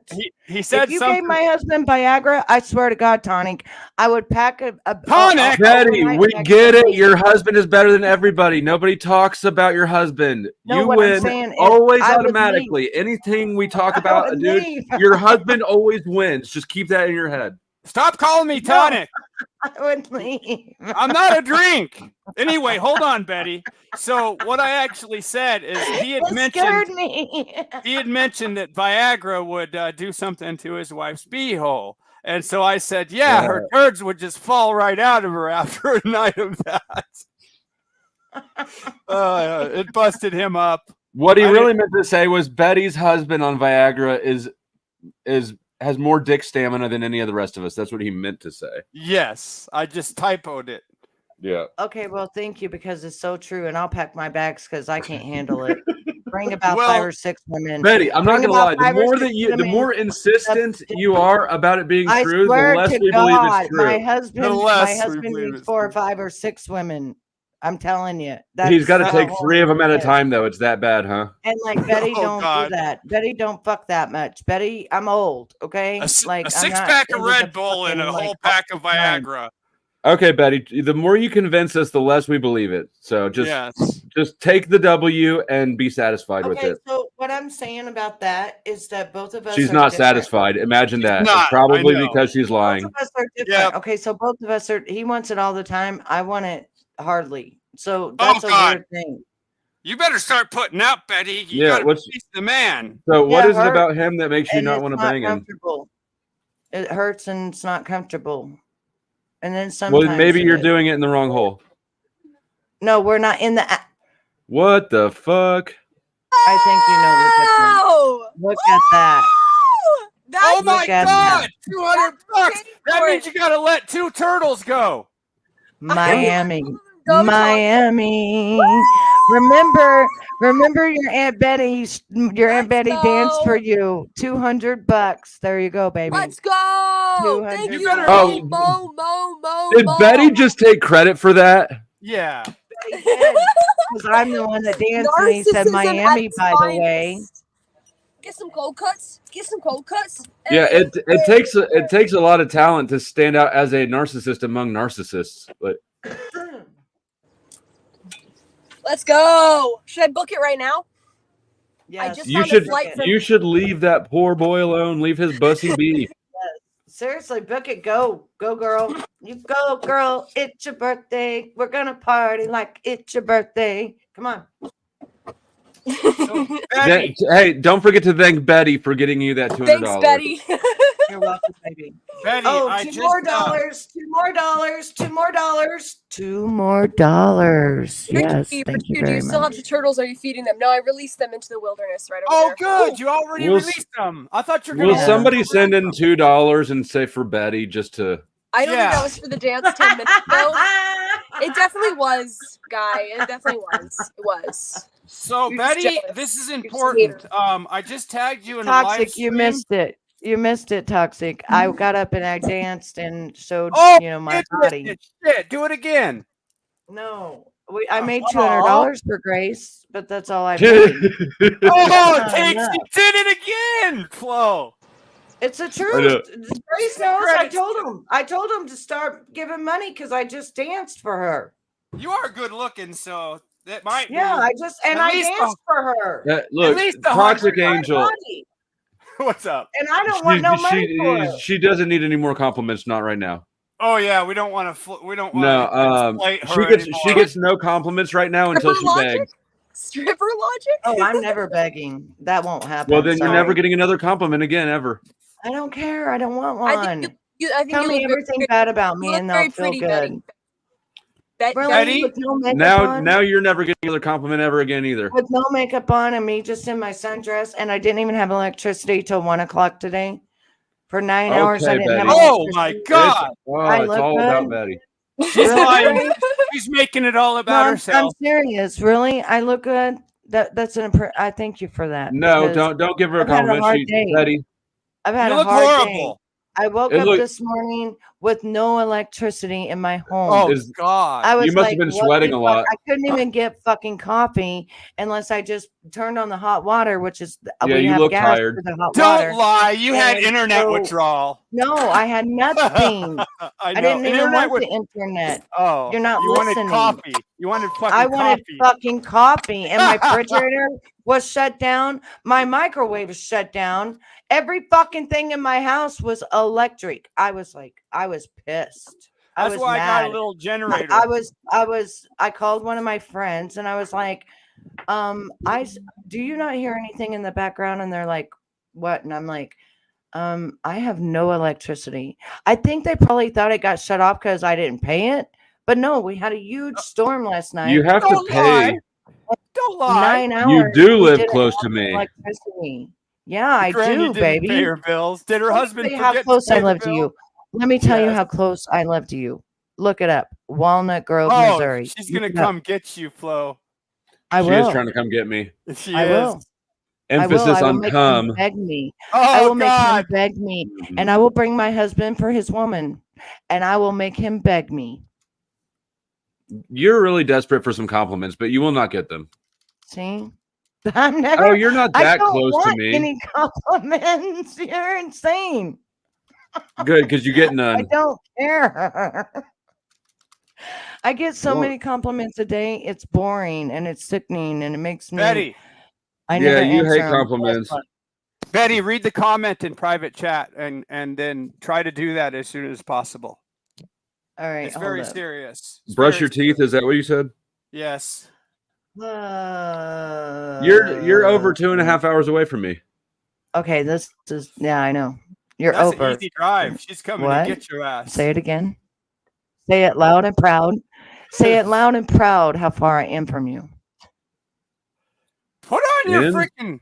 [SPEAKER 8] He said
[SPEAKER 6] if you
[SPEAKER 8] something.
[SPEAKER 6] gave my husband Viagra, I swear to God, Tonic, I would pack a
[SPEAKER 8] Tonic.
[SPEAKER 2] Betty, we get it. Your husband is better than everybody. Nobody talks about your husband.
[SPEAKER 6] No,
[SPEAKER 2] you
[SPEAKER 6] what
[SPEAKER 2] win
[SPEAKER 6] I'm saying is
[SPEAKER 2] always
[SPEAKER 6] I would
[SPEAKER 2] automatically. Anything we talk about, dude, your husband always wins. Just keep that in your head.
[SPEAKER 8] Stop calling me Tonic.
[SPEAKER 6] I would leave.
[SPEAKER 8] I'm not a drink. Anyway, hold on, Betty. So what I actually said is he had mentioned that Viagra would do something to his wife's beehole. And so I said, her turds would just fall right out of her after a night of that. It busted him up.
[SPEAKER 2] What he really meant to say was Betty's husband on Viagra has more dick stamina than any of the rest of us. That's what he meant to say.
[SPEAKER 8] Yes, I just typoed it.
[SPEAKER 2] Yeah.
[SPEAKER 6] Okay, well, thank you, because it's so true, and I'll pack my bags because I can't handle it. Bring about 5 or 6 women.
[SPEAKER 2] Betty, I'm not gonna lie. The more insistent you are about it being true, the less we believe it's true.
[SPEAKER 6] My husband needs 4 or 5 or 6 women. I'm telling you.
[SPEAKER 2] He's got to take 3 of them at a time, though. It's that bad, huh?
[SPEAKER 6] And Betty, don't do that. Betty, don't fuck that much. Betty, I'm old, okay?
[SPEAKER 8] A 6-pack of Red Bull and a whole pack of Viagra.
[SPEAKER 2] Okay, Betty. The more you convince us, the less we believe it. So just take the W and be satisfied with it.
[SPEAKER 6] So what I'm saying about that is that both of us.
[SPEAKER 2] She's not satisfied. Imagine that. It's probably because she's lying.
[SPEAKER 6] Both of us are different. Yeah. Okay, so both of us are. He wants it all the time. I want it hardly. So that's a weird thing.
[SPEAKER 8] You better start putting out, Betty. You gotta please the man.
[SPEAKER 2] So what is it about him that makes you not want to bang him?
[SPEAKER 6] It hurts and it's not comfortable. And then sometimes.
[SPEAKER 2] Well, maybe you're doing it in the wrong hole.
[SPEAKER 6] No, we're not in the.
[SPEAKER 2] What the fuck?
[SPEAKER 6] I think you know the difference. Look at that.
[SPEAKER 8] Oh my God! $200. That means you gotta let 2 turtles go.
[SPEAKER 6] Miami. Remember your Aunt Betty. Your Aunt Betty danced for you. $200. There you go, baby.
[SPEAKER 3] Let's go. Thank you,
[SPEAKER 2] Oh,
[SPEAKER 3] Mo.
[SPEAKER 2] did Betty just take credit for that?
[SPEAKER 8] Yeah.
[SPEAKER 6] Because I'm the one that danced and he said Miami, by the way.
[SPEAKER 3] Get some cold cuts.
[SPEAKER 2] Yeah, it takes a lot of talent to stand out as a narcissist among narcissists. But
[SPEAKER 3] let's go. Should I book it right now?
[SPEAKER 6] Yeah,
[SPEAKER 2] you should leave that poor boy alone. Leave his bussy be.
[SPEAKER 6] Seriously, book it. Go, girl. You go, girl. It's your birthday. We're gonna party like it's your birthday. Come on.
[SPEAKER 2] Hey, don't forget to thank Betty for getting you that $200.
[SPEAKER 3] Thanks, Betty.
[SPEAKER 6] You're welcome, baby.
[SPEAKER 8] Betty,
[SPEAKER 6] $2 more dollars. Yes, thank you very much.
[SPEAKER 3] Do you still have the turtles? Are you feeding them? No, I released them into the wilderness right over there.
[SPEAKER 8] Oh, good. You already released them. I thought you were going to.
[SPEAKER 2] Will somebody send in $2 and say for Betty just to?
[SPEAKER 3] I don't think that was for the dance 10 minutes ago. It definitely was, Guy. It definitely was. It was.
[SPEAKER 8] So, Betty, this is important. I just tagged you in a live
[SPEAKER 6] Toxic,
[SPEAKER 8] stream.
[SPEAKER 6] you missed it, Toxic. I got up and I danced and showed, my body.
[SPEAKER 8] Shit, do it again.
[SPEAKER 6] No, I made $200 for Grace, but that's all I made.
[SPEAKER 8] You did it again, Flo.
[SPEAKER 6] It's the truth. Grace knows. I told him to start giving money because I just danced for her.
[SPEAKER 8] You are good looking, so that might.
[SPEAKER 6] Yeah, I danced for her.
[SPEAKER 2] Look, Toxic Angel.
[SPEAKER 8] What's up?
[SPEAKER 6] And I don't want no money for it.
[SPEAKER 2] She doesn't need any more compliments. Not right now.
[SPEAKER 8] Oh yeah, we don't want to. We don't want.
[SPEAKER 2] No, she gets no compliments right now until she begs.
[SPEAKER 3] Stripper logic?
[SPEAKER 6] Oh, I'm never begging. That won't happen.
[SPEAKER 2] Well, then you're never getting another compliment again, ever.
[SPEAKER 6] I don't care. I don't want one.
[SPEAKER 3] I think
[SPEAKER 6] Tell me everything bad about me, and I'll feel good.
[SPEAKER 8] Betty?
[SPEAKER 2] Now you're never getting another compliment ever again either.
[SPEAKER 6] With no makeup on and me just in my sundress, and I didn't even have electricity till 1 o'clock today. For 9 hours, I didn't have electricity.
[SPEAKER 8] Oh my God!
[SPEAKER 2] It's all about Betty.
[SPEAKER 8] She's lying. She's making it all about herself.
[SPEAKER 6] I'm serious. Really, I look good. That's I thank you for that.
[SPEAKER 2] No, don't give her a compliment. Betty.
[SPEAKER 6] I've had a hard day. I woke up this morning with no electricity in my home.
[SPEAKER 8] Oh God!
[SPEAKER 2] You must have been sweating a lot.
[SPEAKER 6] I couldn't even get fucking coffee unless I just turned on the hot water, which is
[SPEAKER 2] you look tired.
[SPEAKER 8] Don't lie. You had internet withdrawal.
[SPEAKER 6] No, I had nothing. I didn't even want the internet.
[SPEAKER 8] Oh,
[SPEAKER 6] you're not
[SPEAKER 8] You
[SPEAKER 6] listening.
[SPEAKER 8] wanted coffee. You wanted fucking coffee.
[SPEAKER 6] I wanted fucking coffee, and my refrigerator was shut down. My microwave was shut down. Every fucking thing in my house was electric. I was pissed.
[SPEAKER 8] That's why mad. I got a little generator.
[SPEAKER 6] I called one of my friends and I was like, do you not hear anything in the background? And they're like, what? And I'm like, I have no electricity. I think they probably thought it got shut off because I didn't pay it. But no, we had a huge storm last night.
[SPEAKER 2] You have to pay.
[SPEAKER 8] Don't lie.
[SPEAKER 6] 9 hours.
[SPEAKER 2] You do live close to me.
[SPEAKER 6] Electricity. Yeah, I do, baby.
[SPEAKER 8] Pay her bills. Did her husband forget
[SPEAKER 6] how close I live to you? Let me tell you how close I live to you. Look it up. Walnut Grove, Missouri.
[SPEAKER 8] She's gonna come get you, Flo.
[SPEAKER 6] I will.
[SPEAKER 2] She is trying to come get me.
[SPEAKER 8] She is.
[SPEAKER 2] Emphasis on come.
[SPEAKER 6] Beg me.
[SPEAKER 8] Oh,
[SPEAKER 6] I will make
[SPEAKER 8] God.
[SPEAKER 6] him beg me, and I will bring my husband for his woman, and I will make him beg me.
[SPEAKER 2] You're really desperate for some compliments, but you will not get them.
[SPEAKER 6] See. I'm never.
[SPEAKER 2] Oh, you're not that close to me.
[SPEAKER 6] Any compliments? You're insane.
[SPEAKER 2] Good, because you get none.
[SPEAKER 6] I don't care. I get so many compliments a day. It's boring and it's sickening, and it makes me.
[SPEAKER 8] Betty.
[SPEAKER 2] You hate compliments.
[SPEAKER 8] Betty, read the comment in private chat, and then try to do that as soon as possible.
[SPEAKER 6] All right.
[SPEAKER 8] It's very serious.
[SPEAKER 2] Brush your teeth. Is that what you said?
[SPEAKER 8] Yes.
[SPEAKER 2] You're over 2.5 hours away from me.
[SPEAKER 6] Okay, this is I know. That's over.
[SPEAKER 8] An easy drive. She's coming to get your ass.
[SPEAKER 6] Say it again. Say it loud and proud. Say it loud and proud how far I am from you.
[SPEAKER 8] Put on your freaking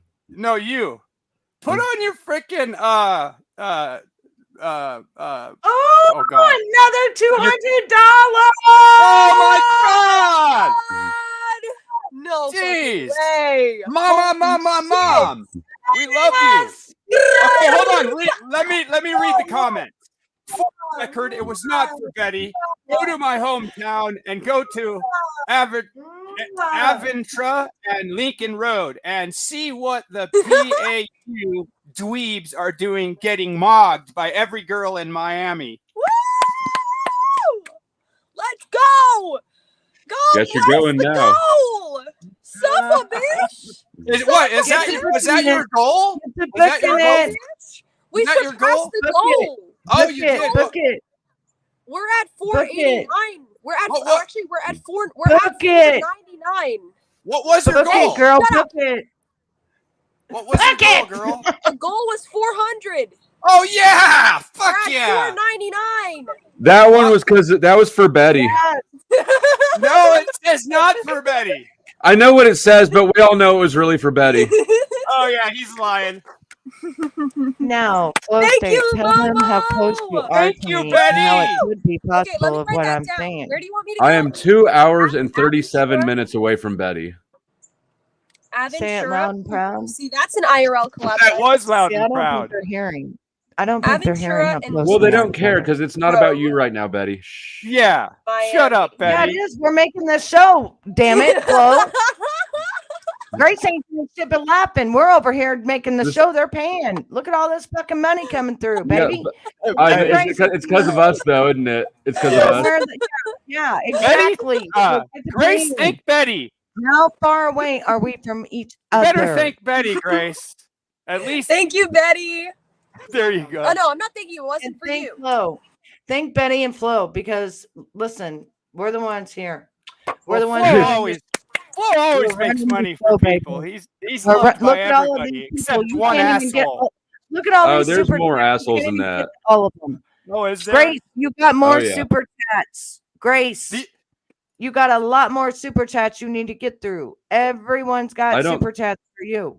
[SPEAKER 8] Put on your freaking Oh,
[SPEAKER 6] oh
[SPEAKER 8] God.
[SPEAKER 6] Another $200.
[SPEAKER 8] Oh my God!
[SPEAKER 3] No
[SPEAKER 8] Jeez.
[SPEAKER 3] way.
[SPEAKER 8] Mom. We love you. Okay, hold on. Let me read the comment. For the record, it was not for Betty. Go to my hometown and go to Aventra and Lincoln Road and see what the PAU dweebs are doing, getting mogged by every girl in Miami.
[SPEAKER 3] Woo! Let's go! Go!
[SPEAKER 2] Guess you're going now.
[SPEAKER 3] Go! Son of a bitch!
[SPEAKER 8] Was that your goal? Was that your goal?
[SPEAKER 3] We surpassed the goal.
[SPEAKER 8] Oh, you did.
[SPEAKER 6] Book it.
[SPEAKER 3] We're at 489. We're at we're at 499.
[SPEAKER 8] What was your goal?
[SPEAKER 6] It, girl, book it.
[SPEAKER 8] What was your goal, girl?
[SPEAKER 3] The goal was 400.
[SPEAKER 8] Oh yeah! Fuck
[SPEAKER 3] we're
[SPEAKER 8] yeah!
[SPEAKER 3] 499.
[SPEAKER 2] That one was because that was for Betty.
[SPEAKER 3] Yeah.
[SPEAKER 8] No, it says not for Betty.
[SPEAKER 2] I know what it says, but we all know it was really for Betty.
[SPEAKER 8] Oh yeah, he's lying.
[SPEAKER 6] Now, tell them how close you are
[SPEAKER 8] Thank
[SPEAKER 6] to
[SPEAKER 8] you,
[SPEAKER 6] me
[SPEAKER 8] Betty.
[SPEAKER 6] and how it could be possible of what I'm
[SPEAKER 3] down.
[SPEAKER 6] saying.
[SPEAKER 3] Where do you want me to go?
[SPEAKER 2] I am 2 hours and 37 minutes away from Betty.
[SPEAKER 6] Say it loud and proud.
[SPEAKER 3] See, that's an IRL collab.
[SPEAKER 8] That was loud
[SPEAKER 6] See,
[SPEAKER 8] and
[SPEAKER 6] I don't
[SPEAKER 8] proud.
[SPEAKER 6] think they're hearing. I don't think they're hearing how close.
[SPEAKER 2] Well, they
[SPEAKER 6] we are
[SPEAKER 2] don't care because it's not about you right now, Betty. Shh.
[SPEAKER 8] Yeah. Shut up, Betty.
[SPEAKER 6] Yeah, it is. We're making the show. Damn it, Flo. Grace ain't doing shit but laughing. We're over here making the show. They're paying. Look at all this fucking money coming through, baby.
[SPEAKER 2] It's because of us, though, isn't it? It's because of us.
[SPEAKER 6] Yeah, exactly.
[SPEAKER 8] Grace, thank Betty.
[SPEAKER 6] How far away are we from each other?
[SPEAKER 8] Better thank Betty, Grace. At least.
[SPEAKER 3] Thank you, Betty.
[SPEAKER 8] There you go.
[SPEAKER 3] Oh no, I'm not thanking you. It wasn't for you.
[SPEAKER 6] Flo. Thank Betty and Flo because listen, we're the ones here. We're the ones.
[SPEAKER 8] Flo always makes money for people. He's loved by everybody except one asshole.
[SPEAKER 6] Look at all these
[SPEAKER 2] there's
[SPEAKER 6] super
[SPEAKER 2] more
[SPEAKER 6] chats.
[SPEAKER 2] assholes than that.
[SPEAKER 6] All of them.
[SPEAKER 8] Oh, is there?
[SPEAKER 6] Grace, you got more
[SPEAKER 2] yeah.
[SPEAKER 6] super chats. Grace, you got a lot more super chats you need to get through. Everyone's got super chats for you.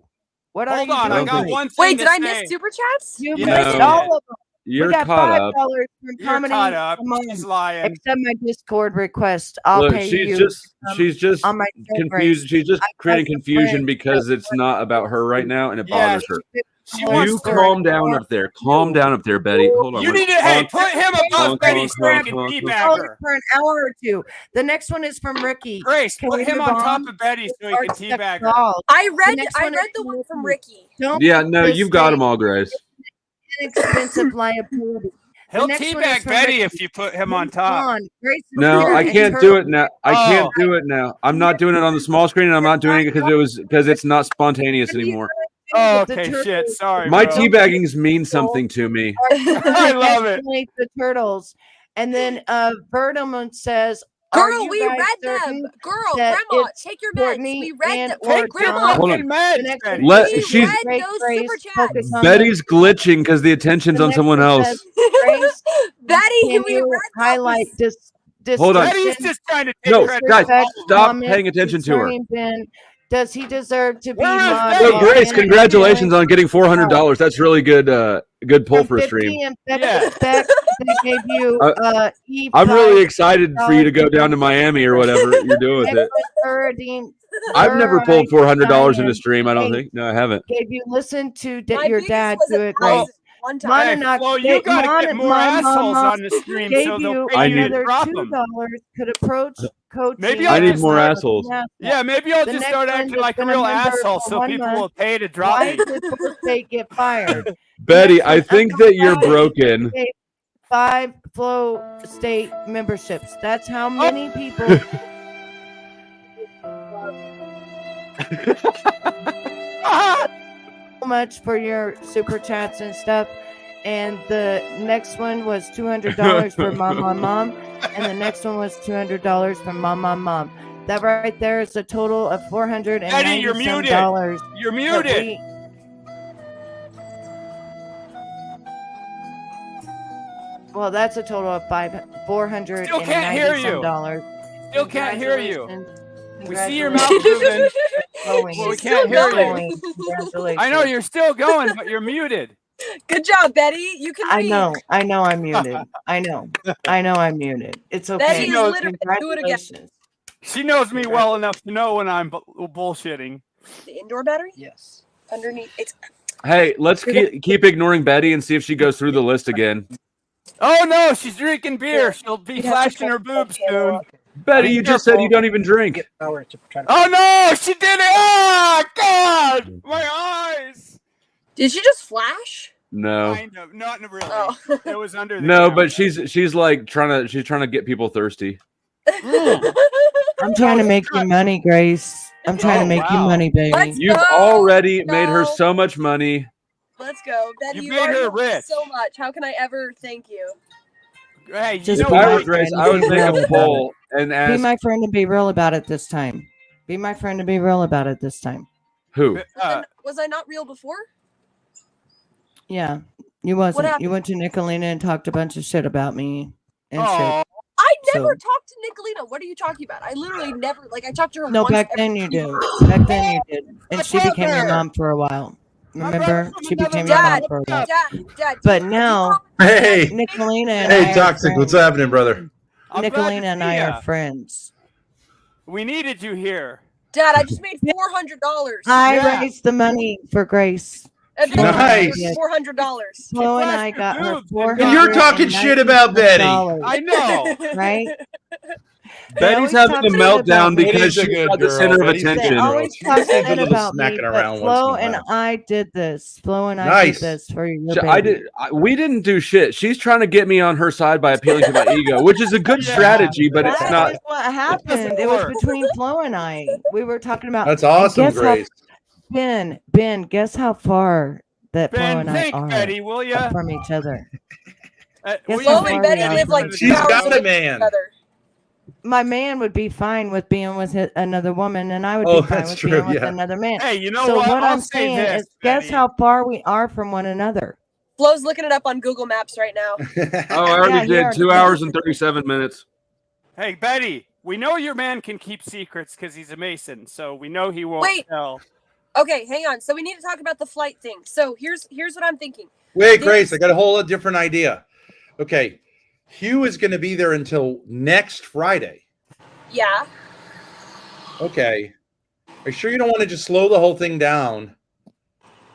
[SPEAKER 6] What are you doing?
[SPEAKER 8] I got one thing.
[SPEAKER 3] Wait, did I miss super chats?
[SPEAKER 6] You missed all of them.
[SPEAKER 2] You're
[SPEAKER 6] we got
[SPEAKER 2] caught up.
[SPEAKER 6] $5 from
[SPEAKER 8] You're
[SPEAKER 6] comedy.
[SPEAKER 8] caught up. He's lying.
[SPEAKER 6] Accept my Discord request. I'll pay you.
[SPEAKER 2] She's just
[SPEAKER 6] on my
[SPEAKER 2] confused. She's just creating confusion because it's not about her right now, and it bothers her. You calm down up there. Calm down up there, Betty. Hold on.
[SPEAKER 8] You need to put him above Betty so he can teabag
[SPEAKER 6] for an hour or two. The next one is from Ricky.
[SPEAKER 8] Grace, put him on top of Betty so he can teabag her.
[SPEAKER 3] I read the one from Ricky.
[SPEAKER 2] Yeah, no, you've got them all, Grace.
[SPEAKER 6] Inexpensive liability.
[SPEAKER 8] He'll teabag Betty if you put him on top.
[SPEAKER 2] No, I can't do it now. I can't do it now. I'm not doing it on the small screen, and I'm not doing it because it's not spontaneous anymore.
[SPEAKER 8] Oh, okay, shit. Sorry.
[SPEAKER 2] My teabaggings mean something to me.
[SPEAKER 8] I love it.
[SPEAKER 6] The turtles, and then Verdamon says,
[SPEAKER 3] "Girl, we read them. Girl, Grandma, take your meds. We read them. Take
[SPEAKER 8] Grandma meds.
[SPEAKER 2] Betty's glitching because the attention's on someone else.
[SPEAKER 3] Betty, we read
[SPEAKER 6] highlight this.
[SPEAKER 2] Hold on.
[SPEAKER 8] Betty's just trying to take credit.
[SPEAKER 2] Guys, stop paying attention to her.
[SPEAKER 6] Does he deserve to be?
[SPEAKER 2] Well, Grace, congratulations on getting $400. That's really good. Good pull for a stream.
[SPEAKER 6] Beck gave you,
[SPEAKER 2] I'm really excited for you to go down to Miami or whatever you're doing with it. I've never pulled $400 in a stream. I don't think. No, I haven't.
[SPEAKER 6] Gave you listen to your dad do it, Grace.
[SPEAKER 8] Well, you gotta get more assholes on the stream so they'll pay you to drop them.
[SPEAKER 6] Could approach coach.
[SPEAKER 8] Maybe
[SPEAKER 2] I need more assholes.
[SPEAKER 8] Yeah, maybe I'll just start acting like a real asshole so people will pay to drop me.
[SPEAKER 6] Why did birthday get fired?
[SPEAKER 2] Betty, I think that you're broken.
[SPEAKER 6] 5 Flow State memberships. That's how many people. Much for your super chats and stuff, and the next one was $200 for mom, and the next one was $200 for mom. That right there is a total of $490.
[SPEAKER 8] Eddie, you're muted. You're muted.
[SPEAKER 6] Well, that's a total of $490.
[SPEAKER 8] Still can't hear you. Still can't hear you. We see your mouth moving. Well, we can't hear you. I know you're still going, but you're muted.
[SPEAKER 3] Good job, Betty. You can read.
[SPEAKER 6] I know I'm muted. I know I'm muted. It's okay.
[SPEAKER 3] Betty is literate. Do it again.
[SPEAKER 8] She knows me well enough to know when I'm bullshitting.
[SPEAKER 3] The indoor battery?
[SPEAKER 4] Yes.
[SPEAKER 3] Underneath. It's.
[SPEAKER 2] Hey, let's keep ignoring Betty and see if she goes through the list again.
[SPEAKER 8] Oh no, she's drinking beer. She'll be flashing her boobs soon.
[SPEAKER 2] Betty, you just said you don't even drink.
[SPEAKER 8] Oh no, she did it! Oh God, my eyes.
[SPEAKER 3] Did she just flash?
[SPEAKER 2] No.
[SPEAKER 8] Kind of, not really.
[SPEAKER 3] Oh.
[SPEAKER 8] It was under. The
[SPEAKER 2] No,
[SPEAKER 8] camera.
[SPEAKER 2] but she's like trying to get people thirsty.
[SPEAKER 6] I'm trying to make you money, Grace. I'm trying to make you money, baby.
[SPEAKER 3] Let's
[SPEAKER 2] You've
[SPEAKER 3] go.
[SPEAKER 2] already made her so much money.
[SPEAKER 3] Let's go, Betty.
[SPEAKER 8] You
[SPEAKER 3] You
[SPEAKER 8] made
[SPEAKER 3] already
[SPEAKER 8] her
[SPEAKER 3] helped me
[SPEAKER 8] rich.
[SPEAKER 3] so much. How can I ever thank you?
[SPEAKER 8] Hey,
[SPEAKER 6] Just
[SPEAKER 2] If
[SPEAKER 6] be
[SPEAKER 2] I
[SPEAKER 6] my
[SPEAKER 2] were Grace,
[SPEAKER 6] friend
[SPEAKER 2] I would
[SPEAKER 6] and be
[SPEAKER 2] make
[SPEAKER 6] real
[SPEAKER 2] a
[SPEAKER 6] about
[SPEAKER 2] poll and
[SPEAKER 6] Be
[SPEAKER 2] ask
[SPEAKER 6] my friend and be real about it this time. Be my friend and be real about it this time.
[SPEAKER 2] who.
[SPEAKER 3] Was I not real before?
[SPEAKER 6] Yeah, you wasn't.
[SPEAKER 3] happened?
[SPEAKER 6] You went to Nicolina and talked a bunch of shit about me and
[SPEAKER 8] Oh,
[SPEAKER 6] shit.
[SPEAKER 3] I never
[SPEAKER 6] So-
[SPEAKER 3] talked to Nicolina. What are you talking about? I literally never. Like I talked to her.
[SPEAKER 6] No,
[SPEAKER 3] once
[SPEAKER 6] back
[SPEAKER 3] every
[SPEAKER 6] then you
[SPEAKER 3] few
[SPEAKER 6] do.
[SPEAKER 3] months.
[SPEAKER 6] Back then you did, and
[SPEAKER 8] My
[SPEAKER 6] she became your
[SPEAKER 8] brother.
[SPEAKER 6] mom for a while.
[SPEAKER 8] My
[SPEAKER 6] Remember,
[SPEAKER 8] brother
[SPEAKER 6] she
[SPEAKER 8] from
[SPEAKER 6] became
[SPEAKER 8] another
[SPEAKER 6] your mom
[SPEAKER 3] Dad,
[SPEAKER 6] for a while.
[SPEAKER 3] Dad.
[SPEAKER 6] But
[SPEAKER 3] do you
[SPEAKER 6] now,
[SPEAKER 3] know-
[SPEAKER 1] Hey,
[SPEAKER 6] Nicolina and I
[SPEAKER 1] hey,
[SPEAKER 6] are
[SPEAKER 1] Toxic, what's
[SPEAKER 6] friends.
[SPEAKER 1] happening, brother?
[SPEAKER 8] I'm glad to
[SPEAKER 6] Nicolina and
[SPEAKER 8] see
[SPEAKER 6] I
[SPEAKER 8] ya.
[SPEAKER 6] are friends.
[SPEAKER 8] We needed you here.
[SPEAKER 3] Dad, I just made $400.
[SPEAKER 6] I
[SPEAKER 8] Yeah.
[SPEAKER 6] raised the money for Grace.
[SPEAKER 3] And then
[SPEAKER 1] Nice.
[SPEAKER 3] $400.
[SPEAKER 6] Flo and
[SPEAKER 8] flashed
[SPEAKER 6] I
[SPEAKER 8] her
[SPEAKER 6] got her
[SPEAKER 8] boobs
[SPEAKER 6] $400.
[SPEAKER 1] And you're talking shit about Betty.
[SPEAKER 8] I know.
[SPEAKER 6] Right?
[SPEAKER 2] Betty's
[SPEAKER 6] always
[SPEAKER 2] having
[SPEAKER 6] talk
[SPEAKER 2] a
[SPEAKER 6] shit about
[SPEAKER 2] meltdown
[SPEAKER 6] me.
[SPEAKER 2] because
[SPEAKER 1] Betty's a
[SPEAKER 2] she's
[SPEAKER 1] good
[SPEAKER 2] not the
[SPEAKER 1] girl.
[SPEAKER 2] center of
[SPEAKER 1] Betty's a good
[SPEAKER 2] attention.
[SPEAKER 6] They
[SPEAKER 1] girl.
[SPEAKER 6] always
[SPEAKER 1] She
[SPEAKER 6] talk
[SPEAKER 1] just needs a
[SPEAKER 6] shit
[SPEAKER 1] little
[SPEAKER 6] about me,
[SPEAKER 1] smacking
[SPEAKER 6] but
[SPEAKER 1] around
[SPEAKER 6] Flo
[SPEAKER 1] once in a
[SPEAKER 6] and
[SPEAKER 1] while.
[SPEAKER 6] I did this. Flo and I
[SPEAKER 1] Nice.
[SPEAKER 6] did this for your
[SPEAKER 2] We didn't do shit. She's trying to get me on her side by appealing to my ego, which is a good
[SPEAKER 8] Yeah.
[SPEAKER 2] strategy, but it's
[SPEAKER 6] That
[SPEAKER 2] not.
[SPEAKER 6] is what happened. It was
[SPEAKER 8] work.
[SPEAKER 6] between Flo and I. We were talking about.
[SPEAKER 1] That's
[SPEAKER 6] and
[SPEAKER 1] awesome,
[SPEAKER 6] guess
[SPEAKER 1] Grace.
[SPEAKER 6] Ben, guess how far that Flo
[SPEAKER 8] Ben,
[SPEAKER 6] and I
[SPEAKER 8] thank
[SPEAKER 6] are
[SPEAKER 8] Betty, will ya?
[SPEAKER 6] from each other.
[SPEAKER 8] Will
[SPEAKER 6] Guess
[SPEAKER 8] ya
[SPEAKER 6] how
[SPEAKER 3] Flo
[SPEAKER 6] far
[SPEAKER 3] and
[SPEAKER 6] we
[SPEAKER 3] Betty
[SPEAKER 6] are
[SPEAKER 3] live
[SPEAKER 6] from
[SPEAKER 3] like
[SPEAKER 6] each
[SPEAKER 1] She's
[SPEAKER 6] other.
[SPEAKER 1] got
[SPEAKER 3] 2
[SPEAKER 1] a
[SPEAKER 3] hours
[SPEAKER 1] man.
[SPEAKER 3] together.
[SPEAKER 6] My man would be fine with being with another woman, and I would
[SPEAKER 1] Oh,
[SPEAKER 6] be fine
[SPEAKER 1] that's
[SPEAKER 6] with
[SPEAKER 1] true,
[SPEAKER 6] being with
[SPEAKER 1] yeah.
[SPEAKER 6] another man.
[SPEAKER 8] Hey, you know
[SPEAKER 6] So
[SPEAKER 8] what?
[SPEAKER 6] what
[SPEAKER 8] I'll
[SPEAKER 6] I'm
[SPEAKER 8] say
[SPEAKER 6] saying
[SPEAKER 8] this,
[SPEAKER 6] is, guess
[SPEAKER 8] Betty.
[SPEAKER 6] how far we are from one another.
[SPEAKER 3] Flo's looking it up on Google Maps right now.
[SPEAKER 2] Oh, I already
[SPEAKER 6] Yeah, he
[SPEAKER 2] did.
[SPEAKER 6] already
[SPEAKER 2] 2
[SPEAKER 6] did.
[SPEAKER 2] hours and 37 minutes.
[SPEAKER 8] Hey, Betty, we know your man can keep secrets because he's a Mason, so we know he won't
[SPEAKER 3] Wait.
[SPEAKER 8] tell.
[SPEAKER 3] Okay, hang on. So we need to talk about the flight thing. So here's what I'm thinking.
[SPEAKER 1] Wait, Grace, I got a whole different idea. Okay, Hugh is going to be there until next Friday.
[SPEAKER 3] Yeah.
[SPEAKER 1] Okay. Are you sure you don't want to just slow the whole thing down,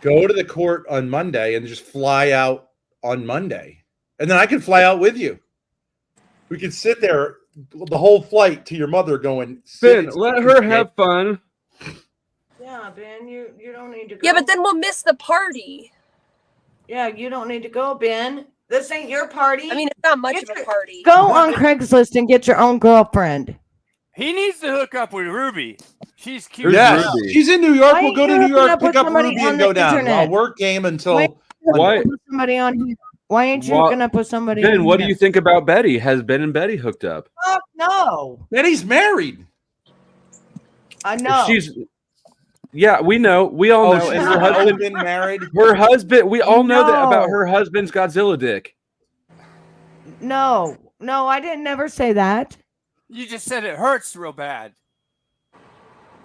[SPEAKER 1] go to the court on Monday, and just fly out on Monday? And then I can fly out with you. We could sit there the whole flight to your mother going,
[SPEAKER 2] Ben, let her have fun.
[SPEAKER 6] Yeah, Ben, you don't need to go.
[SPEAKER 3] Yeah, but then we'll miss the party.
[SPEAKER 6] Yeah, you don't need to go, Ben. This ain't your party.
[SPEAKER 3] I mean, it's not much of a party.
[SPEAKER 6] Go on Craigslist and get your own girlfriend.
[SPEAKER 8] He needs to hook up with Ruby. She's cute.
[SPEAKER 2] Who's
[SPEAKER 1] Yes,
[SPEAKER 2] Ruby?
[SPEAKER 1] she's in New York.
[SPEAKER 6] Why
[SPEAKER 1] We'll go
[SPEAKER 6] ain't
[SPEAKER 1] to
[SPEAKER 6] you
[SPEAKER 1] New
[SPEAKER 6] hooking
[SPEAKER 1] York,
[SPEAKER 6] up with
[SPEAKER 1] pick up
[SPEAKER 6] somebody
[SPEAKER 1] Ruby,
[SPEAKER 6] on
[SPEAKER 1] and
[SPEAKER 6] the
[SPEAKER 1] go down.
[SPEAKER 6] internet?
[SPEAKER 1] I'll work game until
[SPEAKER 6] Why-
[SPEAKER 2] Why?
[SPEAKER 6] Somebody on here. Why ain't you
[SPEAKER 2] Wha-
[SPEAKER 6] hooking up with somebody?
[SPEAKER 2] Ben,
[SPEAKER 6] on
[SPEAKER 2] what do
[SPEAKER 6] here?
[SPEAKER 2] you think about Betty? Has Ben and Betty hooked up?
[SPEAKER 6] Fuck no.
[SPEAKER 1] Betty's married.
[SPEAKER 6] I know.
[SPEAKER 2] Yeah, we know. We all know.
[SPEAKER 1] she's
[SPEAKER 2] And her husband,
[SPEAKER 1] been married.
[SPEAKER 2] her husband. We all know that about
[SPEAKER 6] No.
[SPEAKER 2] her husband's Godzilla dick.
[SPEAKER 6] No, I didn't never say that.
[SPEAKER 8] You just said it hurts real bad.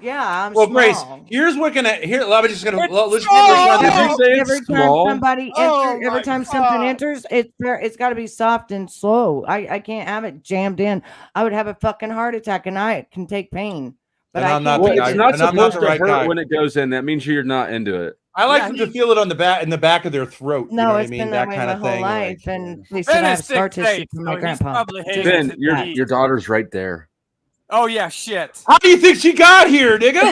[SPEAKER 6] Yeah, I'm
[SPEAKER 1] Well, Grace,
[SPEAKER 6] small.
[SPEAKER 1] here's what gonna here. I'm just gonna
[SPEAKER 8] It's
[SPEAKER 1] let's
[SPEAKER 8] small.
[SPEAKER 2] Did you
[SPEAKER 1] run
[SPEAKER 2] say it's
[SPEAKER 6] Every time
[SPEAKER 2] small?
[SPEAKER 6] somebody
[SPEAKER 8] Oh
[SPEAKER 6] enters, every
[SPEAKER 8] my
[SPEAKER 6] time something
[SPEAKER 8] God.
[SPEAKER 6] enters, it's got to be soft and slow. I can't have it jammed in. I would have a fucking heart attack, and I can take pain, but
[SPEAKER 1] And
[SPEAKER 6] I
[SPEAKER 1] I'm not
[SPEAKER 6] can't
[SPEAKER 2] Well,
[SPEAKER 1] the
[SPEAKER 6] take
[SPEAKER 1] guy-
[SPEAKER 2] it's
[SPEAKER 6] it.
[SPEAKER 2] not
[SPEAKER 1] and I'm not
[SPEAKER 2] supposed
[SPEAKER 1] the
[SPEAKER 2] to
[SPEAKER 1] right
[SPEAKER 2] hurt
[SPEAKER 1] guy.
[SPEAKER 2] when it goes in. That means you're not into it.
[SPEAKER 1] I like
[SPEAKER 8] Yeah,
[SPEAKER 1] them to feel it on the back of their throat. You know
[SPEAKER 6] No,
[SPEAKER 1] what I
[SPEAKER 6] it's
[SPEAKER 1] mean?
[SPEAKER 6] been
[SPEAKER 1] That
[SPEAKER 6] that way
[SPEAKER 1] kind
[SPEAKER 6] my
[SPEAKER 1] of
[SPEAKER 6] whole
[SPEAKER 1] thing.
[SPEAKER 6] life,
[SPEAKER 1] like,
[SPEAKER 6] and they
[SPEAKER 8] Ben
[SPEAKER 6] said I
[SPEAKER 8] is
[SPEAKER 6] have scar
[SPEAKER 8] 6'8",
[SPEAKER 6] tissue from
[SPEAKER 8] so
[SPEAKER 6] my
[SPEAKER 8] he's
[SPEAKER 6] grandpa.
[SPEAKER 8] probably hating
[SPEAKER 2] Ben,
[SPEAKER 8] it.
[SPEAKER 2] your daughter's right there.
[SPEAKER 8] Oh yeah, shit.
[SPEAKER 1] How do you think she got here, nigga?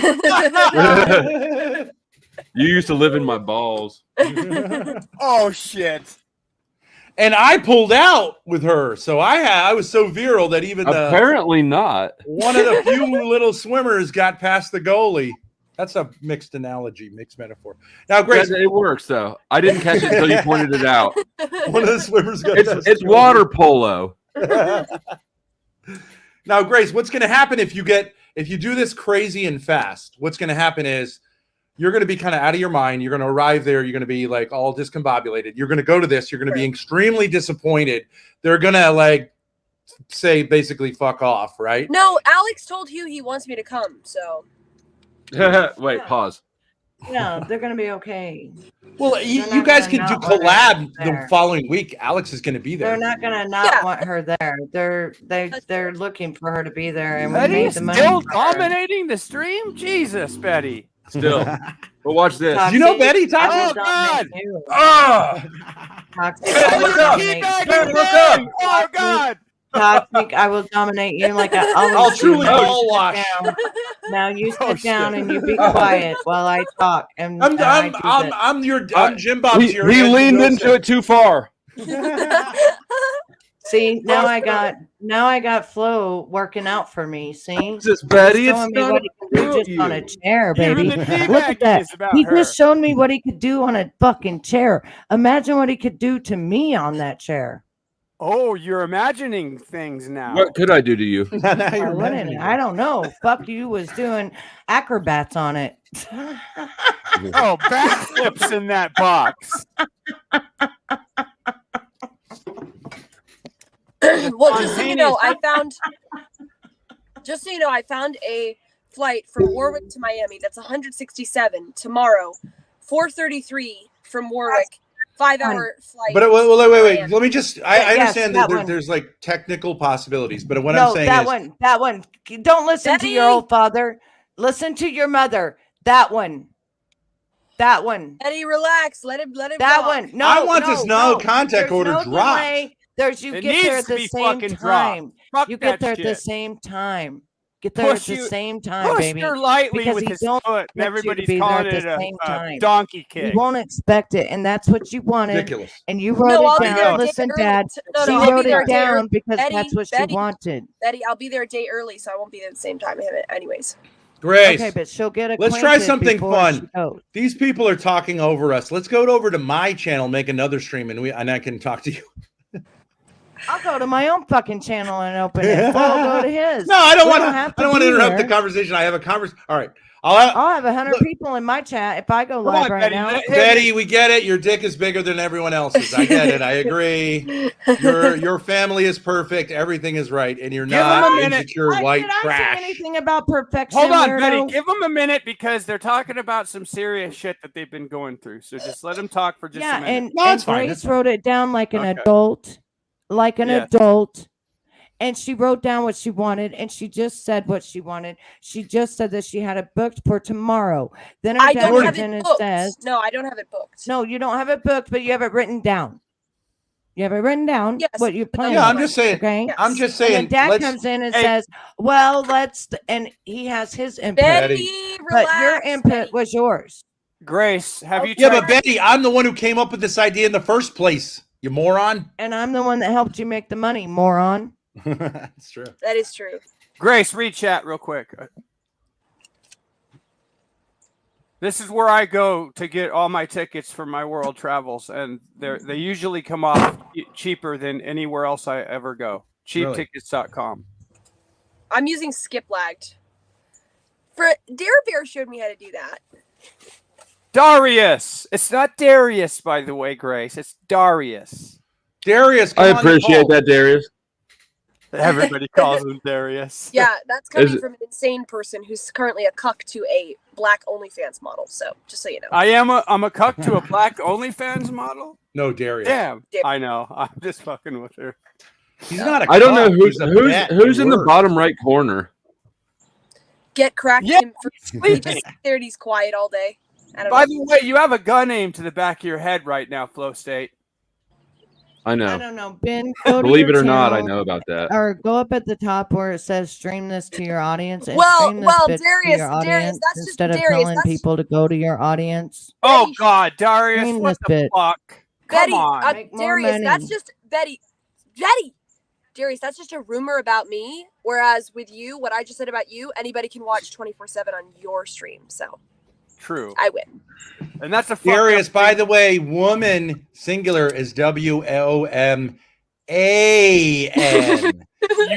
[SPEAKER 2] You used to live in my balls.
[SPEAKER 8] Oh shit.
[SPEAKER 1] And I pulled out with her, so I was so virile that even
[SPEAKER 2] Apparently not.
[SPEAKER 1] one of the few little swimmers got past the goalie. That's a mixed analogy, mixed metaphor. Now, Grace,
[SPEAKER 2] It works though. I didn't catch it until you pointed it out.
[SPEAKER 1] one of the swimmers got past
[SPEAKER 2] It's
[SPEAKER 1] the
[SPEAKER 2] water polo.
[SPEAKER 1] goalie. Now, Grace, what's going to happen if you do this crazy and fast? What's going to happen is you're going to be kind of out of your mind. You're going to arrive there. You're going to be like all discombobulated. You're going to go to this. You're going to be extremely disappointed. They're going to like say basically fuck off, right?
[SPEAKER 3] No, Alex told Hugh he wants me to come, so.
[SPEAKER 2] Wait, pause.
[SPEAKER 6] Yeah, they're gonna be okay.
[SPEAKER 1] Well, you guys can do collab the following week. Alex is going to be there.
[SPEAKER 6] They're not gonna not want her there. They're looking for her to be there, and we
[SPEAKER 8] Betty
[SPEAKER 6] made
[SPEAKER 8] is
[SPEAKER 6] the money.
[SPEAKER 8] still dominating the stream. Jesus, Betty.
[SPEAKER 2] Still. But watch this.
[SPEAKER 6] Toxic,
[SPEAKER 1] You know Betty?
[SPEAKER 8] Oh
[SPEAKER 1] Toxic?
[SPEAKER 8] God!
[SPEAKER 6] Toxic, I will dominate.
[SPEAKER 8] Oh God!
[SPEAKER 6] Toxic, I will dominate you like
[SPEAKER 1] I'll truly ball wash.
[SPEAKER 6] Now you sit down and you be quiet while I talk. And
[SPEAKER 1] I'm Jim Bob's here.
[SPEAKER 2] He leaned into it too far.
[SPEAKER 6] See, now I got Flo working out for me. See,
[SPEAKER 2] This Betty,
[SPEAKER 6] showing me what he can do just on a chair, baby. Look at that. He just showed me what he could do on a fucking chair. Imagine what he could do to me on that chair.
[SPEAKER 8] Oh, you're imagining things now.
[SPEAKER 2] What could I do to you?
[SPEAKER 6] I don't know. Fuck, you was doing acrobats on it.
[SPEAKER 8] Oh, backflips in that box.
[SPEAKER 3] Well, just so you know, I found a flight from Warwick to Miami. That's 167 tomorrow, 4:33 from Warwick. 5-hour flight.
[SPEAKER 1] But wait. Let me just. I understand that there's like technical possibilities, but what I'm saying is
[SPEAKER 6] that one. Don't listen to your old father. Listen to your mother. That one.
[SPEAKER 3] Eddie, relax. Let him.
[SPEAKER 6] That
[SPEAKER 3] talk.
[SPEAKER 6] one. No,
[SPEAKER 1] I want this contact order dropped.
[SPEAKER 6] You get there at the same time. You get there at the same time. Get there at the same time, baby.
[SPEAKER 8] Push her lightly
[SPEAKER 6] because
[SPEAKER 8] with
[SPEAKER 6] he
[SPEAKER 8] his
[SPEAKER 6] don't
[SPEAKER 8] foot, and
[SPEAKER 6] expect you to
[SPEAKER 8] everybody's
[SPEAKER 6] be
[SPEAKER 8] calling
[SPEAKER 6] there
[SPEAKER 8] it
[SPEAKER 6] at the same
[SPEAKER 8] a
[SPEAKER 6] time.
[SPEAKER 8] donkey kick.
[SPEAKER 6] You won't expect it, and that's what you wanted.
[SPEAKER 1] Ridiculous.
[SPEAKER 6] And you wrote it down. Listen, Dad, she wrote it down because that's what she wanted.
[SPEAKER 3] Betty, I'll be there a day early, so I won't be there at the same time anyways.
[SPEAKER 1] Grace.
[SPEAKER 6] Okay, but she'll get
[SPEAKER 1] Let's try something fun. These people are talking over us. Let's go over to my channel, make another stream, and I can talk to you.
[SPEAKER 6] I'll go to my own fucking channel and open it. Flo will go to his.
[SPEAKER 1] No, I don't want to interrupt the conversation. I have a conversation. All right.
[SPEAKER 6] I'll have 100 people in my chat if I go live right now.
[SPEAKER 1] Betty, we get it. Your dick is bigger than everyone else's. I get it. I agree. Your family is perfect. Everything is right, and you're not insecure white trash.
[SPEAKER 6] Did I say anything about perfection?
[SPEAKER 8] Hold on,
[SPEAKER 6] weirdo?
[SPEAKER 8] Betty. Give them a minute because they're talking about some serious shit that they've been going through. So just let them talk for just a minute.
[SPEAKER 6] And Grace wrote it down like an adult. Like an adult, and she wrote down what she wanted, and she just said what she wanted. She just said that she had it booked for tomorrow. Then
[SPEAKER 3] I don't have it booked. No, I don't have it booked.
[SPEAKER 6] No, you don't have it booked, but you have it written down. You have it written down.
[SPEAKER 3] Yes,
[SPEAKER 6] what you plan.
[SPEAKER 1] Yeah, I'm just saying.
[SPEAKER 6] Okay,
[SPEAKER 1] I'm just saying.
[SPEAKER 6] And Dad comes in and says, "Well, let's," and he has his input.
[SPEAKER 3] Betty, relax,
[SPEAKER 6] but your input was yours.
[SPEAKER 8] Grace, have you?
[SPEAKER 1] Yeah, but Betty, I'm the one who came up with this idea in the first place. You moron.
[SPEAKER 6] And I'm the one that helped you make the money, moron.
[SPEAKER 1] That's true.
[SPEAKER 3] That is true.
[SPEAKER 8] Grace, read chat real quick. This is where I go to get all my tickets for my world travels, and they usually come off cheaper than anywhere else I ever go. Cheaptickets.com.
[SPEAKER 3] I'm using Skiplagged. Dare Bear showed me how to do that.
[SPEAKER 8] Darius. It's not Darius, by the way, Grace. It's Darius.
[SPEAKER 1] Darius,
[SPEAKER 2] I appreciate that, Darius.
[SPEAKER 8] Everybody calls him Darius.
[SPEAKER 3] Yeah, that's coming from an insane person who's currently a cuck to a black OnlyFans model. So, just so you know.
[SPEAKER 8] I'm a cuck to a black OnlyFans model?
[SPEAKER 1] No, Darius.
[SPEAKER 8] Damn. I know. I'm just fucking with her.
[SPEAKER 1] He's not a cuck.
[SPEAKER 2] I don't know who's in the bottom right corner.
[SPEAKER 3] Get cracked him for he just sits there and he's quiet all day.
[SPEAKER 8] By the way, you have a gun aimed to the back of your head right now, Flow State.
[SPEAKER 2] I know.
[SPEAKER 6] I don't know, Ben. Go
[SPEAKER 2] Believe
[SPEAKER 6] to
[SPEAKER 2] it or
[SPEAKER 6] channel,
[SPEAKER 2] not, I know about that.
[SPEAKER 6] Or go up at the top where it says "stream this to your audience." And stream this
[SPEAKER 3] Darius,
[SPEAKER 6] to your audience
[SPEAKER 3] that's
[SPEAKER 6] instead
[SPEAKER 3] just
[SPEAKER 6] of telling people to go to your audience.
[SPEAKER 8] Oh God, Darius,
[SPEAKER 6] Stream
[SPEAKER 8] what the fuck?
[SPEAKER 3] Betty,
[SPEAKER 8] Come on,
[SPEAKER 3] Darius, that's just Betty. Darius, that's just a rumor about me. Whereas with you, what I just said about you, anybody can watch 24/7 on your stream. So.
[SPEAKER 8] True.
[SPEAKER 3] I win.
[SPEAKER 8] And that's a
[SPEAKER 1] Darius, by the way, woman singular is WOMAN.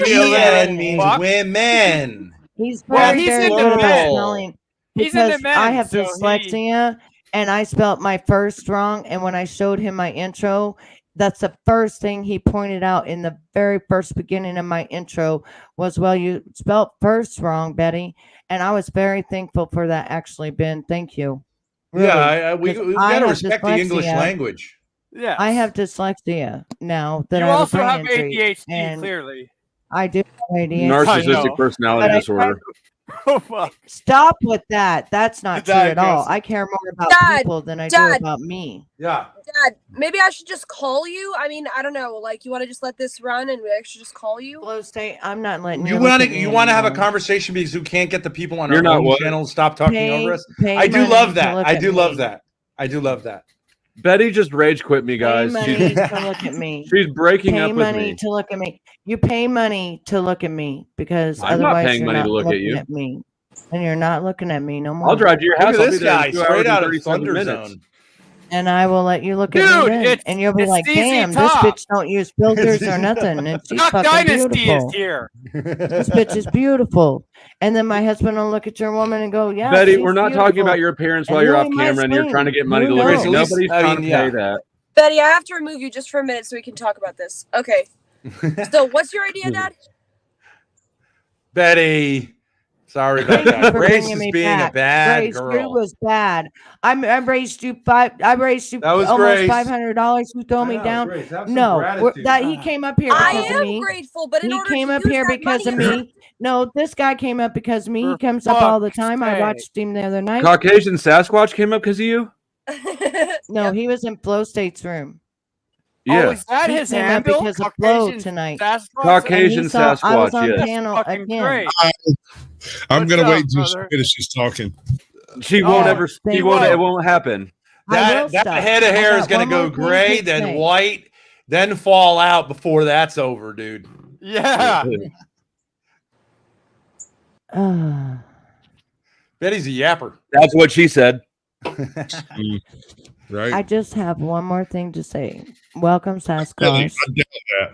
[SPEAKER 1] UN means women.
[SPEAKER 6] He's very
[SPEAKER 8] into
[SPEAKER 6] good
[SPEAKER 8] men.
[SPEAKER 6] at spelling.
[SPEAKER 8] He's
[SPEAKER 6] Because
[SPEAKER 8] into men,
[SPEAKER 6] I have
[SPEAKER 8] so
[SPEAKER 6] dyslexia and I spelled my first wrong. And when I showed him my intro, that's the first thing he pointed out in the very first beginning of my intro was, well, you spelled first wrong, Betty. And I was very thankful for that, actually, Ben. Thank you. Really,
[SPEAKER 1] Yeah, we
[SPEAKER 6] 'cause
[SPEAKER 1] got
[SPEAKER 6] I
[SPEAKER 1] to
[SPEAKER 6] have
[SPEAKER 1] respect the English
[SPEAKER 6] dyslexia.
[SPEAKER 1] language.
[SPEAKER 8] Yeah.
[SPEAKER 6] I have dyslexia now that
[SPEAKER 8] You
[SPEAKER 6] I have a
[SPEAKER 8] also
[SPEAKER 6] brain
[SPEAKER 8] have
[SPEAKER 6] injury,
[SPEAKER 8] ADHD,
[SPEAKER 6] and
[SPEAKER 8] clearly.
[SPEAKER 6] I do have ADHD.
[SPEAKER 8] I know.
[SPEAKER 2] Narcissistic personality
[SPEAKER 6] But I
[SPEAKER 2] disorder.
[SPEAKER 8] Oh, fuck.
[SPEAKER 6] Stop with that. That's not true at all.
[SPEAKER 8] Diagnosis.
[SPEAKER 6] I care more about
[SPEAKER 3] Dad,
[SPEAKER 6] people than I do
[SPEAKER 3] Dad.
[SPEAKER 6] about me.
[SPEAKER 1] Yeah.
[SPEAKER 3] Dad, maybe I should just call you. I mean, I don't know. Like, you want to just let this run and I should just call you?
[SPEAKER 6] Flow State, I'm not letting
[SPEAKER 1] You
[SPEAKER 6] you.
[SPEAKER 1] want
[SPEAKER 6] look
[SPEAKER 1] to
[SPEAKER 6] at me
[SPEAKER 1] you want to have a
[SPEAKER 6] anymore.
[SPEAKER 1] conversation because you can't get the people on
[SPEAKER 2] You're
[SPEAKER 1] our
[SPEAKER 2] not
[SPEAKER 1] own
[SPEAKER 2] what?
[SPEAKER 1] channel to stop talking
[SPEAKER 6] Pay-
[SPEAKER 1] over us.
[SPEAKER 6] pay
[SPEAKER 1] I do
[SPEAKER 6] money
[SPEAKER 1] love
[SPEAKER 6] to
[SPEAKER 1] that.
[SPEAKER 6] look
[SPEAKER 1] I
[SPEAKER 6] at
[SPEAKER 1] do love
[SPEAKER 6] me.
[SPEAKER 1] that. I do love that.
[SPEAKER 2] Betty just rage quit me,
[SPEAKER 6] Pay
[SPEAKER 2] guys.
[SPEAKER 6] money
[SPEAKER 2] She's,
[SPEAKER 6] to look at me.
[SPEAKER 2] she's breaking
[SPEAKER 6] Pay
[SPEAKER 2] up with
[SPEAKER 6] money
[SPEAKER 2] me.
[SPEAKER 6] to look at me. You pay money to look at me because
[SPEAKER 2] I'm not
[SPEAKER 6] otherwise
[SPEAKER 2] paying
[SPEAKER 6] you're
[SPEAKER 2] money
[SPEAKER 6] not
[SPEAKER 2] to look at
[SPEAKER 6] looking
[SPEAKER 2] you.
[SPEAKER 6] at me, and you're not looking at me no more.
[SPEAKER 2] I'll drive to your
[SPEAKER 1] Look
[SPEAKER 2] house.
[SPEAKER 1] at
[SPEAKER 2] I'll
[SPEAKER 1] this
[SPEAKER 2] be there in
[SPEAKER 1] guy,
[SPEAKER 2] 2 hours
[SPEAKER 1] straight
[SPEAKER 2] and
[SPEAKER 1] out of
[SPEAKER 2] 37
[SPEAKER 1] Thunder
[SPEAKER 2] minutes.
[SPEAKER 1] Zone.
[SPEAKER 6] And I will let you look at
[SPEAKER 8] Dude,
[SPEAKER 6] me then,
[SPEAKER 8] it's-
[SPEAKER 6] and you'll be
[SPEAKER 8] it's
[SPEAKER 6] like,
[SPEAKER 8] ZZ
[SPEAKER 6] "Damn, this
[SPEAKER 8] Top.
[SPEAKER 6] bitch don't use filters or nothing, and she's
[SPEAKER 8] Duck
[SPEAKER 6] fucking
[SPEAKER 8] Dynasty
[SPEAKER 6] beautiful.
[SPEAKER 8] is here.
[SPEAKER 6] This bitch is beautiful." And then my husband will look at your woman and go, "Yeah,
[SPEAKER 2] Betty,
[SPEAKER 6] she's
[SPEAKER 2] we're not
[SPEAKER 6] beautiful."
[SPEAKER 2] talking about your appearance
[SPEAKER 6] And
[SPEAKER 2] while you're
[SPEAKER 6] who
[SPEAKER 2] off
[SPEAKER 6] am I
[SPEAKER 2] camera and you're
[SPEAKER 6] saying?
[SPEAKER 2] trying to get money
[SPEAKER 6] Who
[SPEAKER 2] to look at
[SPEAKER 6] knows?
[SPEAKER 2] you. Nobody's
[SPEAKER 1] I
[SPEAKER 2] trying
[SPEAKER 1] mean,
[SPEAKER 2] to
[SPEAKER 1] yeah.
[SPEAKER 2] pay that.
[SPEAKER 3] Betty, I have to remove you just for a minute so we can talk about this. Okay. So, what's your idea, Dad?
[SPEAKER 1] Betty. Sorry about
[SPEAKER 6] Thank you
[SPEAKER 1] that.
[SPEAKER 6] for
[SPEAKER 1] Grace
[SPEAKER 6] bringing
[SPEAKER 1] is
[SPEAKER 6] me
[SPEAKER 1] being
[SPEAKER 6] back.
[SPEAKER 1] a bad
[SPEAKER 6] Grace,
[SPEAKER 1] girl.
[SPEAKER 6] you was bad. I raised you
[SPEAKER 1] That was
[SPEAKER 6] almost
[SPEAKER 1] Grace.
[SPEAKER 6] $500. You throw
[SPEAKER 1] I
[SPEAKER 6] me
[SPEAKER 1] know,
[SPEAKER 6] down.
[SPEAKER 1] Grace, have some
[SPEAKER 6] No,
[SPEAKER 1] gratitude.
[SPEAKER 6] that he came up here
[SPEAKER 3] I
[SPEAKER 6] because of
[SPEAKER 3] am
[SPEAKER 6] me.
[SPEAKER 3] grateful, but in
[SPEAKER 6] He
[SPEAKER 3] order
[SPEAKER 6] came
[SPEAKER 3] to
[SPEAKER 6] up
[SPEAKER 3] use
[SPEAKER 6] here
[SPEAKER 3] that
[SPEAKER 6] because of
[SPEAKER 3] money,
[SPEAKER 6] me. No, this guy came up because of me. He
[SPEAKER 8] For
[SPEAKER 6] comes up all the
[SPEAKER 8] fuck's
[SPEAKER 6] time. I
[SPEAKER 8] sake.
[SPEAKER 6] watched him the other night.
[SPEAKER 2] Caucasian Sasquatch came up because of you?
[SPEAKER 6] No,
[SPEAKER 3] Yep.
[SPEAKER 6] he was in Flow State's room.
[SPEAKER 2] Yeah.
[SPEAKER 8] Oh, is that
[SPEAKER 6] He
[SPEAKER 8] his
[SPEAKER 6] came up
[SPEAKER 8] handle?
[SPEAKER 6] because of Flow
[SPEAKER 8] Caucasian
[SPEAKER 6] tonight.
[SPEAKER 8] Sasquatch?
[SPEAKER 2] Caucasian
[SPEAKER 6] And he saw I was
[SPEAKER 2] Sasquatch,
[SPEAKER 6] on
[SPEAKER 2] yes.
[SPEAKER 6] panel
[SPEAKER 8] Fucking
[SPEAKER 6] again.
[SPEAKER 8] great.
[SPEAKER 9] I'm
[SPEAKER 8] What's
[SPEAKER 9] gonna
[SPEAKER 8] up,
[SPEAKER 9] wait until she
[SPEAKER 8] brother?
[SPEAKER 9] finishes talking.
[SPEAKER 2] She
[SPEAKER 8] Oh,
[SPEAKER 2] won't ever.
[SPEAKER 6] thank
[SPEAKER 2] She won't.
[SPEAKER 6] you.
[SPEAKER 2] It won't happen.
[SPEAKER 6] I will
[SPEAKER 1] That
[SPEAKER 6] stop.
[SPEAKER 1] head of
[SPEAKER 6] I
[SPEAKER 1] hair
[SPEAKER 6] got
[SPEAKER 1] is going to
[SPEAKER 6] one
[SPEAKER 1] go
[SPEAKER 6] more thing
[SPEAKER 1] gray,
[SPEAKER 6] to
[SPEAKER 1] then
[SPEAKER 6] say.
[SPEAKER 1] white, then fall out before that's over, dude.
[SPEAKER 8] Yeah.
[SPEAKER 1] Betty's a yapper.
[SPEAKER 2] That's what she said.
[SPEAKER 9] Right?
[SPEAKER 6] I just have one more thing to say. Welcome,
[SPEAKER 9] Really,
[SPEAKER 6] Sasquatch.
[SPEAKER 9] I doubt that.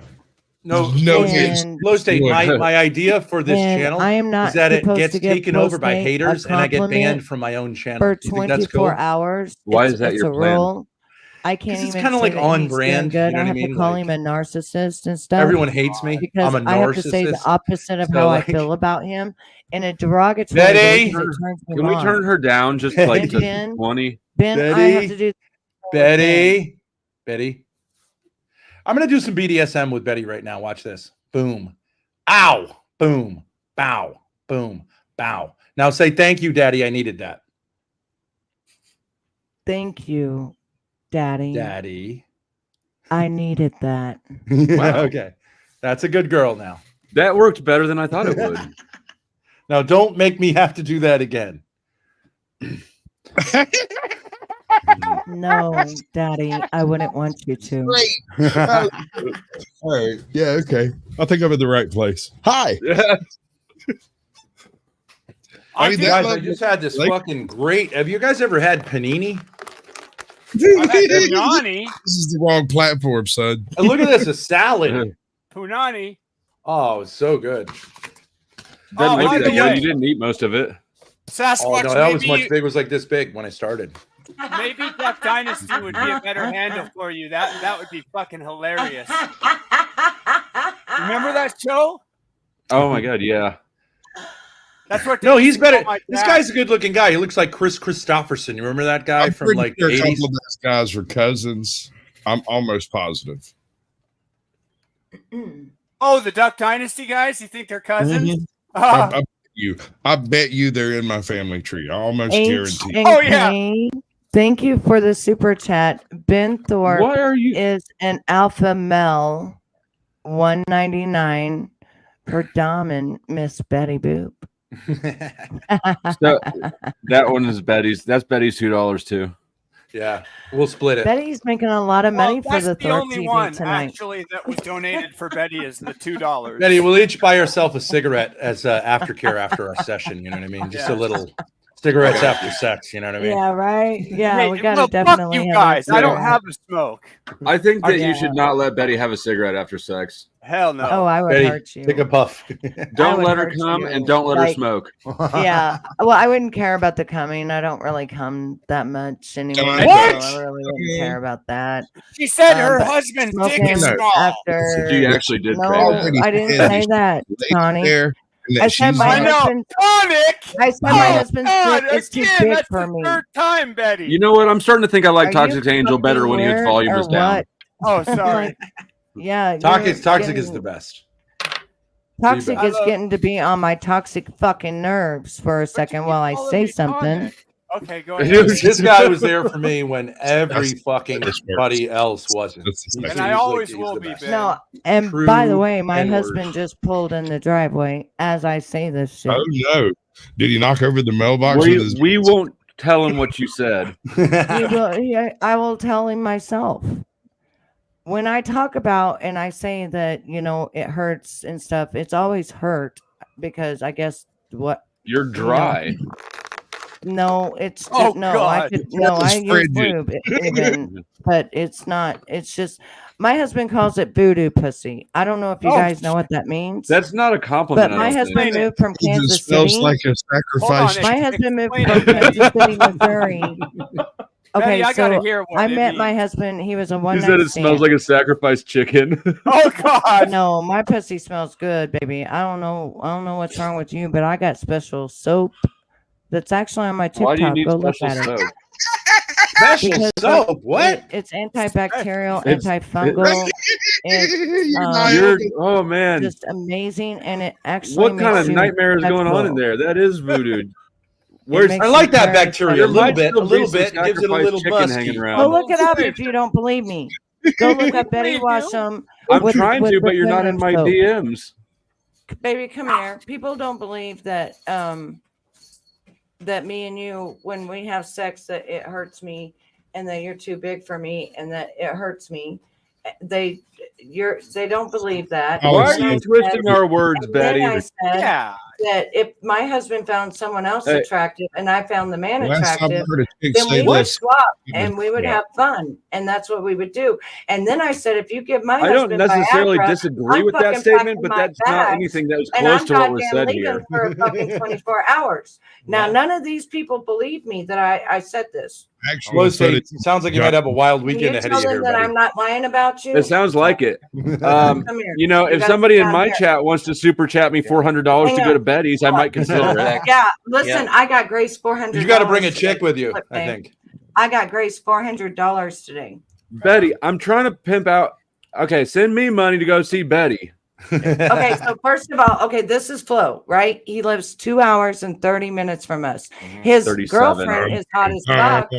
[SPEAKER 1] No,
[SPEAKER 9] No,
[SPEAKER 6] And-
[SPEAKER 1] Low State,
[SPEAKER 9] Boy.
[SPEAKER 1] my idea for this
[SPEAKER 6] And
[SPEAKER 1] channel
[SPEAKER 6] I am not
[SPEAKER 1] is that it
[SPEAKER 6] supposed
[SPEAKER 1] gets
[SPEAKER 6] to give
[SPEAKER 1] taken
[SPEAKER 6] Flow
[SPEAKER 1] over by
[SPEAKER 6] State a
[SPEAKER 1] haters and I get
[SPEAKER 6] compliment
[SPEAKER 1] banned from my own channel.
[SPEAKER 6] for
[SPEAKER 1] You think that's
[SPEAKER 6] 24
[SPEAKER 1] cool?
[SPEAKER 6] hours.
[SPEAKER 2] Why
[SPEAKER 6] It's-
[SPEAKER 2] is that
[SPEAKER 6] it's
[SPEAKER 2] your
[SPEAKER 6] a
[SPEAKER 2] plan?
[SPEAKER 6] rule. I can't
[SPEAKER 1] 'Cause it's
[SPEAKER 6] even
[SPEAKER 1] kinda
[SPEAKER 6] say
[SPEAKER 1] like
[SPEAKER 6] that
[SPEAKER 1] on
[SPEAKER 6] he's doing
[SPEAKER 1] brand,
[SPEAKER 6] good.
[SPEAKER 1] you know
[SPEAKER 6] I
[SPEAKER 1] what I
[SPEAKER 6] have
[SPEAKER 1] mean?
[SPEAKER 6] to call
[SPEAKER 1] Like,
[SPEAKER 6] him a narcissist and stuff.
[SPEAKER 1] Everyone hates me.
[SPEAKER 6] Because
[SPEAKER 1] I'm a
[SPEAKER 6] I have to say the
[SPEAKER 1] narcissist.
[SPEAKER 6] opposite of
[SPEAKER 1] So,
[SPEAKER 6] how
[SPEAKER 1] like-
[SPEAKER 6] I feel about him in a derogatory way
[SPEAKER 1] Betty!
[SPEAKER 6] because it turns me
[SPEAKER 2] Can we
[SPEAKER 6] on.
[SPEAKER 2] turn her down just like
[SPEAKER 6] And
[SPEAKER 2] to
[SPEAKER 6] Ben-
[SPEAKER 2] 20?
[SPEAKER 6] Ben, I have to do
[SPEAKER 1] Betty. I'm going to do some BDSM with Betty right now. Watch this. Boom. Ow. Boom. Bow. Boom. Bow. Now say thank you, Daddy. I needed that.
[SPEAKER 6] Thank you, Daddy.
[SPEAKER 1] Daddy.
[SPEAKER 6] I needed that.
[SPEAKER 2] Wow.
[SPEAKER 1] Okay. That's a good girl now.
[SPEAKER 2] That worked better than I thought it would.
[SPEAKER 1] Now don't make me have to do that again.
[SPEAKER 6] No, Daddy, I wouldn't want you to.
[SPEAKER 9] Great. All right. Yeah. Okay. I think I'm in the right place. Hi. I mean,
[SPEAKER 1] Guys, I just had this
[SPEAKER 9] like-
[SPEAKER 1] fucking great. Have you guys ever had panini?
[SPEAKER 8] I've had Punani.
[SPEAKER 9] This is the wrong platform, son.
[SPEAKER 1] And look at this, a salad.
[SPEAKER 8] Punani.
[SPEAKER 1] Oh, it's so good.
[SPEAKER 2] Doesn't
[SPEAKER 8] Oh,
[SPEAKER 2] look
[SPEAKER 8] by
[SPEAKER 2] that
[SPEAKER 8] the
[SPEAKER 2] good.
[SPEAKER 8] way-
[SPEAKER 2] You didn't eat most of it.
[SPEAKER 8] Sasquatch,
[SPEAKER 1] Oh no, that was
[SPEAKER 8] maybe,
[SPEAKER 1] much big. It was like this big when I started.
[SPEAKER 8] maybe Duck Dynasty would be a better handle for you. That would be fucking hilarious. Remember that show?
[SPEAKER 2] Oh my god, yeah.
[SPEAKER 8] That's what.
[SPEAKER 1] No,
[SPEAKER 8] they
[SPEAKER 1] he's
[SPEAKER 8] used to
[SPEAKER 1] better.
[SPEAKER 8] call my
[SPEAKER 1] This
[SPEAKER 8] dad.
[SPEAKER 1] guy's a good-looking guy. He looks like Chris Christopherson. You remember that guy
[SPEAKER 9] I'm
[SPEAKER 1] from
[SPEAKER 9] pretty
[SPEAKER 1] like
[SPEAKER 9] sure a
[SPEAKER 1] 80s?
[SPEAKER 9] couple of those guys were cousins. I'm almost positive.
[SPEAKER 8] Oh, the Duck Dynasty guys. You think they're cousins?
[SPEAKER 9] Mhm.
[SPEAKER 8] Ah,
[SPEAKER 9] I bet you they're in my family tree. I almost guarantee.
[SPEAKER 8] Oh, yeah.
[SPEAKER 6] HNK, thank you for the super chat. Ben Thorpe
[SPEAKER 2] Why are you?
[SPEAKER 6] is an alpha male, 199 for Dom Miss Betty Boop.
[SPEAKER 2] So, that one is Betty's. That's Betty's $2 too.
[SPEAKER 1] Yeah, we'll split it.
[SPEAKER 6] Betty's making a lot of money
[SPEAKER 8] well,
[SPEAKER 6] for
[SPEAKER 8] that's
[SPEAKER 6] the
[SPEAKER 8] the only
[SPEAKER 6] ThorpTV
[SPEAKER 8] one
[SPEAKER 6] tonight.
[SPEAKER 8] actually that was donated for Betty is the $2.
[SPEAKER 1] Betty, we'll each buy ourselves a cigarette as aftercare after our session. You know what I mean? Just a
[SPEAKER 8] Yeah.
[SPEAKER 1] little cigarettes after sex. You know what I mean?
[SPEAKER 6] Yeah, right. Yeah,
[SPEAKER 8] Hey,
[SPEAKER 6] we gotta
[SPEAKER 8] well,
[SPEAKER 6] definitely.
[SPEAKER 8] fuck you
[SPEAKER 6] have a
[SPEAKER 8] guys. I don't
[SPEAKER 6] cigarette.
[SPEAKER 8] have a smoke.
[SPEAKER 2] I think that
[SPEAKER 6] Yeah.
[SPEAKER 2] you should not let Betty have a cigarette after sex.
[SPEAKER 8] Hell no.
[SPEAKER 6] Oh, I would
[SPEAKER 1] Betty,
[SPEAKER 6] hurt you.
[SPEAKER 1] take a puff.
[SPEAKER 2] Don't
[SPEAKER 6] would
[SPEAKER 2] let her
[SPEAKER 6] hurt
[SPEAKER 2] come
[SPEAKER 6] you.
[SPEAKER 2] and don't let her
[SPEAKER 6] Like,
[SPEAKER 2] smoke.
[SPEAKER 6] Yeah. Well, I wouldn't care about the coming. I don't really come that much anymore.
[SPEAKER 9] What?
[SPEAKER 6] So I really wouldn't care about that.
[SPEAKER 8] She said her
[SPEAKER 6] but
[SPEAKER 8] husband's dick
[SPEAKER 6] Smoking
[SPEAKER 8] is small.
[SPEAKER 6] after.
[SPEAKER 2] She actually did
[SPEAKER 6] No,
[SPEAKER 2] say that.
[SPEAKER 6] I didn't
[SPEAKER 9] Yeah.
[SPEAKER 6] say that,
[SPEAKER 9] Lady
[SPEAKER 6] Connie.
[SPEAKER 9] there.
[SPEAKER 6] I said my husband. I said my husband's dick is too big for me.
[SPEAKER 8] Third time, Betty.
[SPEAKER 2] You know what? I'm starting to think I like Toxic Angel better when his volume is down.
[SPEAKER 8] Oh, sorry.
[SPEAKER 6] Yeah,
[SPEAKER 1] Toxic is the best.
[SPEAKER 6] Toxic is getting to be on my toxic fucking nerves for a second while I say something.
[SPEAKER 8] Okay, go ahead.
[SPEAKER 1] This guy was there for me when every fucking buddy else wasn't.
[SPEAKER 8] And I always will be.
[SPEAKER 6] No, and by the way, my husband just pulled in the driveway as I say this shit.
[SPEAKER 9] Oh no! Did he knock over the mailbox?
[SPEAKER 2] We won't tell him what you said.
[SPEAKER 6] I will tell him myself. When I talk about and I say that, you know, it hurts and stuff, it's always hurt because I guess what
[SPEAKER 2] you're dry.
[SPEAKER 6] No, it's just, I use lube even, but it's not. It's just my husband calls it voodoo pussy. I don't know if you guys know what that means.
[SPEAKER 2] That's not a compliment.
[SPEAKER 6] But my husband moved from Kansas City.
[SPEAKER 9] Smells like a sacrifice.
[SPEAKER 6] My husband moved from Kansas City, Missouri. Okay,
[SPEAKER 8] Betty, I gotta hear what
[SPEAKER 6] I met my husband. He was a one.
[SPEAKER 2] He said it smells like a sacrificed chicken.
[SPEAKER 8] Oh God!
[SPEAKER 6] No, my pussy smells good, baby. I don't know what's wrong with you, but I got special soap. That's actually on my TikTok.
[SPEAKER 2] Why do you need
[SPEAKER 6] Go look
[SPEAKER 2] special
[SPEAKER 6] at
[SPEAKER 2] soap?
[SPEAKER 1] Special soap? What?
[SPEAKER 6] It's antibacterial, antifungal.
[SPEAKER 2] Oh man,
[SPEAKER 6] just amazing, and it actually.
[SPEAKER 2] What kind of nightmare is going on in there? That is voodoo.
[SPEAKER 1] I like that bacteria a little bit. It gives it a little buzz.
[SPEAKER 6] Go look it up if you don't believe me. Go look up Betty Washam.
[SPEAKER 2] I'm trying to, but you're not in my DMs.
[SPEAKER 6] Baby, come here. People don't believe that that me and you, when we have sex, that it hurts me, and that you're too big for me, and that it hurts me. They don't believe that.
[SPEAKER 2] Why are you twisting our words, Betty?
[SPEAKER 6] I said that if my husband found someone else attractive and I found the man attractive, then we would swap and we would have fun, and that's what we would do. And then I said, if you give my husband
[SPEAKER 2] I don't necessarily
[SPEAKER 6] Viagra,
[SPEAKER 2] disagree with that statement, but that's not anything that was close to what was said here.
[SPEAKER 6] For fucking 24 hours. Now, none of these people believe me that I said this.
[SPEAKER 1] Actually, it sounds like you might have a wild weekend ahead of you here,
[SPEAKER 6] that I'm not lying about you.
[SPEAKER 2] It sounds like it. You know, if somebody in my chat wants to super chat me $400 to go to Betty's, I might consider it.
[SPEAKER 6] Yeah, listen, I got Grace $400.
[SPEAKER 1] You got to bring a chick with you, I think.
[SPEAKER 6] I got Grace $400 today.
[SPEAKER 2] Betty, I'm trying to pimp out. Okay, send me money to go see Betty.
[SPEAKER 6] Okay, so first of all, this is Flo, right? He lives 2 hours and 30 minutes from us. His girlfriend is hot as fuck,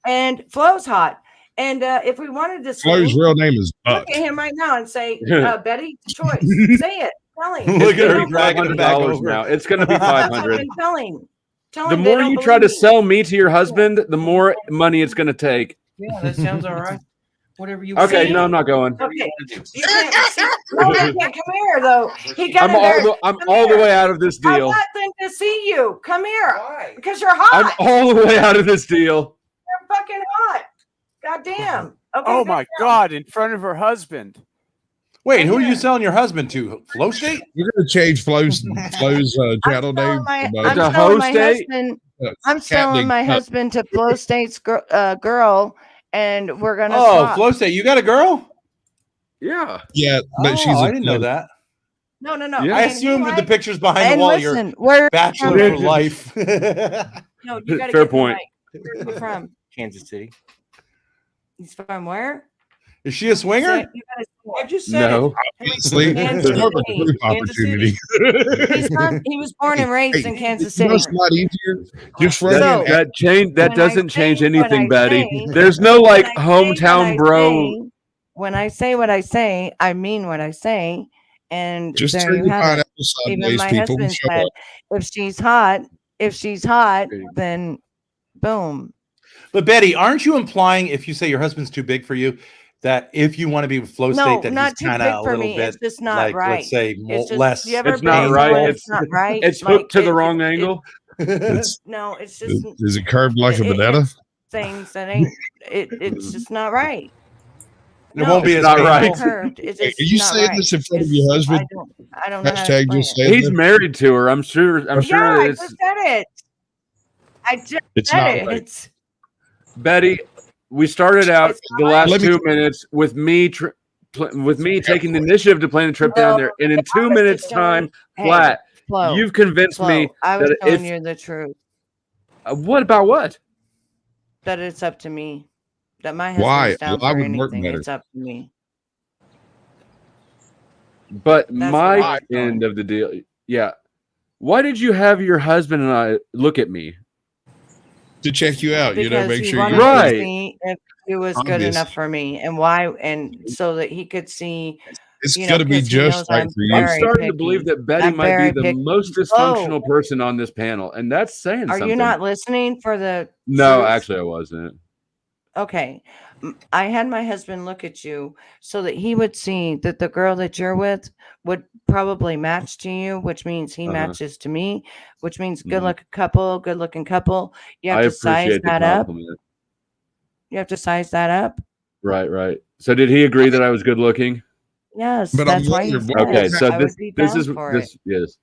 [SPEAKER 6] and Flo's hot. And if we wanted to,
[SPEAKER 9] Flo's real name is Buck.
[SPEAKER 6] Look at him right now and say, Betty, choice. Say it. Tell him.
[SPEAKER 2] Look at her dragging it back over. Now it's going to be $500.
[SPEAKER 6] Tell him.
[SPEAKER 2] The more you try to sell me to your husband, the more money it's going to take.
[SPEAKER 10] Yeah, that sounds all right. Whatever you.
[SPEAKER 2] Okay, no, I'm not going.
[SPEAKER 6] Okay. You can't come here though. He got
[SPEAKER 2] I'm all the way out of this deal.
[SPEAKER 6] I'm not going to see you. Come here. Why? Because you're hot.
[SPEAKER 2] I'm all the way out of this deal.
[SPEAKER 6] You're fucking hot. God damn. Okay,
[SPEAKER 8] oh my God! In front of her husband.
[SPEAKER 1] Wait, who are you selling your husband to? Flow State?
[SPEAKER 9] You're gonna change Flow's channel name.
[SPEAKER 6] I'm selling my husband to Flow State's girl. And we're gonna. Oh,
[SPEAKER 1] Flo State, you got a girl?
[SPEAKER 2] Yeah.
[SPEAKER 9] Yeah, but she's.
[SPEAKER 1] I didn't know that.
[SPEAKER 6] No.
[SPEAKER 1] Yeah. I assumed with the pictures behind the wall, you're bachelor for life.
[SPEAKER 6] No, you gotta
[SPEAKER 2] fair point.
[SPEAKER 6] Where's he from?
[SPEAKER 10] Kansas City.
[SPEAKER 6] He's from where?
[SPEAKER 1] Is she a swinger?
[SPEAKER 6] I just said
[SPEAKER 2] no.
[SPEAKER 9] Obviously, there's no group opportunity.
[SPEAKER 6] He was born and raised in Kansas City.
[SPEAKER 9] It's not easier. Just
[SPEAKER 2] that doesn't change anything, Betty. There's no like hometown bro.
[SPEAKER 6] When I say what I say, I mean what I say. And
[SPEAKER 9] just
[SPEAKER 6] there you have it. Even my husband said, if she's hot, then boom.
[SPEAKER 1] But Betty, aren't you implying if you say your husband's too big for you, that if you want to be with Flow State, that he's kind of a little bit,
[SPEAKER 6] it's just not
[SPEAKER 1] like,
[SPEAKER 6] right.
[SPEAKER 1] Let's say less.
[SPEAKER 2] It's not right.
[SPEAKER 6] It's not right.
[SPEAKER 2] It's hooked to the wrong angle.
[SPEAKER 6] No, it's just.
[SPEAKER 9] Is it curved like a banana?
[SPEAKER 6] Things that ain't. It's just not right.
[SPEAKER 1] It won't be as not right.
[SPEAKER 6] Curved.
[SPEAKER 9] Are you saying this in front of your husband?
[SPEAKER 6] I don't know.
[SPEAKER 9] Hashtag just say
[SPEAKER 2] he's married to her. I'm sure.
[SPEAKER 6] Yeah, I just said it. I just said it. It's
[SPEAKER 2] Betty. We started out the last 2 minutes with me taking the initiative to plan a trip down there, and in 2 minutes' time, flat, you've convinced me
[SPEAKER 6] I was
[SPEAKER 2] that
[SPEAKER 6] telling you the truth.
[SPEAKER 2] What about what?
[SPEAKER 6] That it's up to me. That my
[SPEAKER 9] Why?
[SPEAKER 6] husband's down
[SPEAKER 9] Why
[SPEAKER 6] for
[SPEAKER 9] would work
[SPEAKER 6] anything.
[SPEAKER 9] better?
[SPEAKER 6] It's up to me.
[SPEAKER 2] But
[SPEAKER 6] That's
[SPEAKER 2] my
[SPEAKER 6] what I was
[SPEAKER 2] end
[SPEAKER 6] doing.
[SPEAKER 2] of the deal, yeah. Why did you have your husband and I look at me?
[SPEAKER 9] To check you out,
[SPEAKER 6] Because
[SPEAKER 9] make
[SPEAKER 6] he
[SPEAKER 9] sure
[SPEAKER 6] wanted
[SPEAKER 9] you're
[SPEAKER 6] to
[SPEAKER 2] right.
[SPEAKER 6] see if it was good
[SPEAKER 9] Obvious.
[SPEAKER 6] enough for me, and why, and so that he could see.
[SPEAKER 9] It's
[SPEAKER 6] You
[SPEAKER 9] got
[SPEAKER 6] know,
[SPEAKER 9] to be
[SPEAKER 6] because he
[SPEAKER 9] just
[SPEAKER 6] knows
[SPEAKER 9] right
[SPEAKER 6] I'm
[SPEAKER 9] for you.
[SPEAKER 2] I'm
[SPEAKER 6] very
[SPEAKER 2] starting to
[SPEAKER 6] picky.
[SPEAKER 2] believe that Betty
[SPEAKER 6] I'm
[SPEAKER 2] might be
[SPEAKER 6] very
[SPEAKER 2] the
[SPEAKER 6] picky.
[SPEAKER 2] most dysfunctional person on this panel, and that's saying
[SPEAKER 6] Are
[SPEAKER 2] something.
[SPEAKER 6] you not listening for the
[SPEAKER 2] No,
[SPEAKER 6] truth?
[SPEAKER 2] actually, I wasn't.
[SPEAKER 6] Okay. I had my husband look at you so that he would see that the girl that you're with would probably match to you, which means he matches to me, which means good looking couple. You have
[SPEAKER 2] I
[SPEAKER 6] to size
[SPEAKER 2] appreciate the
[SPEAKER 6] that up.
[SPEAKER 2] compliment.
[SPEAKER 6] You have to size that up.
[SPEAKER 2] Right. So did he agree that I was good looking?
[SPEAKER 6] Yes,
[SPEAKER 9] But
[SPEAKER 6] that's
[SPEAKER 9] I'm
[SPEAKER 6] why he
[SPEAKER 9] wondering,
[SPEAKER 6] said
[SPEAKER 2] Okay, so
[SPEAKER 6] I would be down for it.
[SPEAKER 2] yes.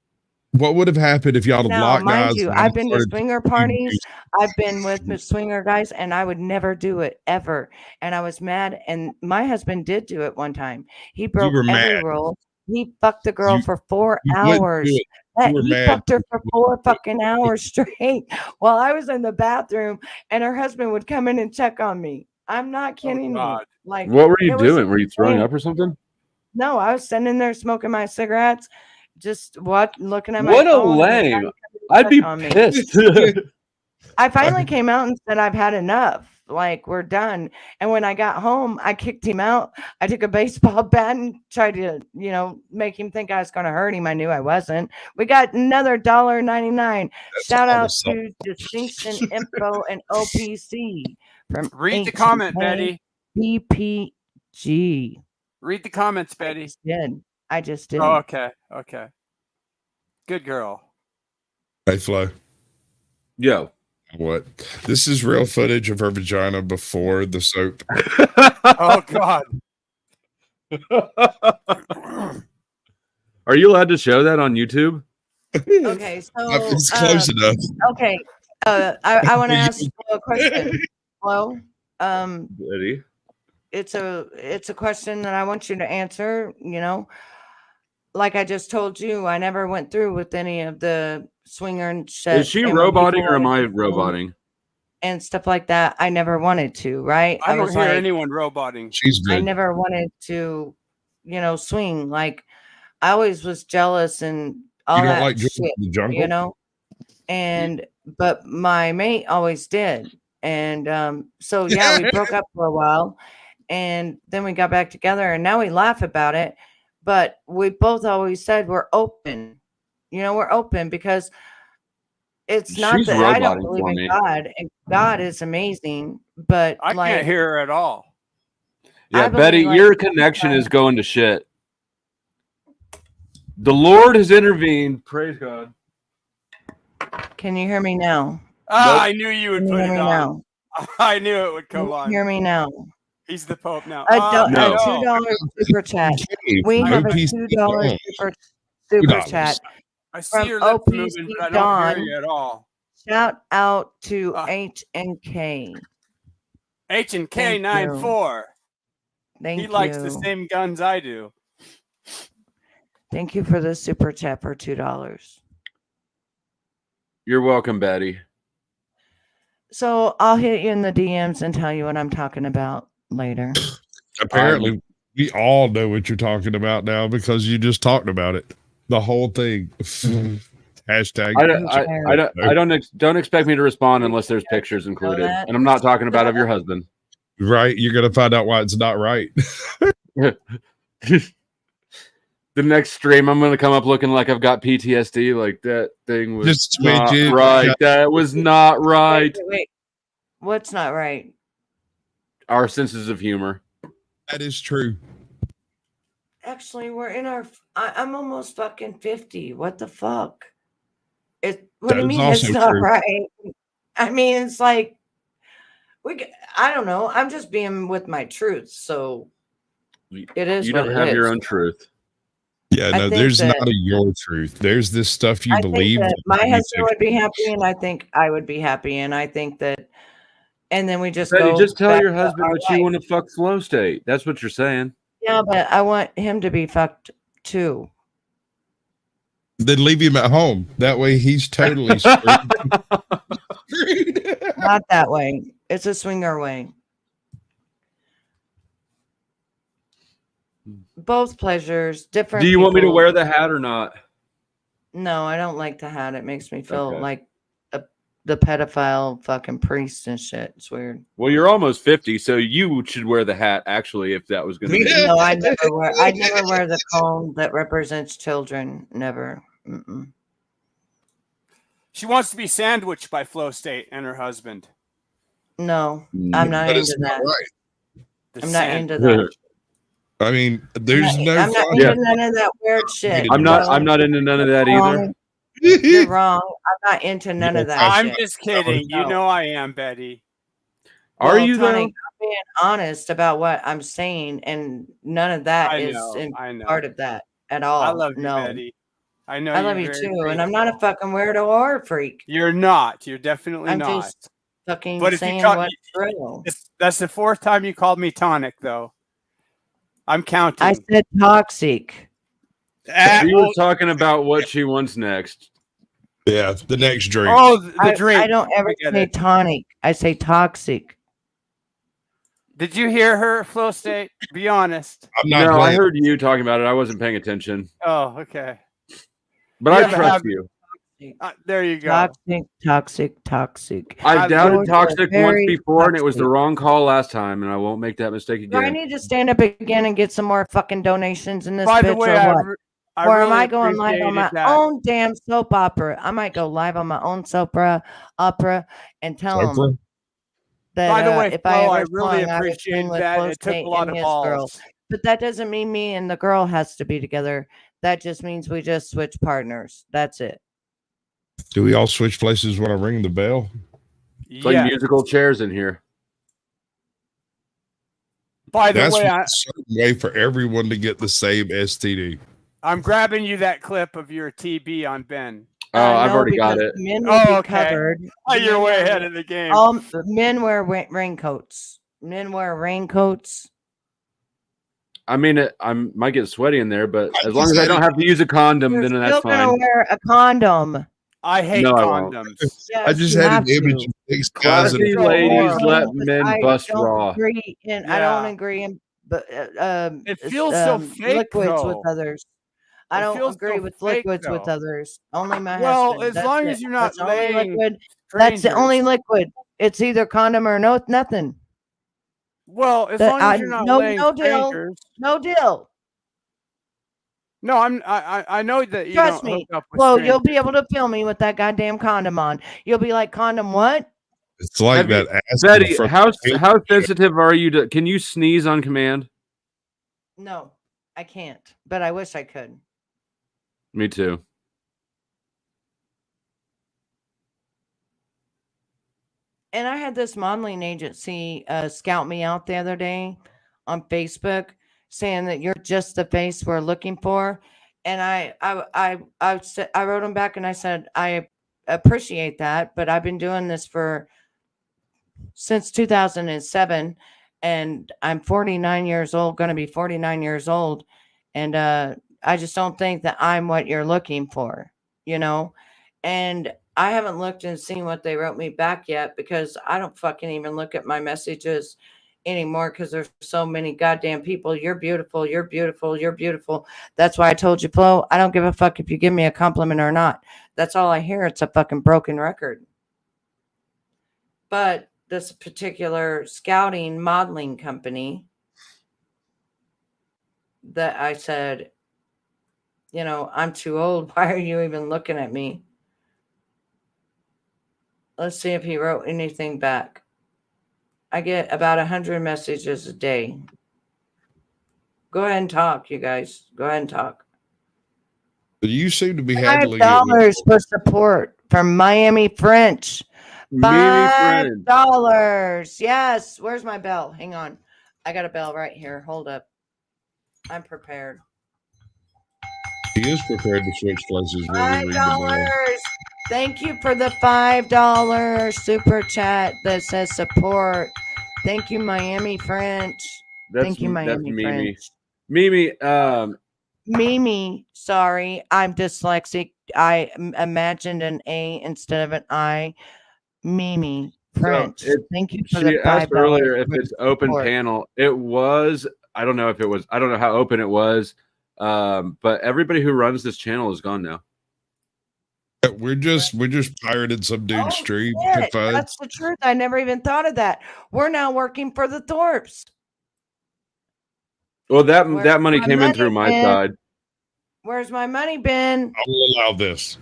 [SPEAKER 9] what would have happened if y'all had
[SPEAKER 6] Now,
[SPEAKER 9] locked
[SPEAKER 6] mind
[SPEAKER 9] eyes?
[SPEAKER 6] you,
[SPEAKER 9] and
[SPEAKER 6] I've been to
[SPEAKER 9] started
[SPEAKER 6] swinger
[SPEAKER 9] to
[SPEAKER 6] parties.
[SPEAKER 9] use-
[SPEAKER 6] I've been with swinger guys, and I would never do it ever. And I was mad. And my husband did do it one time. He broke
[SPEAKER 9] were
[SPEAKER 6] every
[SPEAKER 9] mad.
[SPEAKER 6] rule. He fucked the girl for 4
[SPEAKER 9] You wouldn't do
[SPEAKER 6] hours.
[SPEAKER 9] it. You were
[SPEAKER 6] He
[SPEAKER 9] mad.
[SPEAKER 6] fucked her for 4 fucking hours straight while I was in the bathroom, and her husband would come in and check on me. I'm not kidding you. Like,
[SPEAKER 2] What were you
[SPEAKER 6] it was
[SPEAKER 2] doing? Were you throwing
[SPEAKER 6] insane.
[SPEAKER 2] up or something?
[SPEAKER 6] No, I was standing there smoking my cigarettes, just looking at my
[SPEAKER 2] What a
[SPEAKER 6] phone. And the guy
[SPEAKER 2] lame!
[SPEAKER 6] would come
[SPEAKER 2] I'd be
[SPEAKER 6] check on me.
[SPEAKER 2] pissed.
[SPEAKER 6] I finally came out and said, I've had enough. Like, we're done. And when I got home, I kicked him out. I took a baseball bat and tried to, make him think I was going to hurt him. I knew I wasn't. We got another $1.99. Shout out to Distinction Info and OPC from
[SPEAKER 8] Read the comment, Betty.
[SPEAKER 6] BPG.
[SPEAKER 8] Read the comments, Betty.
[SPEAKER 6] I just did.
[SPEAKER 8] Oh, okay. Good girl.
[SPEAKER 9] Hey, Flo.
[SPEAKER 2] Yo.
[SPEAKER 9] What? This is real footage of her vagina before the soap.
[SPEAKER 8] Oh, God.
[SPEAKER 2] Are you allowed to show that on YouTube?
[SPEAKER 6] Okay, so
[SPEAKER 9] it's close enough.
[SPEAKER 6] Okay, I want to ask a question. Hello,
[SPEAKER 2] Betty.
[SPEAKER 6] It's a question that I want you to answer. Like I just told you, I never went through with any of the swinger and shit.
[SPEAKER 2] Is she roboting or am I roboting?
[SPEAKER 6] And stuff like that. I never wanted to, right?
[SPEAKER 8] I don't
[SPEAKER 6] was
[SPEAKER 8] hear
[SPEAKER 6] like,
[SPEAKER 8] anyone roboting.
[SPEAKER 9] She's good.
[SPEAKER 6] I never wanted to, swing. Like I always was jealous and all
[SPEAKER 9] You don't
[SPEAKER 6] that
[SPEAKER 9] like
[SPEAKER 6] shit,
[SPEAKER 9] the jungle?
[SPEAKER 6] but my mate always did. And so yeah, we broke up for a while and then we got back together and now we laugh about it. But we both always said we're open. We're open because it's not that I don't believe in God, and God is amazing, but
[SPEAKER 8] I can't hear her at all.
[SPEAKER 2] Yeah, Betty, your connection is going to shit. The Lord has intervened. Praise God.
[SPEAKER 6] Can you hear me now?
[SPEAKER 8] Ah, I knew you would put it on.
[SPEAKER 6] Now?
[SPEAKER 8] I knew it would come on.
[SPEAKER 6] Hear me now.
[SPEAKER 8] He's the Pope now.
[SPEAKER 6] A
[SPEAKER 8] No.
[SPEAKER 6] $2 super chat. We have a $2 super chat.
[SPEAKER 8] I see your
[SPEAKER 6] from
[SPEAKER 8] lips
[SPEAKER 6] OPC
[SPEAKER 8] moving, but I don't
[SPEAKER 6] Dawn.
[SPEAKER 8] hear you at all.
[SPEAKER 6] Shout out to H and K.
[SPEAKER 8] H&K 94.
[SPEAKER 6] Thank
[SPEAKER 8] he
[SPEAKER 6] you.
[SPEAKER 8] likes the same guns I do.
[SPEAKER 6] Thank you for the super chat for $2.
[SPEAKER 2] You're welcome, Betty.
[SPEAKER 6] So I'll hit you in the DMs and tell you what I'm talking about later.
[SPEAKER 9] Apparently, we all know what you're talking about now because you just talked about it. The whole thing. Hashtag.
[SPEAKER 2] Don't expect me to respond unless there's pictures included, and I'm not talking about of your husband.
[SPEAKER 9] Right, you're gonna find out why it's not right.
[SPEAKER 2] The next stream, I'm gonna come up looking like I've got PTSD. Like that thing was
[SPEAKER 9] just
[SPEAKER 2] not right. That was not right.
[SPEAKER 6] Wait. What's not right?
[SPEAKER 2] Our senses of humor.
[SPEAKER 9] That is true.
[SPEAKER 6] Actually, we're in our. I'm almost fucking 50. What the fuck? What do you mean it's not right? I mean, it's like I don't know. I'm just being with my truth, so it is.
[SPEAKER 2] You don't have your own truth.
[SPEAKER 9] Yeah, no, there's not a your truth. There's this stuff you believe.
[SPEAKER 6] My husband would be happy, and I think I would be happy, and I think that. And then we just go.
[SPEAKER 2] Just tell your husband that you want to fuck Flow State. That's what you're saying.
[SPEAKER 6] Yeah, but I want him to be fucked too.
[SPEAKER 9] Then leave him at home. That way he's totally screwed.
[SPEAKER 6] Not that way. It's a swinger way. Both pleasures, different.
[SPEAKER 2] Do you want me to
[SPEAKER 6] people.
[SPEAKER 2] wear the hat or not?
[SPEAKER 6] No, I don't like the hat. It makes me feel like the pedophile fucking priest and shit. It's weird.
[SPEAKER 2] Well, you're almost 50, so you should wear the hat actually if that was going to be.
[SPEAKER 6] No, I never wear the cone that represents children. Never. Mm-mm.
[SPEAKER 8] She wants to be sandwiched by Flow State and her husband.
[SPEAKER 6] No, I'm not into that.
[SPEAKER 9] Right.
[SPEAKER 6] I'm not into that.
[SPEAKER 9] I mean, there's
[SPEAKER 6] I'm not into none of that weird shit.
[SPEAKER 2] I'm not into none of that either.
[SPEAKER 6] You're wrong. I'm not into none of that.
[SPEAKER 8] I'm just kidding. You know I am, Betty.
[SPEAKER 2] Are you
[SPEAKER 6] Tony,
[SPEAKER 2] though?
[SPEAKER 6] I'm being honest about what I'm saying, and none of that is part of that at all.
[SPEAKER 8] I love you, Betty. I know.
[SPEAKER 6] I love you too, and I'm not a fucking weirdo or a freak.
[SPEAKER 8] You're not. You're definitely
[SPEAKER 6] I'm
[SPEAKER 8] not.
[SPEAKER 6] Just fucking
[SPEAKER 8] but
[SPEAKER 6] saying what's real.
[SPEAKER 8] That's the 4th time you called me tonic, though. I'm counting.
[SPEAKER 6] I said toxic.
[SPEAKER 2] We were talking about what she wants next.
[SPEAKER 9] Yeah, the next drink.
[SPEAKER 8] Oh, the drink.
[SPEAKER 6] I don't ever say tonic. I say toxic.
[SPEAKER 8] Did you hear her, Flow State? Be honest.
[SPEAKER 2] No, I heard you talking about it. I wasn't paying attention.
[SPEAKER 8] Oh, okay.
[SPEAKER 2] But I trust you.
[SPEAKER 8] There you go.
[SPEAKER 6] Toxic.
[SPEAKER 2] I've doubted toxic once before, and it was the wrong call last time, and I won't make that mistake again.
[SPEAKER 6] Do I need to stand up again and get some more fucking donations in this
[SPEAKER 8] By
[SPEAKER 6] bitch
[SPEAKER 8] the way,
[SPEAKER 6] or what? Or
[SPEAKER 8] really
[SPEAKER 6] am I going live on my own damn soap opera? I might go live on my own soap opera and tell them that
[SPEAKER 8] by the way,
[SPEAKER 6] if
[SPEAKER 8] Flo,
[SPEAKER 6] I
[SPEAKER 8] I
[SPEAKER 6] ever
[SPEAKER 8] really
[SPEAKER 6] swung,
[SPEAKER 8] appreciate
[SPEAKER 6] with
[SPEAKER 8] that.
[SPEAKER 6] Flo
[SPEAKER 8] It took a
[SPEAKER 6] State
[SPEAKER 8] lot
[SPEAKER 6] and
[SPEAKER 8] of
[SPEAKER 6] his
[SPEAKER 8] balls.
[SPEAKER 6] girl. But that doesn't mean me and the girl has to be together. That just means we just switch partners. That's it.
[SPEAKER 9] Do we all switch places when I ring the bell?
[SPEAKER 2] It's like musical chairs in here.
[SPEAKER 8] By the
[SPEAKER 9] That's
[SPEAKER 8] way,
[SPEAKER 9] a certain way for everyone to get the same STD.
[SPEAKER 8] I'm grabbing you that clip of your TB on Ben.
[SPEAKER 2] Oh, I've already got it.
[SPEAKER 6] Men will be covered.
[SPEAKER 8] Oh, you're way ahead of the game.
[SPEAKER 6] Men wear raincoats. Men wear raincoats.
[SPEAKER 2] I mean, I might get sweaty in there, but as long as I don't have to use a condom, then that's
[SPEAKER 6] Still gonna
[SPEAKER 2] fine.
[SPEAKER 6] wear a condom.
[SPEAKER 8] I hate condoms.
[SPEAKER 6] Yes,
[SPEAKER 9] I just
[SPEAKER 6] you
[SPEAKER 9] had
[SPEAKER 6] have
[SPEAKER 9] an image
[SPEAKER 6] to.
[SPEAKER 9] of 6 guys.
[SPEAKER 2] Classy ladies let men bust
[SPEAKER 6] don't
[SPEAKER 2] raw.
[SPEAKER 6] agree in, I don't agree in, but
[SPEAKER 8] it feels so fake,
[SPEAKER 6] liquids
[SPEAKER 8] though.
[SPEAKER 6] with others. I don't agree with liquids with others. Only my husband.
[SPEAKER 8] As
[SPEAKER 6] That's
[SPEAKER 8] long
[SPEAKER 6] it.
[SPEAKER 8] as you're not
[SPEAKER 6] That's the only
[SPEAKER 8] laying
[SPEAKER 6] liquid. That's the only liquid. It's either condom or nothing.
[SPEAKER 8] Well, as long as you're not laying
[SPEAKER 6] no deal.
[SPEAKER 8] strangers.
[SPEAKER 6] No deal.
[SPEAKER 8] No, I know that you
[SPEAKER 6] Trust
[SPEAKER 8] don't
[SPEAKER 6] me.
[SPEAKER 8] hook up with
[SPEAKER 6] Well,
[SPEAKER 8] strangers.
[SPEAKER 6] you'll be able to feel me with that goddamn condom on. You'll be like, condom what?
[SPEAKER 9] It's like that.
[SPEAKER 2] Betty, how sensitive are you to? Can you sneeze on command?
[SPEAKER 6] No, I can't. But I wish I could.
[SPEAKER 2] Me too.
[SPEAKER 6] And I had this modeling agency scout me out the other day on Facebook, saying that you're just the face we're looking for. And I wrote him back and I said, I appreciate that, but I've been doing this since 2007, and I'm 49 years old, going to be 49 years old. And I just don't think that I'm what you're looking for, you know? And I haven't looked and seen what they wrote me back yet, because I don't fucking even look at my messages anymore, because there's so many goddamn people. You're beautiful. You're beautiful. You're beautiful. That's why I told you, Flo, I don't give a fuck if you give me a compliment or not. That's all I hear. It's a fucking broken record. But this particular scouting modeling company that I said, you know, I'm too old. Why are you even looking at me? Let's see if he wrote anything back. I get about 100 messages a day. Go ahead and talk, you guys. Go ahead and talk.
[SPEAKER 9] You seem to be handling
[SPEAKER 6] $5 for support from Miami French. $5. Yes. Where's my bell? Hang on. I got a bell right here. Hold up. I'm prepared.
[SPEAKER 9] He is prepared to switch places.
[SPEAKER 6] $5. Thank you for the $5 super chat that says support. Thank you, Miami French. Thank you, Miami French.
[SPEAKER 2] Mimi,
[SPEAKER 6] Mimi, sorry, I'm dyslexic. I imagined an A instead of an I. Mimi, French. Thank you for
[SPEAKER 2] She
[SPEAKER 6] the
[SPEAKER 2] asked
[SPEAKER 6] $5
[SPEAKER 2] earlier if it's open panel. It was. I don't know if it was. I don't know how open it was. But everybody who runs this channel is gone now.
[SPEAKER 9] We're just pirated some dude's stream.
[SPEAKER 6] Shit, that's the truth. I never even thought of that. We're now working for the Thorps.
[SPEAKER 2] Well, that money came in through my side.
[SPEAKER 6] Where's my money been?
[SPEAKER 9] I will allow this.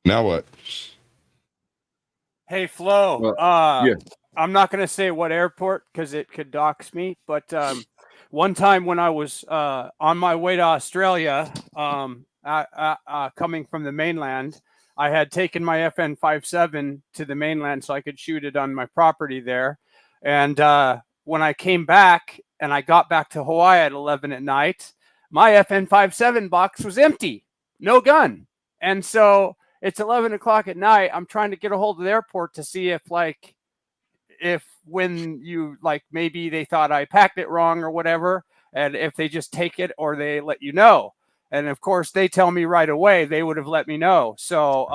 [SPEAKER 9] Now what?
[SPEAKER 8] Hey, Flo.
[SPEAKER 2] Yeah.
[SPEAKER 8] I'm not going to say what airport because it could dox me. But one time when I was on my way to Australia, coming from the mainland, I had taken my FN57 to the mainland so I could shoot it on my property there. And when I came back and I got back to Hawaii at 11 at night, my FN57 box was empty, no gun. And so it's 11 o'clock at night. I'm trying to get a hold of the airport to see if when you maybe they thought I packed it wrong or whatever, and if they just take it or they let you know. And of course they tell me right away they would have let me know. So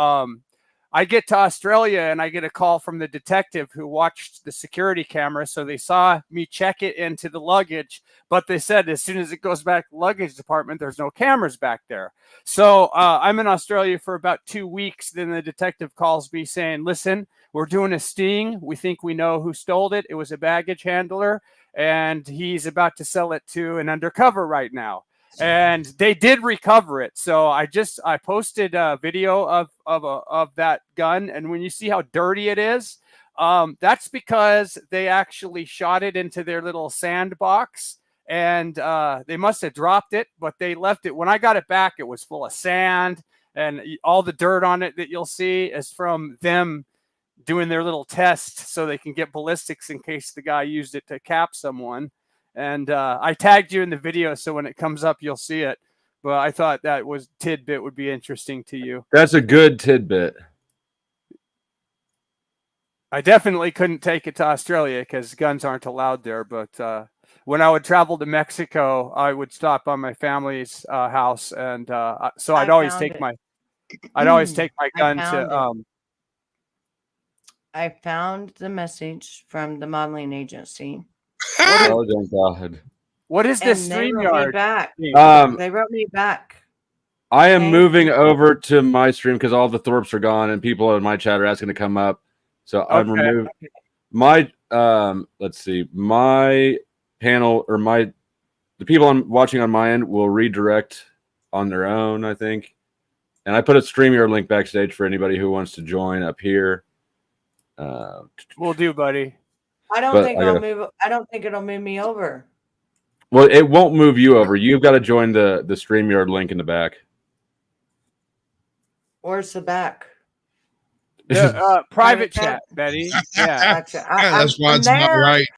[SPEAKER 8] I get to Australia and I get a call from the detective who watched the security camera. So they saw me check it into the luggage, but they said as soon as it goes back to the luggage department, there's no cameras back there. So I'm in Australia for about 2 weeks. Then the detective calls me saying, listen, we're doing a sting. We think we know who stole it. It was a baggage handler, and he's about to sell it to an undercover right now. And they did recover it. So I posted a video of that gun, and when you see how dirty it is, that's because they actually shot it into their little sandbox, and they must have dropped it, but they left it. When I got it back, it was full of sand, and all the dirt on it that you'll see is from them doing their little test so they can get ballistics in case the guy used it to cap someone. And I tagged you in the video, so when it comes up, you'll see it. But I thought that tidbit would be interesting to you.
[SPEAKER 2] That's a good tidbit.
[SPEAKER 8] I definitely couldn't take it to Australia because guns aren't allowed there. But when I would travel to Mexico, I would stop on my family's house, and so I'd always take my gun to.
[SPEAKER 6] I found the message from the modeling agency.
[SPEAKER 2] Oh, thank God.
[SPEAKER 8] What is this StreamYard?
[SPEAKER 6] They wrote me back.
[SPEAKER 2] I am moving over to my stream because all the Thorps are gone and people in my chat are asking to come up. So I'm removing my let's see, my panel or the people I'm watching on my end will redirect on their own, I think. And I put a StreamYard link backstage for anybody who wants to join up here.
[SPEAKER 8] Will do, buddy.
[SPEAKER 6] I don't think it'll move me over.
[SPEAKER 2] Well, it won't move you over. You've got to join the StreamYard link in the back.
[SPEAKER 6] Where's the back?
[SPEAKER 8] The private chat, Betty. Yeah.
[SPEAKER 9] That's why it's not right.